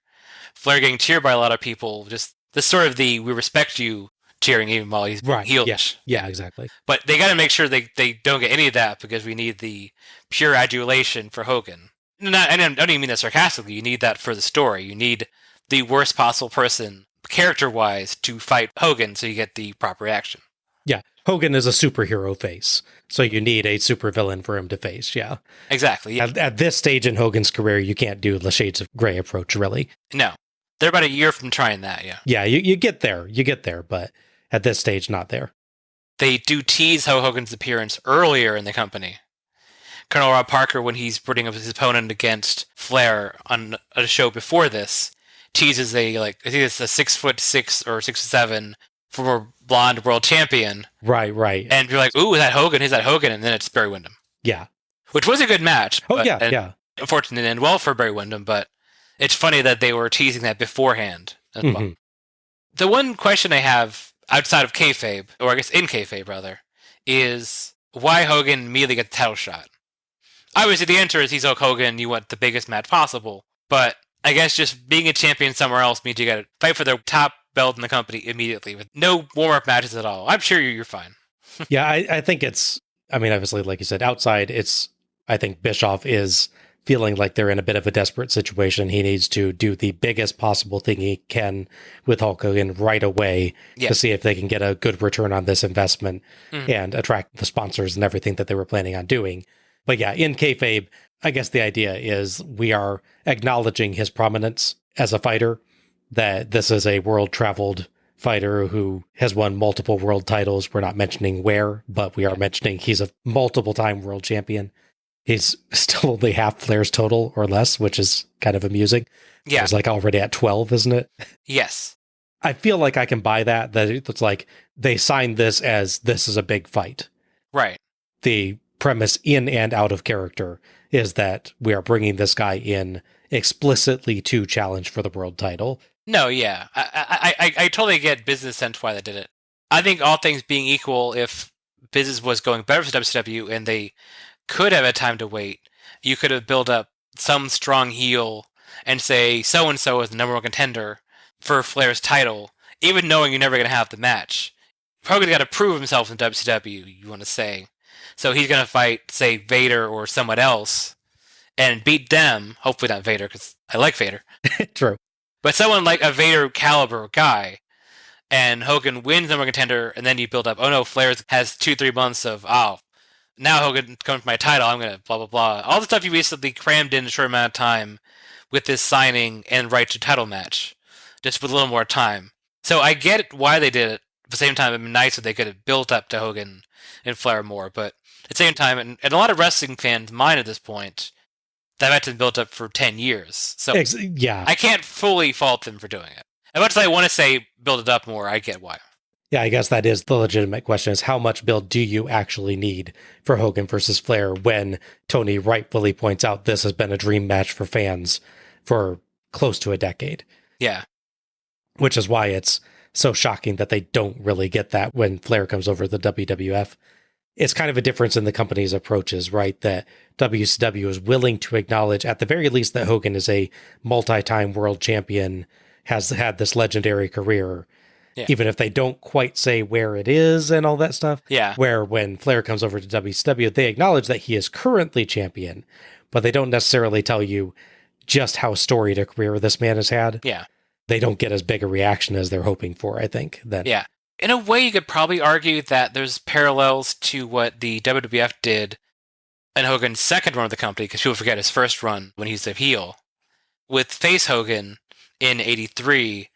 Flair getting cheered by a lot of people, just this sort of the "we respect you" cheering even while he's heelish. Yeah, exactly. But they got to make sure they don't get any of that because we need the pure adulation for Hogan. I don't even mean that sarcastically. You need that for the story. You need the worst possible person, character-wise, to fight Hogan so you get the proper reaction. Yeah, Hogan is a superhero face, so you need a supervillain for him to face, yeah. Exactly. Yeah. At this stage in Hogan's career, you can't do the Shades of Grey approach, really. No. They're about a year from trying that, yeah. Yeah, you get there, but at this stage, not there. They do tease Hogan's appearance earlier in the company. Colonel Rob Parker, when he's putting up his opponent against Flair on a show before this, teases I think it's a 6'6" or 6'7" former blonde world champion. Right. And you're like, ooh, is that Hogan? Is that Hogan? And then it's Barry Windham. Yeah. Which was a good match. Oh, yeah. Unfortunately, it ended well for Barry Windham, but it's funny that they were teasing that beforehand as well. The one question I have outside of kayfabe, or I guess in kayfabe rather, is why Hogan immediately get the title shot? Obviously, the answer is he's Hulk Hogan, you want the biggest match possible, but I guess just being a champion somewhere else means you got to fight for the top belt in the company immediately with no warm-up matches at all. I'm sure you're fine. Yeah, I think it's, obviously, like you said, outside, I think Bischoff is feeling like they're in a bit of a desperate situation. He needs to do the biggest possible thing he can with Hulk Hogan right away to see if they can get a good return on this investment and attract the sponsors and everything that they were planning on doing. But yeah, in kayfabe, I guess the idea is we are acknowledging his prominence as a fighter, that this is a world-traveled fighter who has won multiple world titles. We're not mentioning where, but we are mentioning he's a multiple-time world champion. He's still only half Flair's total or less, which is kind of amusing. Yeah. He's like already at 12, isn't it? Yes. I feel like I can buy that it's like they signed this as this is a big fight. Right. The premise in and out of character is that we are bringing this guy in explicitly to challenge for the world title. No, yeah. I totally get business sense why they did it. I think all things being equal, if business was going better for WCW and they could have had time to wait, you could have built up some strong heel and say so-and-so is the number one contender for Flair's title, even knowing you're never going to have the match. Hogan's got to prove himself in WCW, you want to say. So he's going to fight, say, Vader or someone else and beat them. Hopefully not Vader, because I like Vader. True. But someone like a Vader caliber guy, and Hogan wins number one contender, and then you build up, oh no, Flair has 2-3 months of, now Hogan comes for my title, I'm going to blah, blah, blah. All the stuff you basically crammed in a short amount of time with this signing and right to title match, just with a little more time. So I get why they did it. At the same time, it'd been nice if they could have built up to Hogan and Flair more. But at the same time, and a lot of wrestling fans mine at this point, that match has been built up for 10 years. So yeah. I can't fully fault them for doing it. As much as I want to say build it up more, I get why. Yeah, I guess that is the legitimate question, is how much build do you actually need for Hogan versus Flair when Tony rightfully points out this has been a dream match for fans for close to a decade. Yeah. Which is why it's so shocking that they don't really get that when Flair comes over to the WWF. It's kind of a difference in the company's approaches, right? That WCW is willing to acknowledge, at the very least, that Hogan is a multi-time world champion, has had this legendary career, even if they don't quite say where it is and all that stuff. Yeah. Where when Flair comes over to WCW, they acknowledge that he is currently champion, but they don't necessarily tell you just how storied a career this man has had. Yeah. They don't get as big a reaction as they're hoping for, I think. Yeah. In a way, you could probably argue that there's parallels to what the WWF did in Hogan's second run of the company, because people forget his first run when he's the heel. With Face Hogan in 83,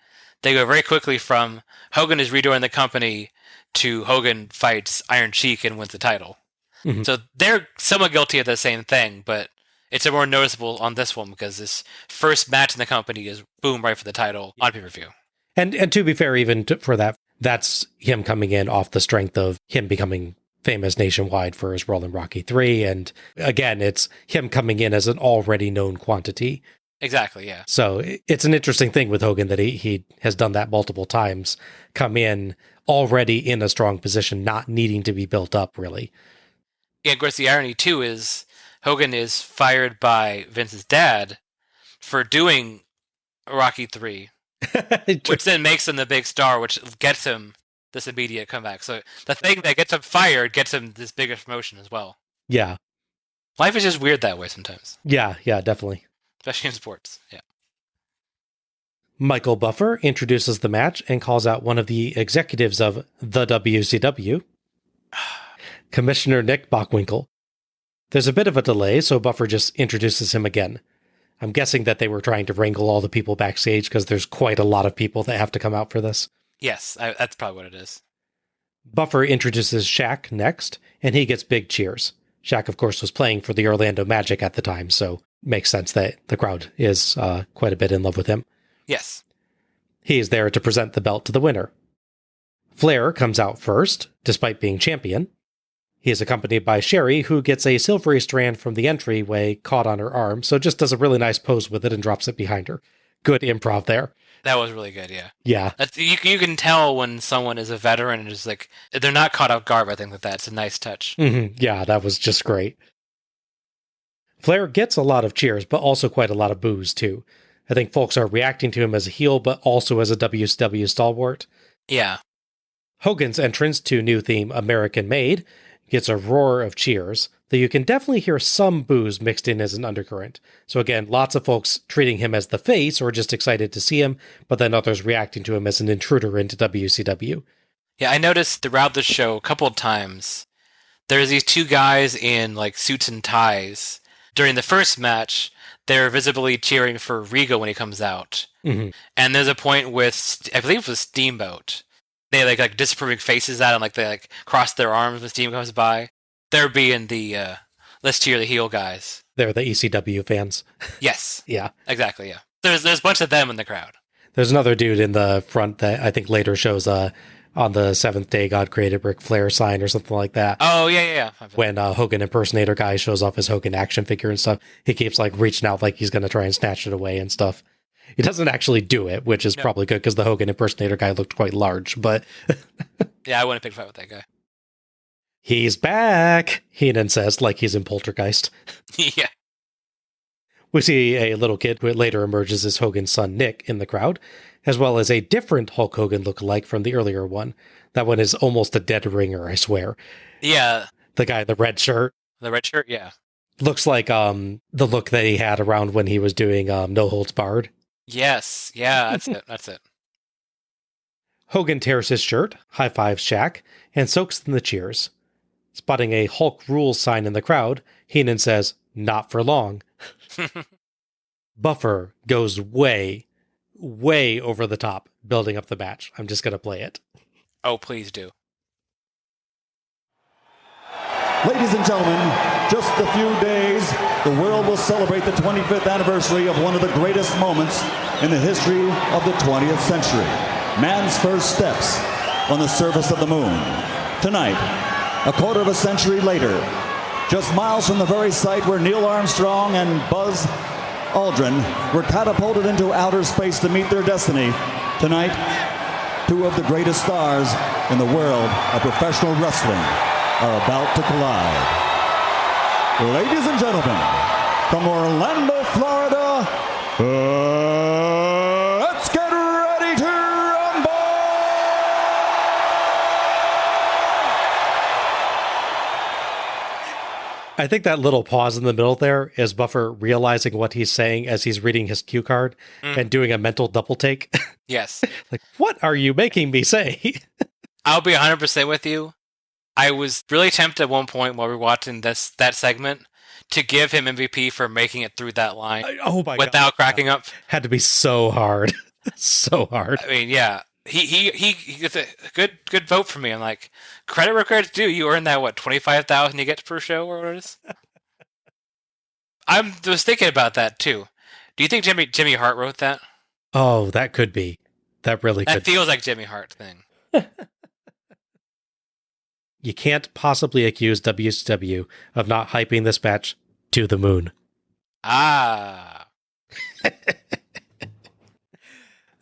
they go very quickly from Hogan is redoing the company to Hogan fights Iron Sheik and wins the title. Mm-hmm. So they're somewhat guilty of the same thing, but it's more noticeable on this one because this first match in the company is boom, right for the title on pay-per-view. And to be fair, even for that, that's him coming in off the strength of him becoming famous nationwide for his role in Rocky 3. And again, it's him coming in as an already known quantity. Exactly, yeah. So it's an interesting thing with Hogan that he has done that multiple times, come in already in a strong position, not needing to be built up, really. Yeah, of course, the irony, too, is Hogan is fired by Vince's dad for doing Rocky 3, which then makes him the big star, which gets him this immediate comeback. So the thing that gets him fired gets him this bigger promotion as well. Yeah. Life is just weird that way sometimes. Yeah, definitely. Especially in sports, yeah. Michael Buffer introduces the match and calls out one of the executives of the WCW, Commissioner Nick Bockwinkel. There's a bit of a delay, so Buffer just introduces him again. I'm guessing that they were trying to wrangle all the people backstage because there's quite a lot of people that have to come out for this. Yes, that's probably what it is. Buffer introduces Shaq next, and he gets big cheers. Shaq, of course, was playing for the Orlando Magic at the time, so makes sense that the crowd is quite a bit in love with him. Yes. He's there to present the belt to the winner. Flair comes out first, despite being champion. He is accompanied by Sherry, who gets a silvery strand from the entryway caught on her arm, so just does a really nice pose with it and drops it behind her. Good improv there. That was really good, yeah. Yeah. You can tell when someone is a veteran and just like, they're not caught off guard. I think that's a nice touch. Mm-hmm. Yeah, that was just great. Flair gets a lot of cheers, but also quite a lot of boos, too. I think folks are reacting to him as a heel, but also as a WCW stalwart. Yeah. Hogan's entrance to new theme American Made gets a roar of cheers. though you can definitely hear some boos mixed in as an undercurrent. So again, lots of folks treating him as the face or just excited to see him, but then others reacting to him as an intruder into WCW. Yeah, I noticed throughout the show a couple of times, there's these two guys in like suits and ties. During the first match, they're visibly cheering for Rigo when he comes out. Mm-hmm. And there's a point with, I believe it was Steamboat. They like disapproving faces at him, like they like cross their arms when Steam comes by. They're being the let's cheer the heel guys. They're the ECW fans. Yes. Yeah. Exactly, yeah. There's a bunch of them in the crowd. There's another dude in the front that I think later shows on the seventh day God created Ric Flair sign or something like that. Oh, yeah. When Hogan impersonator guy shows off his Hogan action figure and stuff, he keeps like reaching out like he's going to try and snatch it away and stuff. He doesn't actually do it, which is probably good because the Hogan impersonator guy looked quite large, but... Yeah, I wouldn't pick a fight with that guy. He's back, Heenan says, like he's in Poltergeist. Yeah. We see a little kid who later emerges as Hogan's son Nick in the crowd, as well as a different Hulk Hogan lookalike from the earlier one. That one is almost a dead ringer, I swear. Yeah. The guy in the red shirt. The red shirt, yeah. Looks like the look that he had around when he was doing No Holds Barred. Yes, yeah, that's it. Hogan tears his shirt, high-fives Shaq, and soaks in the cheers. Spotting a Hulk Rules sign in the crowd, Heenan says, "Not for long." Buffer goes way over the top, building up the match. I'm just going to play it. Oh, please do. Ladies and gentlemen, just a few days, the world will celebrate the 25th anniversary of one of the greatest moments in the history of the 20th century. Man's first steps on the surface of the moon. Tonight, a quarter of a century later, just miles from the very site where Neil Armstrong and Buzz Aldrin were catapulted into outer space to meet their destiny. Tonight, two of the greatest stars in the world of professional wrestling are about to collide. Ladies and gentlemen, from Orlando, Florida, let's get ready to rumble! I think that little pause in the middle there is Buffer realizing what he's saying as he's reading his cue card and doing a mental double take. Yes. Like, what are you making me say? I'll be 100% with you. I was really tempted at one point while we were watching that segment to give him MVP for making it through that line without cracking up. Had to be so hard. So hard. I mean, yeah. He gets a good vote for me. I'm like, credit where credit's due. You earned that, what, $25,000 you get per show or what it is? I was thinking about that, too. Do you think Jimmy Hart wrote that? Oh, that could be. That really could. That feels like Jimmy Hart thing. You can't possibly accuse WCW of not hyping this match to the moon. Ah.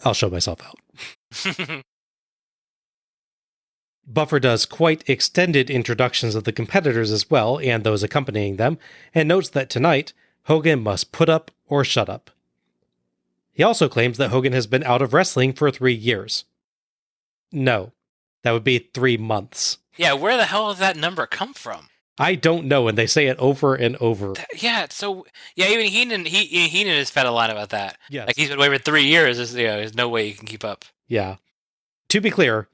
I'll show myself out. Buffer does quite extended introductions of the competitors as well, and those accompanying them, and notes that tonight, Hogan must put up or shut up. He also claims that Hogan has been out of wrestling for 3 years. No, that would be 3 months. Yeah, where the hell does that number come from? I don't know, and they say it over and over. Even Heenan has fed a line about that. Yes. Like, he's been away for 3 years, there's no way he can keep up. Yeah. To be clear,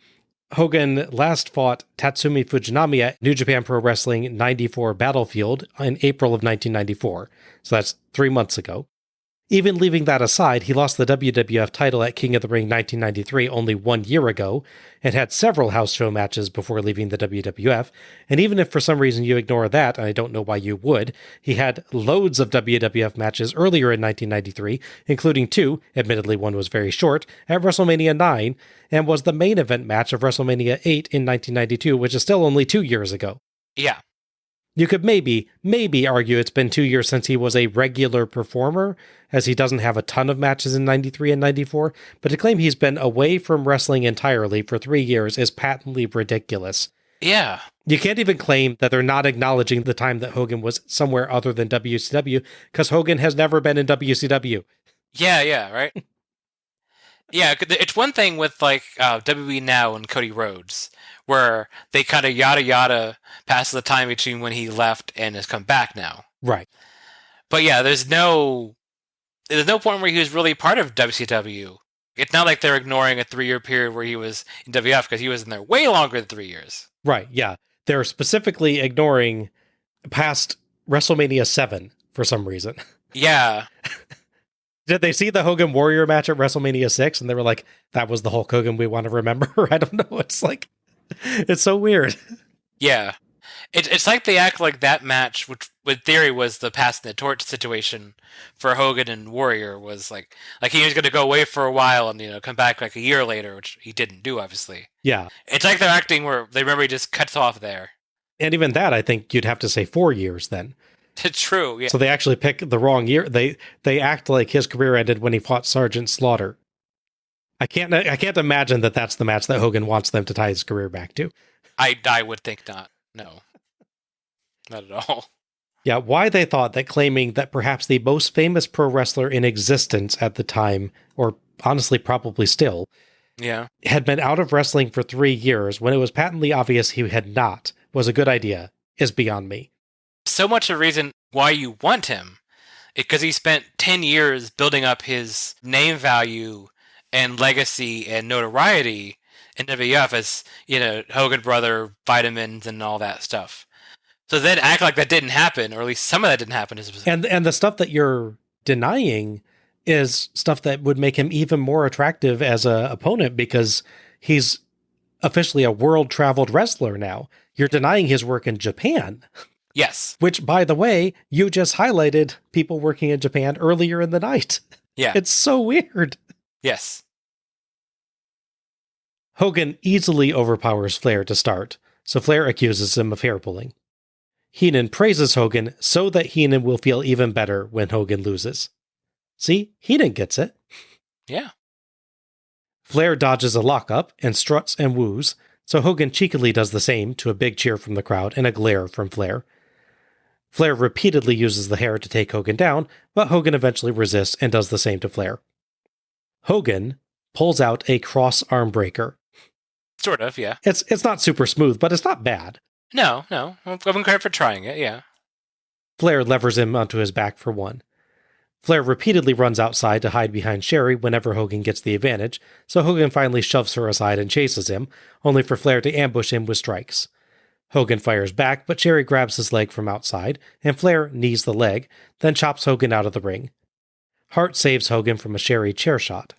Hogan last fought Tatsumi Fujinami at New Japan Pro Wrestling 94 Battlefield in April of 1994. So that's 3 months ago. Even leaving that aside, he lost the WWF title at King of the Ring 1993 only 1 year ago, and had several house show matches before leaving the WWF, and even if for some reason you ignore that, and I don't know why you would, he had loads of WWF matches earlier in 1993, including 2, admittedly one was very short, at WrestleMania 9, and was the main event match of WrestleMania 8 in 1992, which is still only 2 years ago. Yeah. You could maybe argue it's been 2 years since he was a regular performer, as he doesn't have a ton of matches in 93 and 94, but to claim he's been away from wrestling entirely for 3 years is patently ridiculous. Yeah. You can't even claim that they're not acknowledging the time that Hogan was somewhere other than WCW, because Hogan has never been in WCW. Yeah, right? Yeah, it's one thing with like WWE Now and Cody Rhodes, where they kind of yada yada past the time between when he left and has come back now. Right. But yeah, there's no point where he was really part of WCW. It's not like they're ignoring a 3-year period where he was in WF, because he was in there way longer than 3 years. Right, yeah. They're specifically ignoring past WrestleMania 7 for some reason. Yeah. Did they see the Hogan Warrior match at WrestleMania 6 and they were like, that was the Hulk Hogan we want to remember? I don't know. It's like, it's so weird. Yeah. It's like they act like that match, which in theory was the pass the torch situation for Hogan and Warrior, was like he was going to go away for a while and come back like a year later, which he didn't do, obviously. Yeah. It's like they're acting where they remember he just cuts off there. And even that, I think you'd have to say 4 years then. It's true, yeah. So they actually pick the wrong year. They act like his career ended when he fought Sergeant Slaughter. I can't imagine that that's the match that Hogan wants them to tie his career back to. I would think not. No. Not at all. Yeah, why they thought that claiming that perhaps the most famous pro wrestler in existence at the time, or honestly probably still, yeah, had been out of wrestling for 3 years when it was patently obvious he had not, was a good idea, is beyond me. So much a reason why you want him, because he spent 10 years building up his name value and legacy and notoriety in WWF as, Hogan brother, vitamins, and all that stuff. So then act like that didn't happen, or at least some of that didn't happen. And the stuff that you're denying is stuff that would make him even more attractive as an opponent, because he's officially a world-traveled wrestler now. You're denying his work in Japan. Yes. Which, by the way, you just highlighted people working in Japan earlier in the night. Yeah. It's so weird. Yes. Hogan easily overpowers Flair to start, so Flair accuses him of hair pulling. Heenan praises Hogan so that Heenan will feel even better when Hogan loses. See, Heenan gets it. Yeah. Flair dodges a lockup and struts and woos, so Hogan cheekily does the same to a big cheer from the crowd and a glare from Flair. Flair repeatedly uses the hair to take Hogan down, but Hogan eventually resists and does the same to Flair. Hogan pulls out a cross arm breaker. Sort of, yeah. It's not super smooth, but it's not bad. No. I'm giving credit for trying it, yeah. Flair levers him onto his back for one. Flair repeatedly runs outside to hide behind Sherry whenever Hogan gets the advantage, so Hogan finally shoves her aside and chases him, only for Flair to ambush him with strikes. Hogan fires back, but Sherry grabs his leg from outside, and Flair knees the leg, then chops Hogan out of the ring. Hart saves Hogan from a Sherry chair shot.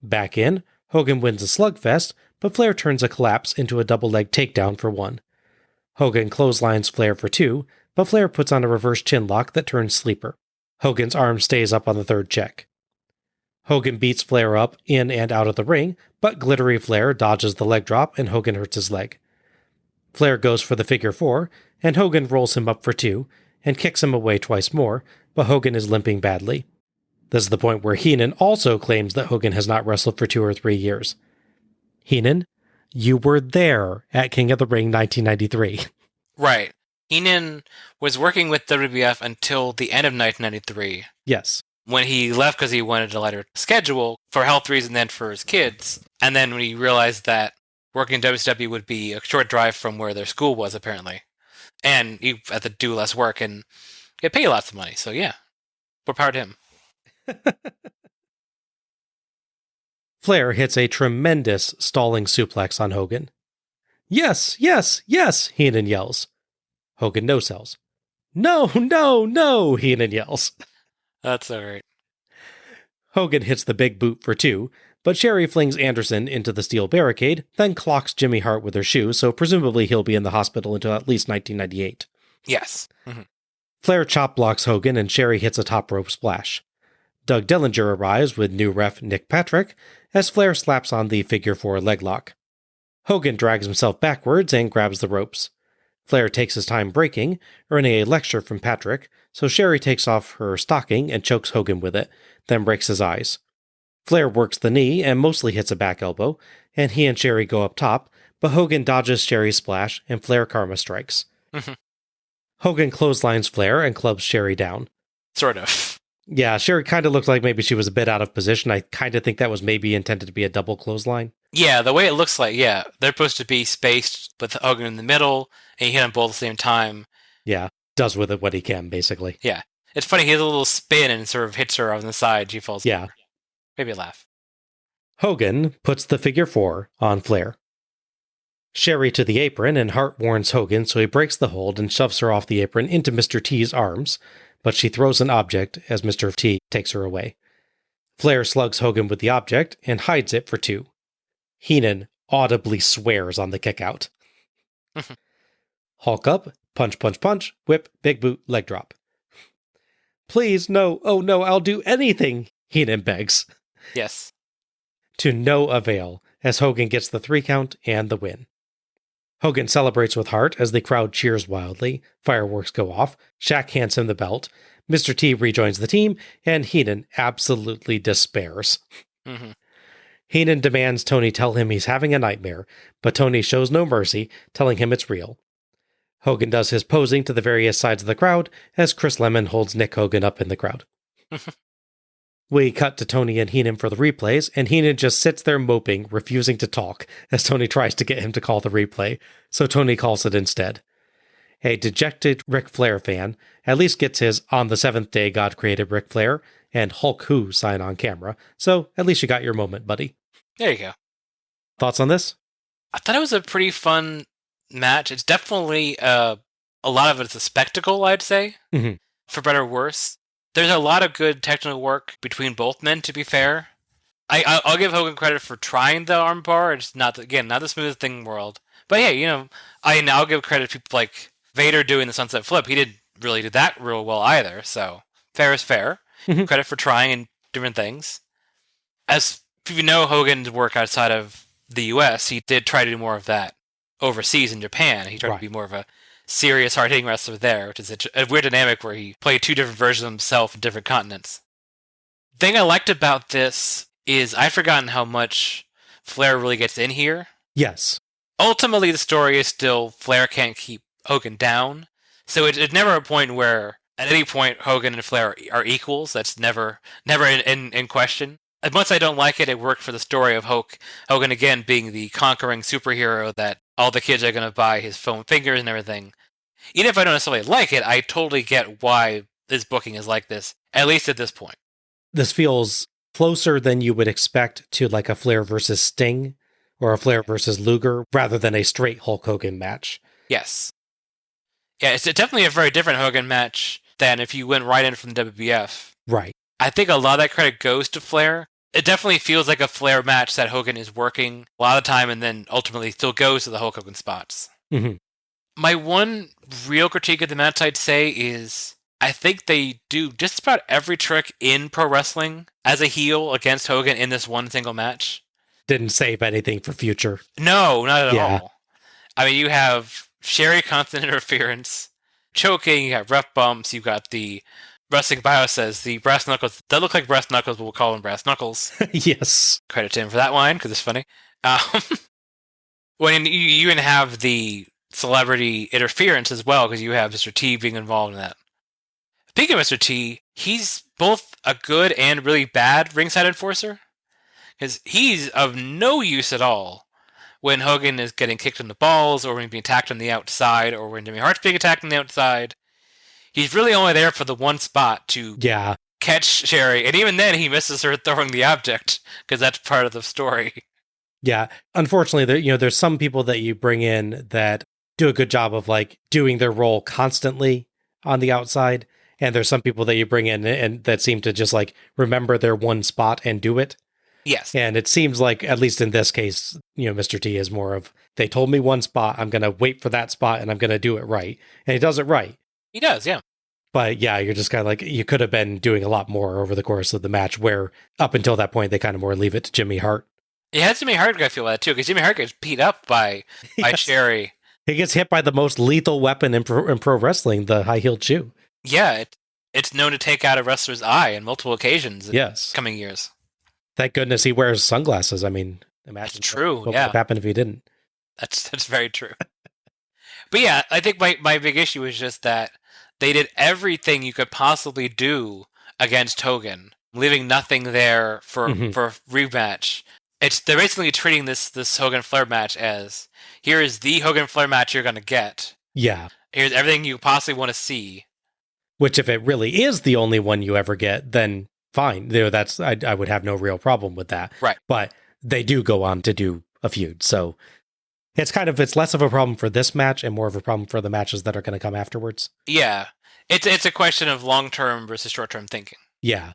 Back in, Hogan wins a slugfest, but Flair turns a collapse into a double-leg takedown for one. Hogan clotheslines Flair for two, but Flair puts on a reverse chinlock that turns sleeper. Hogan's arm stays up on the third check. Hogan beats Flair up in and out of the ring, but glittery Flair dodges the leg drop and Hogan hurts his leg. Flair goes for the figure four, and Hogan rolls him up for two, and kicks him away twice more, but Hogan is limping badly. This is the point where Heenan also claims that Hogan has not wrestled for 2 or 3 years. Heenan, you were there at King of the Ring 1993. Right. Heenan was working with WWF until the end of 1993. Yes. When he left because he wanted a lighter schedule for health reasons and for his kids. And then when he realized that working in WCW would be a short drive from where their school was, apparently. And he had to do less work and get paid lots of money. So yeah, more power to him. Flair hits a tremendous stalling suplex on Hogan. Yes, yes, yes, Heenan yells. Hogan no-sells. No, no, no, Heenan yells. That's all right. Hogan hits the big boot for two, but Sherry flings Anderson into the steel barricade, then clocks Jimmy Hart with her shoe, so presumably he'll be in the hospital until at least 1998. Yes. Mm-hmm. Flair chop blocks Hogan, and Sherry hits a top rope splash. Doug Dillinger arrives with new ref Nick Patrick, as Flair slaps on the figure four leg lock. Hogan drags himself backwards and grabs the ropes. Flair takes his time breaking, earning a lecture from Patrick, so Sherry takes off her stocking and chokes Hogan with it, then breaks his eyes. Flair works the knee and mostly hits a back elbow, and he and Sherry go up top, but Hogan dodges Sherry's splash and Flair karma strikes. Mm-hmm. Hogan clotheslines Flair and clubs Sherry down. Sort of. Yeah, Sherry kind of looked like maybe she was a bit out of position. I kind of think that was maybe intended to be a double clothesline. Yeah, the way it looks like, yeah. They're supposed to be spaced with Hogan in the middle, and you hit them both at the same time. Yeah, does with it what he can, basically. Yeah. It's funny, he has a little spin and sort of hits her on the side. She falls over. Maybe a laugh. Hogan puts the figure 4 on Flair. Sherry to the apron, and Hart warns Hogan, so he breaks the hold and shoves her off the apron into Mr. T's arms, but she throws an object as Mr. T takes her away. Flair slugs Hogan with the object and hides it for 2. Heenan audibly swears on the kickout. Hulk up, punch, punch, punch, whip, big boot, leg drop. Please, no, oh no, I'll do anything, Heenan begs. Yes. To no avail, as Hogan gets the 3 count and the win. Hogan celebrates with Hart as the crowd cheers wildly, fireworks go off, Shaq hands him the belt, Mr. T rejoins the team, and Heenan absolutely despairs. Mm-hmm. Heenan demands Tony tell him he's having a nightmare, but Tony shows no mercy, telling him it's real. Hogan does his posing to the various sides of the crowd as Chris Lemon holds Nick Hogan up in the crowd. We cut to Tony and Heenan for the replays, and Heenan just sits there moping, refusing to talk, as Tony tries to get him to call the replay, so Tony calls it instead. A dejected Ric Flair fan at least gets his "On the Seventh Day God Created Ric Flair" and "Hulk Who" sign on camera, so at least you got your moment, buddy. There you go. Thoughts on this? I thought it was a pretty fun match. It's definitely, a lot of it's a spectacle, I'd say, for better or worse. There's a lot of good technical work between both men, to be fair. I'll give Hogan credit for trying the armbar. It's not, again, not the smoothest thing in the world. But yeah, I'll give credit to people like Vader doing the sunset flip. He didn't really do that real well either, so fair is fair. Credit for trying and different things. As if you know Hogan's work outside of the US, he did try to do more of that overseas in Japan. He tried to be more of a serious, hard-hitting wrestler there, which is a weird dynamic where he played 2 different versions of himself in different continents. The thing I liked about this is I'd forgotten how much Flair really gets in here. Yes. Ultimately, the story is still Flair can't keep Hogan down, so it's never a point where, at any point, Hogan and Flair are equals. That's never in question. As much as I don't like it, it worked for the story of Hogan again being the conquering superhero that all the kids are going to buy his foam fingers and everything. Even if I don't necessarily like it, I totally get why this booking is like this, at least at this point. This feels closer than you would expect to like a Flair versus Sting or a Flair versus Luger rather than a straight Hulk Hogan match. Yes. Yeah, it's definitely a very different Hogan match than if you went right in from the WWF. Right. I think a lot of that credit goes to Flair. It definitely feels like a Flair match that Hogan is working a lot of the time and then ultimately still goes to the Hulk Hogan spots. My one real critique of the match, I'd say, is I think they do just about every trick in pro wrestling as a heel against Hogan in this one single match. Didn't save anything for future. No, not at all. I mean, you have Sherry constant interference, choking, you have ref bumps, you got the Wrestling Bio says the brass knuckles that look like brass knuckles, but we'll call them brass knuckles. Yes. Credit to him for that line, because it's funny. When you even have the celebrity interference as well, because you have Mr. T being involved in that. Speaking of Mr. T, he's both a good and really bad ringside enforcer, because he's of no use at all when Hogan is getting kicked in the balls, or when he's being attacked on the outside, or when Jimmy Hart's being attacked on the outside. He's really only there for the one spot to catch Sherry, and even then he misses her throwing the object, because that's part of the story. Yeah, unfortunately, there's some people that you bring in that do a good job of like doing their role constantly on the outside, and there's some people that you bring in and that seem to just like remember their one spot and do it. Yes. And it seems like, at least in this case, Mr. T is more of, they told me one spot, I'm going to wait for that spot, and I'm going to do it right. And he does it right. He does, yeah. But yeah, you're just kind of like, you could have been doing a lot more over the course of the match, where up until that point, they kind of more leave it to Jimmy Hart. Yeah, Jimmy Hart got to feel that too, because Jimmy Hart gets beat up by Sherry. He gets hit by the most lethal weapon in pro wrestling, the high-heeled shoe. Yeah, it's known to take out a wrestler's eye on multiple occasions in coming years. Thank goodness he wears sunglasses. I mean, imagine that's true. What would happen if he didn't. That's very true. But yeah, I think my big issue is just that they did everything you could possibly do against Hogan, leaving nothing there for rematch. They're basically treating this Hogan Flair match as, here is the Hogan Flair match you're going to get. Yeah. Here's everything you possibly want to see. Which, if it really is the only one you ever get, then fine. I would have no real problem with that. Right. But they do go on to do a feud, so it's less of a problem for this match and more of a problem for the matches that are going to come afterwards. Yeah, it's a question of long-term versus short-term thinking. Yeah.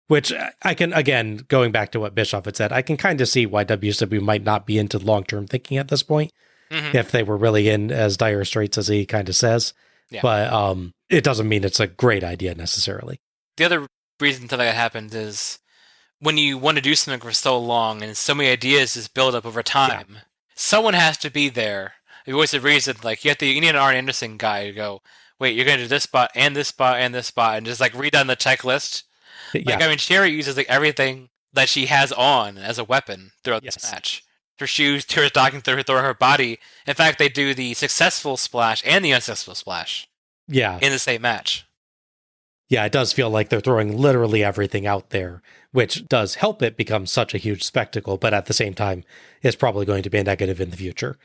Which I can, again, going back to what Bischoff had said, I can kind of see why WCW might not be into long-term thinking at this point, if they were really in as dire straits as he kind of says. Yeah. But it doesn't mean it's a great idea necessarily. The other reason that happened is when you want to do something for so long and so many ideas just build up over time, someone has to be there. It was the reason, like, you need an Arn Anderson guy to go, wait, you're going to do this spot and this spot and this spot, and just like read down the checklist. Like, I mean, Sherry uses like everything that she has on as a weapon throughout this match. Her shoes, to her docking through her body. In fact, they do the successful splash and the unsuccessful splash. Yeah. In the same match. Yeah, it does feel like they're throwing literally everything out there, which does help it become such a huge spectacle, but at the same time, it's probably going to be a negative in the future.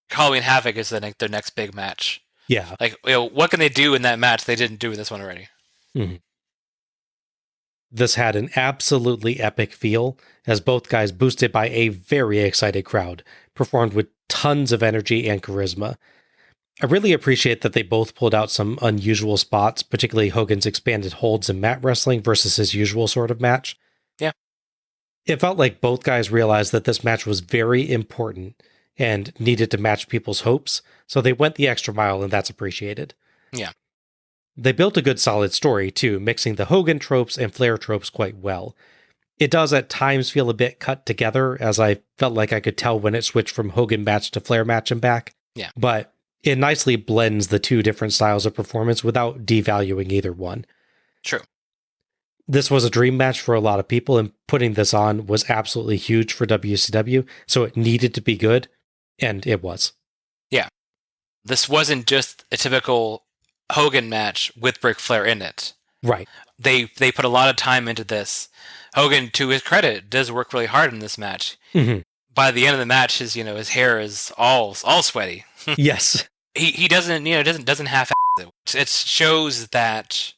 Halloween Havoc is their next big match. Yeah. Like, what can they do in that match they didn't do in this one already? Mm-hmm. This had an absolutely epic feel, as both guys, boosted by a very excited crowd, performed with tons of energy and charisma. I really appreciate that they both pulled out some unusual spots, particularly Hogan's expanded holds and mat wrestling versus his usual sort of match. Yeah. It felt like both guys realized that this match was very important and needed to match people's hopes, so they went the extra mile, and that's appreciated. Yeah. They built a good solid story, too, mixing the Hogan tropes and Flair tropes quite well. It does at times feel a bit cut together, as I felt like I could tell when it switched from Hogan match to Flair match and back. Yeah. But it nicely blends the two different styles of performance without devaluing either one. True. This was a dream match for a lot of people, and putting this on was absolutely huge for WCW, so it needed to be good, and it was. Yeah. This wasn't just a typical Hogan match with Ric Flair in it. Right. They put a lot of time into this. Hogan, to his credit, does work really hard in this match. Mm-hmm. By the end of the match, his hair is all sweaty. Yes. He doesn't half it. It shows that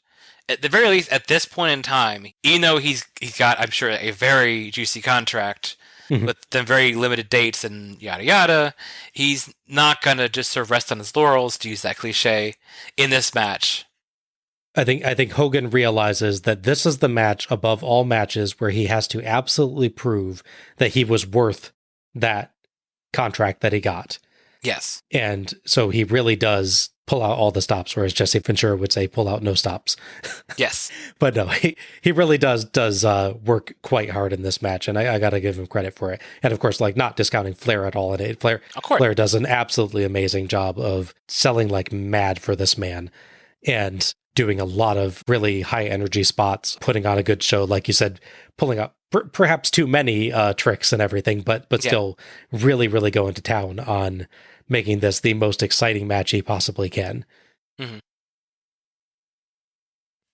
at the very least at this point in time, even though he's got, I'm sure, a very juicy contract with the very limited dates and yada yada, he's not gonna just sort of rest on his laurels, to use that cliche, in this match. I think Hogan realizes that this is the match above all matches where he has to absolutely prove that he was worth that contract that he got. Yes. And so he really does pull out all the stops, whereas Jesse Ventura would say pull out no stops. Yes. But no, he really does work quite hard in this match, and I got to give him credit for it. And of course, like, not discounting Flair at all. And Flair does an absolutely amazing job of selling like mad for this man and doing a lot of really high energy spots, putting on a good show, like you said, pulling up perhaps too many tricks and everything, but still really, really going to town on making this the most exciting match he possibly can. Mm-hmm.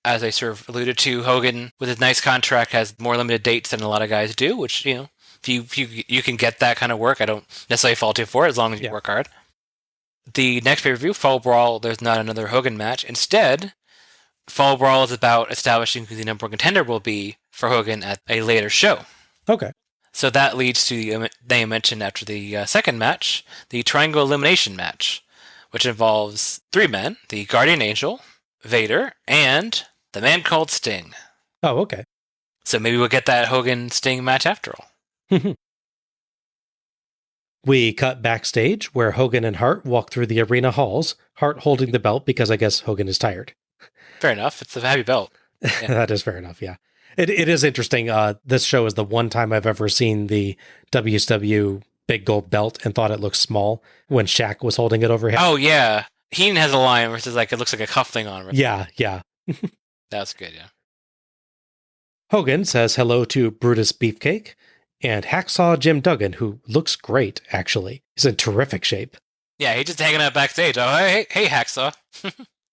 As I sort of alluded to, Hogan, with his nice contract, has more limited dates than a lot of guys do, which, if you can get that kind of work, I don't necessarily fault you for it, as long as you work hard. The next pay-per-view, Fall Brawl, there's not another Hogan match. Instead, Fall Brawl is about establishing who the number one contender will be for Hogan at a later show. Okay. So that leads to the name mentioned after the second match, the Triangle Elimination match, which involves three men, the Guardian Angel, Vader, and the man called Sting. Oh, okay. So maybe we'll get that Hogan-Sting match after all. We cut backstage where Hogan and Hart walk through the arena halls, Hart holding the belt because I guess Hogan is tired. Fair enough. It's a heavy belt. Yeah. That is fair enough, yeah. It is interesting. This show is the one time I've ever seen the WCW big gold belt and thought it looked small when Shaq was holding it over him. Oh, yeah. Heenan has a line where it's like, it looks like a cuff thing on it. Yeah. That's good, yeah. Hogan says hello to Brutus Beefcake and Hacksaw Jim Duggan, who looks great, actually. He's in terrific shape. Yeah, he's just hanging out backstage. Oh, hey, Hacksaw.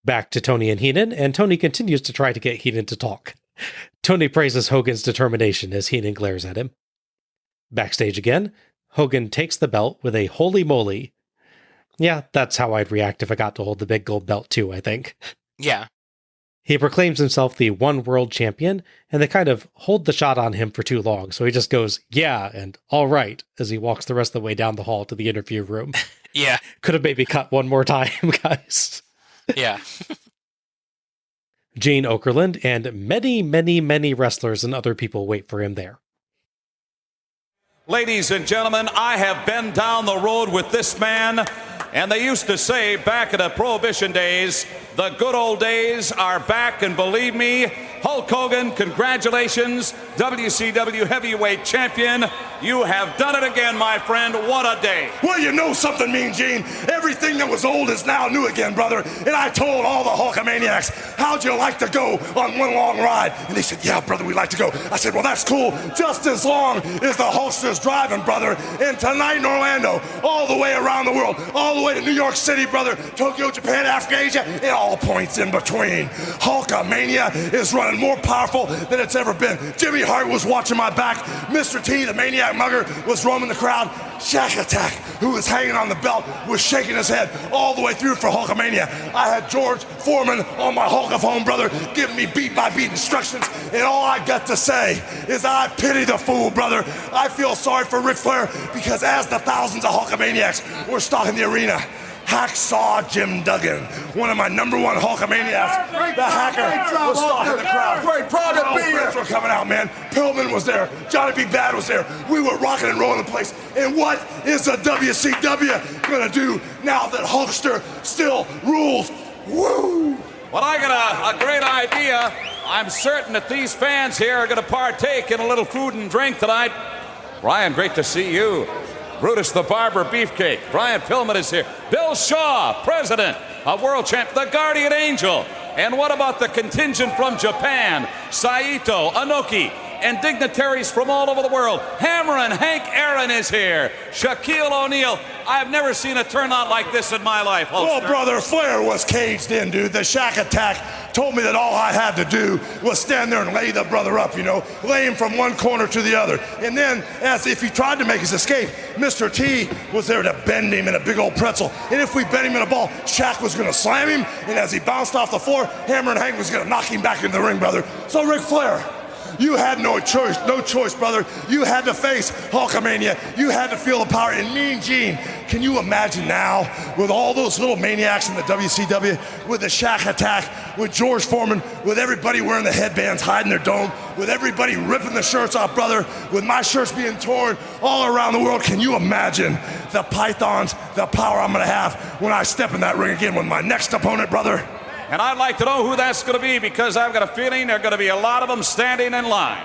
Back to Tony and Heenan, and Tony continues to try to get Heenan to talk. Tony praises Hogan's determination as Heenan glares at him. Backstage again, Hogan takes the belt with a holy moly. Yeah, that's how I'd react if I got to hold the big gold belt too, I think. Yeah. He proclaims himself the one world champion, and they kind of hold the shot on him for too long, so he just goes, yeah, and all right, as he walks the rest of the way down the hall to the interview room. Yeah. Could have maybe cut one more time, guys. Yeah. Gene Okerlund and many, many, many wrestlers and other people wait for him there. Ladies and gentlemen, I have been down the road with this man, and they used to say back in the Prohibition days, the good old days are back, and believe me, Hulk Hogan, congratulations, WCW Heavyweight Champion. You have done it again, my friend. What a day. Well, you know something, Mean Gene. Everything that was old is now new again, brother. And I told all the Hulkamaniacs, how'd you like to go on one long ride? And they said, yeah, brother, we'd like to go. I said, well, that's cool. Just as long as the Hulkster's driving, brother. And tonight in Orlando, all the way around the world, all the way to New York City, brother, Tokyo, Japan, Africa, Asia, and all points in between. Hulkamania is running more powerful than it's ever been. Jimmy Hart was watching my back. Mr. T, the Maniac Mugger, was roaming the crowd. Shaq Attack, who was hanging on the belt, was shaking his head all the way through for Hulkamania. I had George Foreman on my Hulk of Home, brother, giving me beat-by-beat instructions, and all I got to say is I pity the fool, brother. I feel sorry for Ric Flair because as the thousands of Hulkamaniacs were stalking the arena, Hacksaw Jim Duggan, one of my number one Hulkamaniacs, the Hacker, was stalking the crowd. Great, proud to be here. Were coming out, man. Pillman was there. Johnny B. Bad was there. We were rocking and rolling the place. And what is the WCW gonna do now that Hulkster still rules? Woo! Well, I got a great idea. I'm certain that these fans here are going to partake in a little food and drink tonight. Brian, great to see you. Brutus the Barber Beefcake. Brian Pillman is here. Bill Shaw, president of World Champ, the Guardian Angel. And what about the contingent from Japan? Saito, Anoki, and dignitaries from all over the world. Hammer and Hank Aaron is here. Shaquille O'Neal. I've never seen a turnout like this in my life, Hulkster. Well, brother, Flair was caged in, dude. The Shaq Attack told me that all I had to do was stand there and lay the brother up, you know, lay him from one corner to the other. And then, as if he tried to make his escape, Mr. T was there to bend him in a big old pretzel. And if we bent him in a ball, Shaq was going to slam him. And as he bounced off the floor, Hammer and Hank was going to knock him back in the ring, brother. So, Ric Flair, you had no choice, brother. You had to face Hulkamania. You had to feel the power. And Mean Gene, can you imagine now with all those little maniacs in the WCW, with the Shaq Attack, with George Foreman, with everybody wearing the headbands, hiding their dome, with everybody ripping the shirts off, brother, with my shirts being torn all around the world. Can you imagine the pythons, the power I'm going to have when I step in that ring again with my next opponent, brother? And I'd like to know who that's going to be because I've got a feeling there are going to be a lot of them standing in line.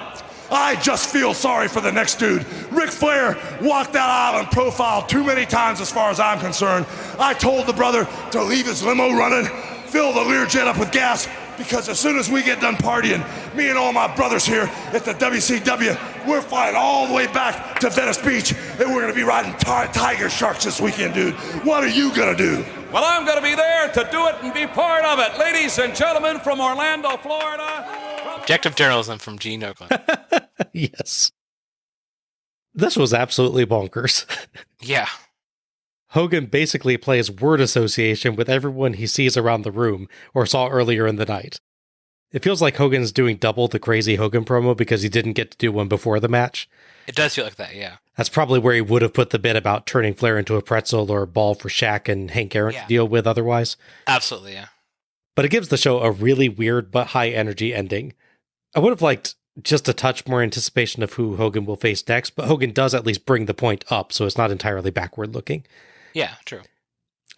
I just feel sorry for the next dude. Ric Flair walked that aisle in profile too many times as far as I'm concerned. I told the brother to leave his limo running, fill the Learjet up with gas, because as soon as we get done partying, me and all my brothers here at the WCW, we're flying all the way back to Venice Beach, and we're going to be riding tiger sharks this weekend, dude. What are you going to do? Well, I'm going to be there to do it and be part of it. Ladies and gentlemen from Orlando, Florida. Objective journalism from Gene Oakland. Yes. This was absolutely bonkers. Yeah. Hogan basically plays word association with everyone he sees around the room or saw earlier in the night. It feels like Hogan's doing double the crazy Hogan promo because he didn't get to do one before the match. It does feel like that, yeah. That's probably where he would have put the bit about turning Flair into a pretzel or a ball for Shaq and Hank Aaron to deal with otherwise. Absolutely, yeah. But it gives the show a really weird but high energy ending. I would have liked just a touch more anticipation of who Hogan will face next, but Hogan does at least bring the point up, so it's not entirely backward looking. Yeah, true.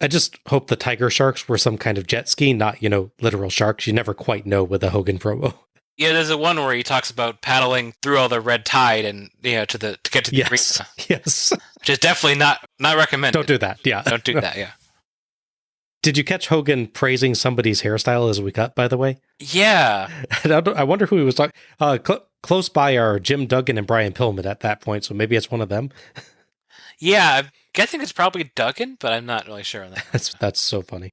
I just hope the tiger sharks were some kind of jet ski, not, literal sharks. You never quite know with a Hogan promo. Yeah, there's a one where he talks about paddling through all the red tide and to get to the arena. Yes. Which is definitely not recommended. Don't do that. Yeah. Don't do that, yeah. Did you catch Hogan praising somebody's hairstyle as we cut, by the way? Yeah. I wonder who he was talking. Close by are Jim Duggan and Brian Pillman at that point, so maybe it's one of them. Yeah, I'm guessing it's probably Duggan, but I'm not really sure on that. That's so funny.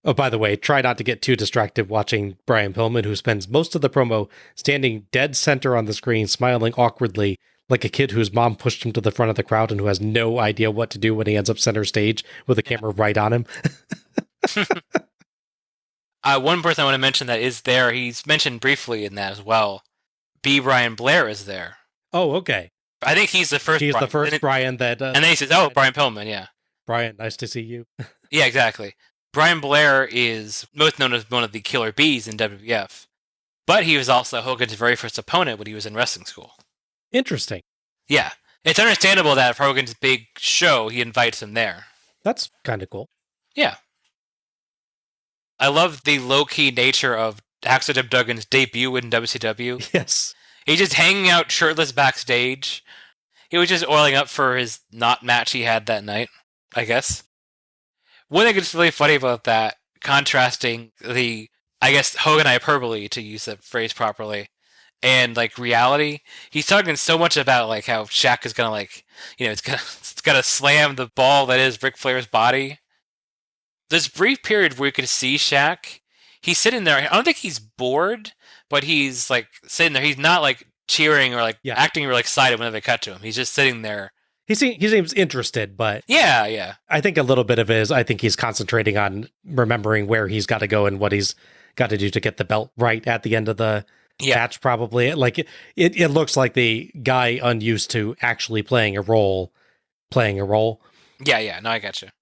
Oh, by the way, try not to get too distracted watching Brian Pillman, who spends most of the promo standing dead center on the screen, smiling awkwardly like a kid whose mom pushed him to the front of the crowd and who has no idea what to do when he ends up center stage with the camera right on him. One person I want to mention that is there, he's mentioned briefly in that as well. B. Brian Blair is there. Oh, okay. I think he's the first He's Brian. the first Brian that... and then he says, oh, Brian Pillman, yeah. Brian, nice to see you. Yeah, exactly. Brian Blair is most known as one of the Killer Bees in WWF, but he was also Hogan's very first opponent when he was in wrestling school. Interesting. Yeah. It's understandable that for Hogan's big show, he invites him there. That's kind of cool. Yeah. I love the low-key nature of Hacksaw Jim Duggan's debut in WCW. Yes. He's just hanging out shirtless backstage. He was just oiling up for his not match he had that night, I guess. One thing that's really funny about that, contrasting the, I guess, Hogan hyperbole, to use that phrase properly, and, like, reality, he's talking so much about, like, how Shaq is gonna, like, it's gonna slam the ball that is Ric Flair's body. This brief period where you can see Shaq, he's sitting there, I don't think he's bored, but he's, like, sitting there, he's not, like, cheering or, like, acting really excited whenever they cut to him. He's just sitting there. He seems interested, but... Yeah. I think a little bit of it is, I think he's concentrating on remembering where he's got to go and what he's got to do to get the belt right at the end of the match, probably. Like, it looks like the guy unused to actually playing a role. Yeah, no, I gotcha.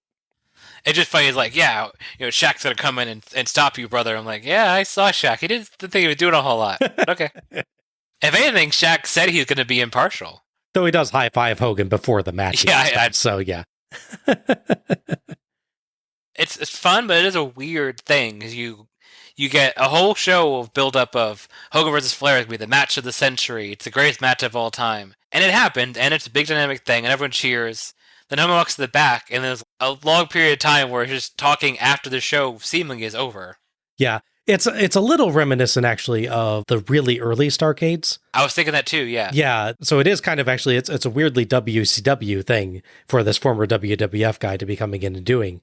It's just funny, it's like, Shaq's gonna come in and stop you, brother. I'm like, yeah, I saw Shaq. He didn't think he was doing a whole lot. But okay. If anything, Shaq said he was gonna be impartial. So he does high-five Hogan before the match. So, yeah. It's fun, but it is a weird thing. You get a whole show of build-up of Hogan versus Flair is going to be the match of the century. It's the greatest match of all time. And it happened, and it's a big dynamic thing, and everyone cheers. Then Hogan walks to the back, and there's a long period of time where he's just talking after the show seemingly is over. Yeah. It's a little reminiscent, actually, of the really early Starcades. I was thinking that too, yeah. Yeah, so it is kind of actually, it's a weirdly WCW thing for this former WWF guy to be coming in and doing.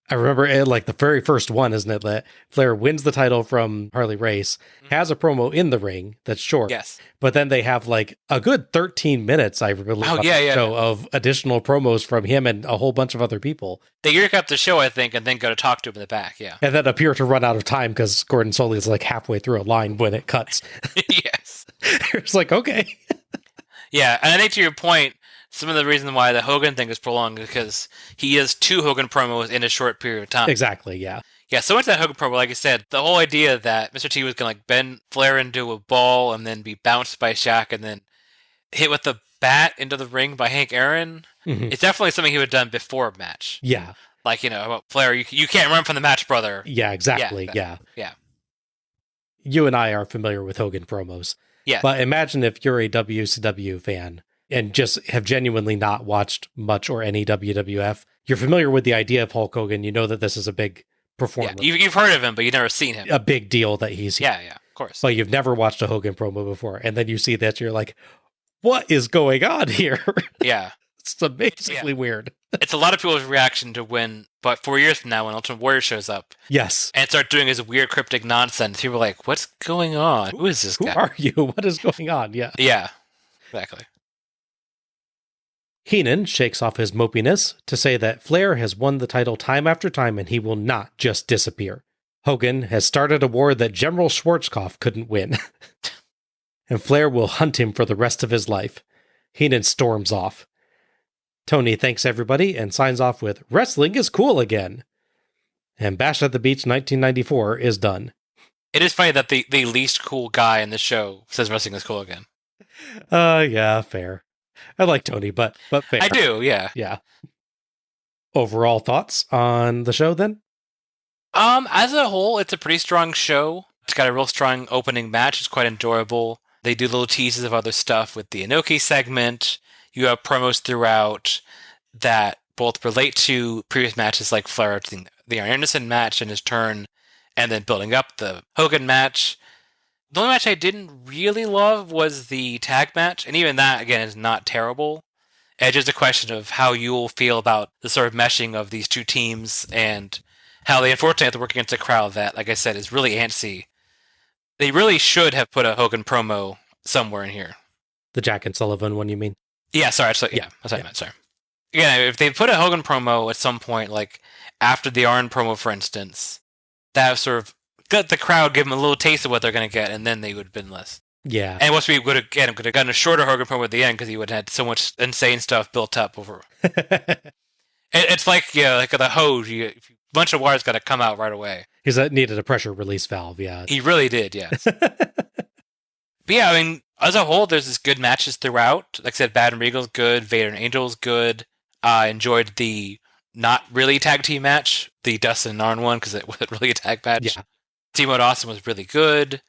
I remember it, like the very first one, isn't it, that Flair wins the title from Harley Race, has a promo in the ring that's short. Yes. But then they have like a good 13 minutes, I believe, of additional promos from him and a whole bunch of other people. They gear up the show, I think, and then go to talk to him in the back, yeah. And then appear to run out of time because Gordon Soley is like halfway through a line when it cuts. Yes. It's like, okay. Yeah, and I think to your point, some of the reason why the Hogan thing is prolonged is because he has 2 Hogan promos in a short period of time. Exactly, yeah. Yeah, so much that Hogan promo, like I said, the whole idea that Mr. T was going to like bend Flair into a ball and then be bounced by Shaq and then hit with the bat into the ring by Hank Aaron, it's definitely something he would have done before a match. Yeah. Like, about Flair, you can't run from the match, brother. Yeah, exactly, yeah. You and I are familiar with Hogan promos. Yeah. But imagine if you're a WCW fan and just have genuinely not watched much or any WWF. You're familiar with the idea of Hulk Hogan. You know that this is a big performer. Yeah, you've heard of him, but you've never seen him. A big deal that he's here. Yeah, of course. But you've never watched a Hogan promo before. And then you see that, you're like, what is going on here? Yeah. It's amazingly weird. It's a lot of people's reaction to but 4 years from now, when Ultimate Warrior shows up. Yes. And start doing his weird cryptic nonsense. People are like, what's going on? Who is this guy? Who are you? What is going on? Yeah. Yeah, exactly. Heenan shakes off his mopiness to say that Flair has won the title time after time and he will not just disappear. Hogan has started a war that General Schwarzkopf couldn't win. And Flair will hunt him for the rest of his life. Heenan storms off. Tony thanks everybody and signs off with, "Wrestling is cool again." And Bash at the Beach 1994 is done. It is funny that the least cool guy in the show says wrestling is cool again. Yeah, fair. I like Tony, but fair. I do, yeah. Yeah. Overall thoughts on the show then? As a whole, it's a pretty strong show. It's got a real strong opening match. It's quite enjoyable. They do little teases of other stuff with the Inoki segment. You have promos throughout that both relate to previous matches like Flair, the Arn Anderson match in his turn, and then building up the Hogan match. The only match I didn't really love was the tag match, and even that, again, is not terrible. It's just a question of how you will feel about the sort of meshing of these two teams and how they unfortunately have to work against a crowd that, like I said, is really antsy. They really should have put a Hogan promo somewhere in here. The Jack and Sullivan one, you mean? Yeah, sorry. That's what I meant. Sorry. Yeah, if they put a Hogan promo at some point, like after the Arn promo, for instance, that sort of got the crowd, give them a little taste of what they're going to get, and then they would have been less. Yeah. And once we would have gotten a shorter Hogan promo at the end because he would have had so much insane stuff built up over. It's like like the hose. A bunch of water's got to come out right away. He's needed a pressure release valve. Yeah, he really did. Yes. But yeah, I mean, as a whole, there's this good matches throughout. Like I said, Bad and Regal's good. Vader and Angel's good. I enjoyed the not really tag team match, the Dustin and Arn one, because it wasn't really a tag match. Yeah. Steamboat Austin was really good.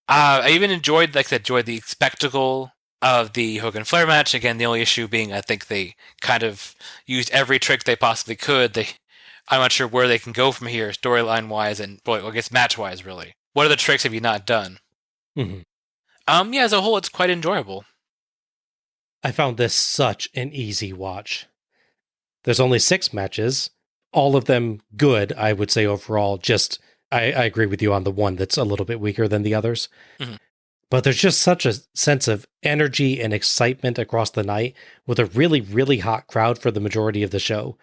I even enjoyed, like I said, the spectacle of the Hogan Flair match. Again, the only issue being I think they kind of used every trick they possibly could. I'm not sure where they can go from here, storyline-wise, and I guess match-wise, really. What other tricks have you not done? Mm-hmm. Yeah, as a whole, it's quite enjoyable. I found this such an easy watch. There's only 6 matches, all of them good, I would say overall. Just, I agree with you on the one that's a little bit weaker than the others. Mm-hmm. But there's just such a sense of energy and excitement across the night with a really, really hot crowd for the majority of the show.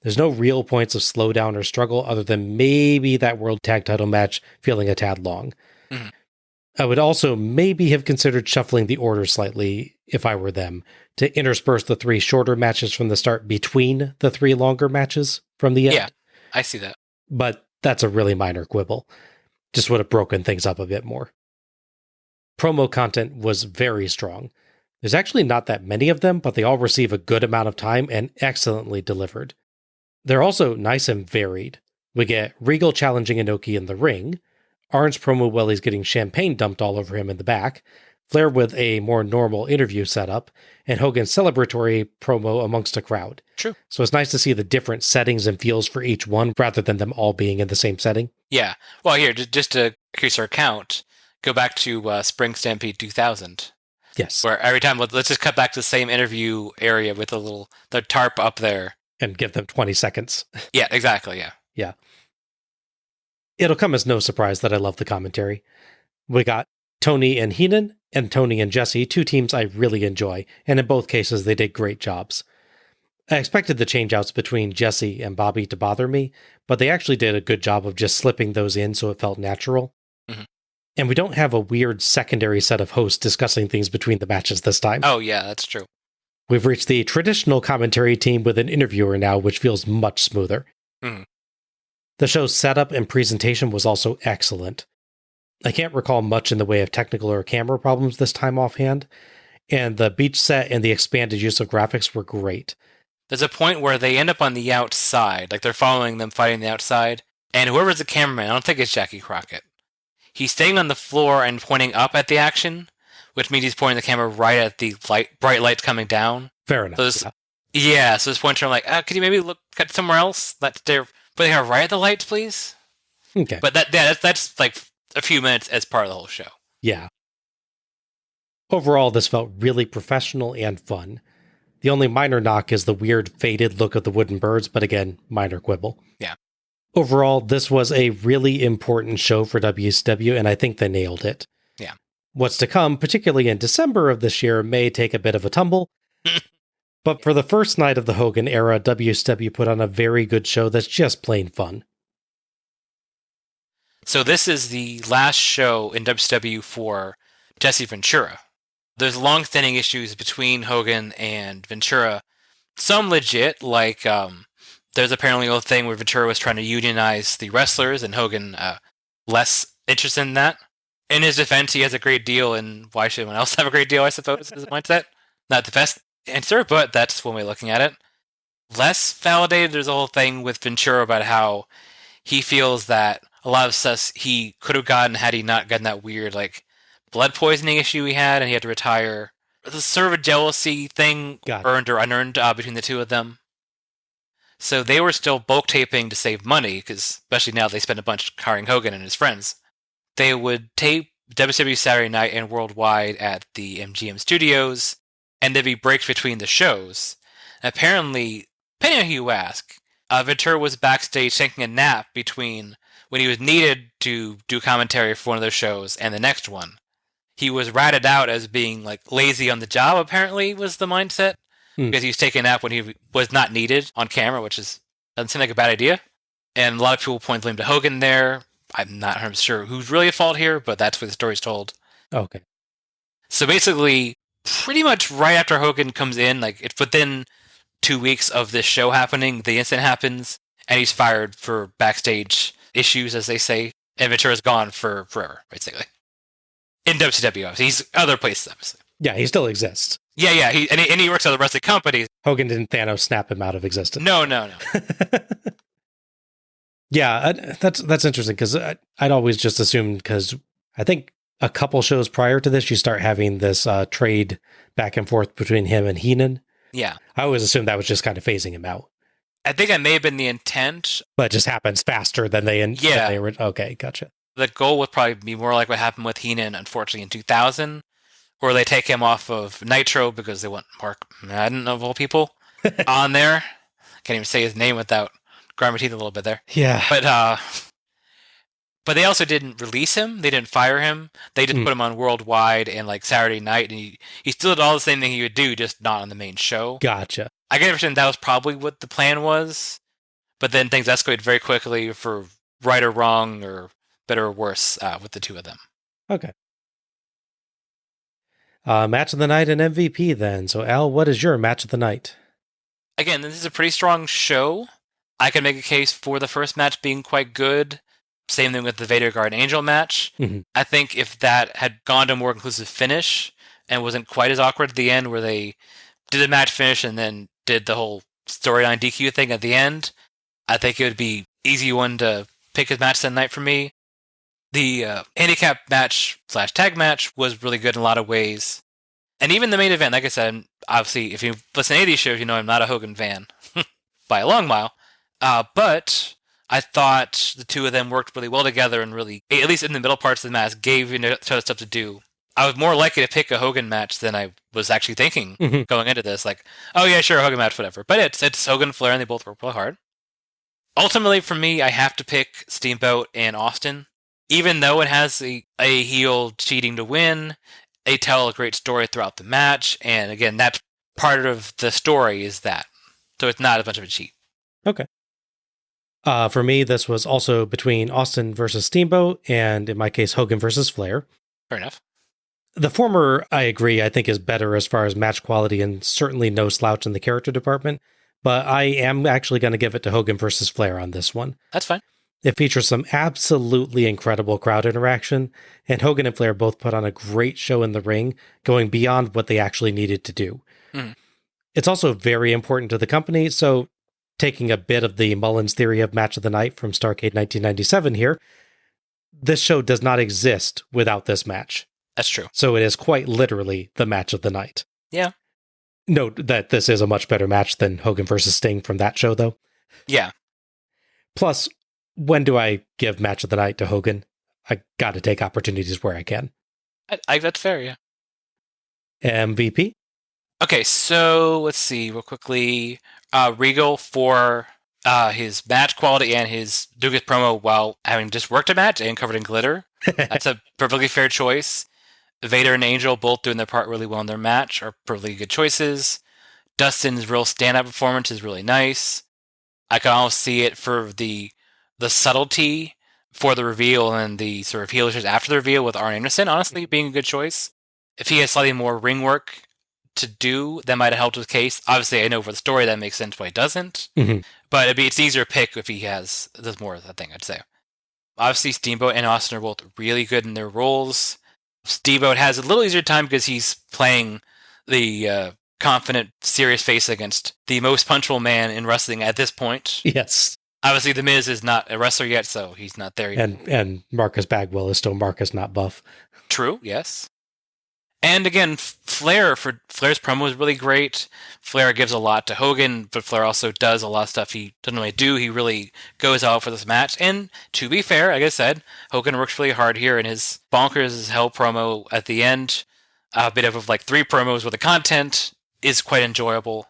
There's no real points of slowdown or struggle other than maybe that World Tag Title match feeling a tad long. Mm-hmm. I would also maybe have considered shuffling the order slightly if I were them, to intersperse the 3 shorter matches from the start between the 3 longer matches from the end. Yeah, I see that. But that's a really minor quibble. Just would have broken things up a bit more. Promo content was very strong. There's actually not that many of them, but they all receive a good amount of time and excellently delivered. They're also nice and varied. We get Regal challenging Inoki in the ring, Arn's promo while he's getting champagne dumped all over him in the back, Flair with a more normal interview setup, and Hogan's celebratory promo amongst a crowd. True. So it's nice to see the different settings and feels for each one, rather than them all being in the same setting. Yeah. Well, here, just to increase our count, go back to Spring Stampede 2000. Yes. Where every time, let's just cut back to the same interview area with the tarp up there. And give them 20 seconds. Yeah, exactly, yeah. Yeah. It'll come as no surprise that I love the commentary. We got Tony and Heenan, and Tony and Jesse, 2 teams I really enjoy, and in both cases they did great jobs. I expected the changeouts between Jesse and Bobby to bother me, but they actually did a good job of just slipping those in so it felt natural. Mm-hmm. And we don't have a weird secondary set of hosts discussing things between the matches this time. Oh yeah, that's true. We've reached the traditional commentary team with an interviewer now, which feels much smoother. Mm-hmm. The show's setup and presentation was also excellent. I can't recall much in the way of technical or camera problems this time offhand, and the beach set and the expanded use of graphics were great. There's a point where they end up on the outside, like they're following them fighting the outside, and whoever's the cameraman, I don't think it's Jackie Crockett, he's staying on the floor and pointing up at the action, which means he's pointing the camera right at the bright lights coming down. Fair enough. So so this point where I'm like, could you maybe cut somewhere else? But they're right at the lights, please? Okay. But that's like a few minutes as part of the whole show. Yeah. Overall, this felt really professional and fun. The only minor knock is the weird faded look of the wooden birds, but again, minor quibble. Yeah. Overall, this was a really important show for WCW, and I think they nailed it. Yeah. What's to come, particularly in December of this year, may take a bit of a tumble. But for the first night of the Hogan era, WCW put on a very good show that's just plain fun. So this is the last show in WCW for Jesse Ventura. There's long-standing issues between Hogan and Ventura. Some legit, like there's apparently a thing where Ventura was trying to unionize the wrestlers, and Hogan less interested in that. In his defense, he has a great deal, and why should anyone else have a great deal, I suppose, is his mindset. Not the best answer, but that's one way of looking at it. Less validated, there's a whole thing with Ventura about how he feels that a lot of stuff he could have gotten had he not gotten that weird, blood poisoning issue he had, and he had to retire. The sort of a jealousy thing, earned or unearned, between the two of them. So they were still bulk taping to save money, because especially now they spend a bunch hiring Hogan and his friends. They would tape WCW Saturday Night and Worldwide at the MGM studios, and there'd be breaks between the shows. And apparently, depending on who you ask, Ventura was backstage taking a nap between when he was needed to do commentary for one of those shows and the next one. He was ratted out as being like lazy on the job, apparently, was the mindset. Because he was taking a nap when he was not needed on camera, which doesn't seem like a bad idea. And a lot of people point blame to Hogan there. I'm not 100% sure who's really at fault here, but that's what the story's told. Okay. So basically, pretty much right after Hogan comes in, like it's within 2 weeks of this show happening, the incident happens, and he's fired for backstage issues, as they say. And Ventura's gone for forever, basically. In WCW, obviously. He's other places, obviously. Yeah, he still exists. Yeah, he works at the wrestling company. Hogan didn't Thanos snap him out of existence. No. Yeah, that's interesting, because I'd always just assumed, because I think a couple shows prior to this, you start having this trade back and forth between him and Heenan. Yeah. I always assumed that was just kind of phasing him out. I think that may have been the intent. But it just happens faster than they... Okay, gotcha. The goal would probably be more like what happened with Heenan, unfortunately, in 2000, where they take him off of Nitro because they want Mark Madden, of all people, on there. Can't even say his name without grinding my teeth a little bit there. Yeah. But they also didn't release him. They didn't fire him. They just put him on Worldwide and like Saturday Night, and he still did all the same thing he would do, just not on the main show. Gotcha. I get understand that was probably what the plan was, but then things escalated very quickly for right or wrong, or better or worse, with the two of them. Okay. Match of the night and MVP then. So Al, what is your match of the night? Again, this is a pretty strong show. I can make a case for the first match being quite good. Same thing with the Vader Guardian Angel match. Mm-hmm. I think if that had gone to a more conclusive finish and wasn't quite as awkward at the end, where they did the match finish and then did the whole storyline DQ thing at the end, I think it would be easy one to pick as match of the night for me. The handicap match / tag match was really good in a lot of ways. And even the main event, like I said, obviously, if you listen to any of these shows, you know I'm not a Hogan fan by a long mile. But I thought the two of them worked really well together and really, at least in the middle parts of the match, gave each other stuff to do. I was more likely to pick a Hogan match than I was actually thinking going into this. Like, oh yeah, sure, Hogan match, whatever. But it's Hogan and Flair, and they both work really hard. Ultimately, for me, I have to pick Steamboat and Austin. Even though it has a heel cheating to win, they tell a great story throughout the match. And again, that's part of the story, is that. So it's not as much of a cheat. Okay. For me, this was also between Austin versus Steamboat, and in my case, Hogan versus Flair. Fair enough. The former, I agree, I think is better as far as match quality, and certainly no slouch in the character department. But I am actually going to give it to Hogan versus Flair on this one. That's fine. It features some absolutely incredible crowd interaction, and Hogan and Flair both put on a great show in the ring, going beyond what they actually needed to do. It's also very important to the company, so taking a bit of the Mullins theory of Match of the Night from Starrcade 1997 here, this show does not exist without this match. That's true. So it is quite literally the match of the night. Yeah. Note that this is a much better match than Hogan versus Sting from that show, though. Yeah. Plus, when do I give Match of the Night to Hogan? I got to take opportunities where I can. That's fair, yeah. MVP? Okay, so let's see real quickly. Regal for his match quality and his doing his promo while having just worked a match and covered in glitter. That's a perfectly fair choice. Vader and Angel both doing their part really well in their match are perfectly good choices. Dustin's real stand-up performance is really nice. I can almost see it for the subtlety for the reveal and the sort of heel issues after the reveal with Arn Anderson, honestly, being a good choice. If he has slightly more ring work to do, that might have helped his case. Obviously, I know for the story that makes sense why he doesn't. But it's easier to pick if he does more of that thing, I'd say. Obviously, Steamboat and Austin are both really good in their roles. Steamboat has a little easier time because he's playing the confident, serious face against the most punchable man in wrestling at this point. Yes. Obviously, The Miz is not a wrestler yet, so he's not there yet. And Marcus Bagwell is still Marcus, not Buff. True, yes. And again, Flair's promo is really great. Flair gives a lot to Hogan, but Flair also does a lot of stuff he doesn't really do. He really goes out for this match. And to be fair, like I said, Hogan works really hard here, and his bonkers as hell promo at the end, a bit of like 3 promos where the content is quite enjoyable.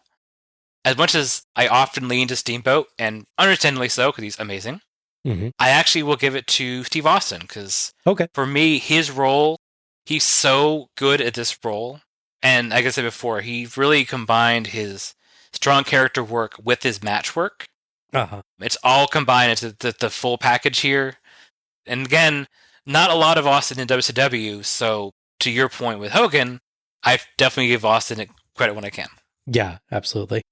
as much as I often lean to Steamboat, and understandably so, because he's amazing, I actually will give it to Steve Austin, because for me, his role, he's so good at this role. And like I said before, he really combined his strong character work with his match work. It's all combined into the full package here. And again, not a lot of Austin in WCW, so to your point with Hogan, I definitely give Austin credit when I can. Yeah, absolutely.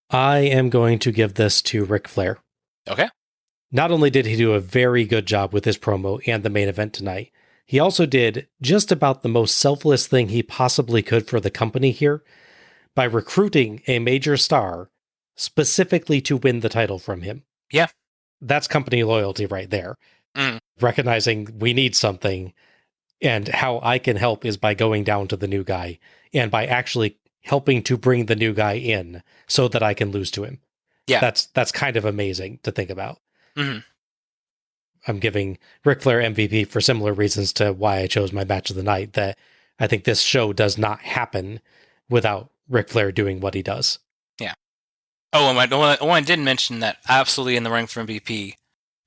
I am going to give this to Ric Flair. Okay. Not only did he do a very good job with his promo and the main event tonight, he also did just about the most selfless thing he possibly could for the company here by recruiting a major star specifically to win the title from him. Yeah. That's company loyalty right there. Recognizing we need something, and how I can help is by going down to the new guy and by actually helping to bring the new guy in so that I can lose to him. Yeah. That's kind of amazing to think about. I'm giving Ric Flair MVP for similar reasons to why I chose my match of the night, that I think this show does not happen without Ric Flair doing what he does. Yeah. Oh, and one I didn't mention that absolutely in the running for MVP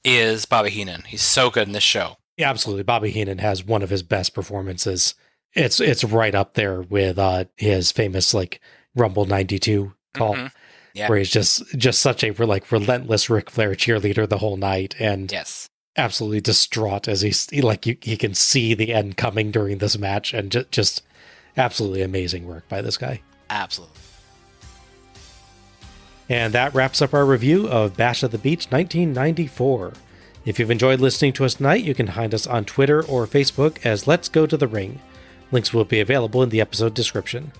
is Bobby Heenan. He's so good in this show. Yeah, absolutely. Bobby Heenan has one of his best performances. It's right up there with his famous Rumble 92 call, where he's just such a relentless Ric Flair cheerleader the whole night, and absolutely distraught as he can see the end coming during this match, and just absolutely amazing work by this guy. Absolutely. And that wraps up our review of Bash at the Beach 1994. If you've enjoyed listening to us tonight, you can find us on Twitter or Facebook as Let's Go to the Ring. Links will be available in the episode description.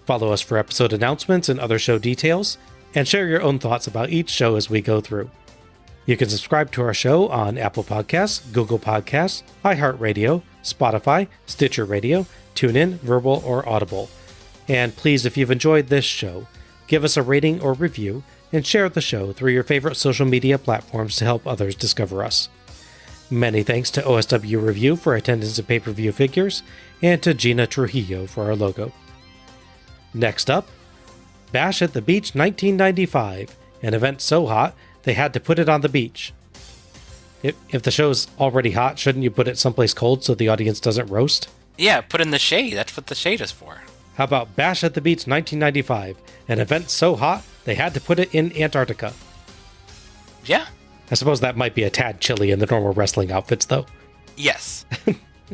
Follow us for episode announcements and other show details, and share your own thoughts about each show as we go through. You can subscribe to our show on Apple Podcasts, Google Podcasts, iHeartRadio, Spotify, Stitcher Radio, TuneIn, Verbal, or Audible. And please, if you've enjoyed this show, give us a rating or review, and share the show through your favorite social media platforms to help others discover us. Many thanks to OSW Review for attendance at pay-per-view figures, and to Gina Trujillo for our logo. Next up, Bash at the Beach 1995, an event so hot they had to put it on the beach. If the show's already hot, shouldn't you put it someplace cold so the audience doesn't roast? Yeah, put in the shade. That's what the shade is for. How about Bash at the Beach 1995, an event so hot they had to put it in Antarctica? Yeah. I suppose that might be a tad chilly in the normal wrestling outfits, though. Yes.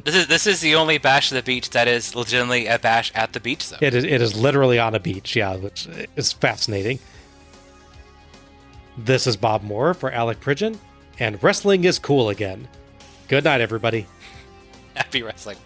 This is the only Bash at the Beach that is legitimately a bash at the beach, though. It is literally on a beach, yeah, which is fascinating. This is Bob Moore for Alec Pridgeon, and wrestling is cool again. Good night, everybody. Happy wrestling.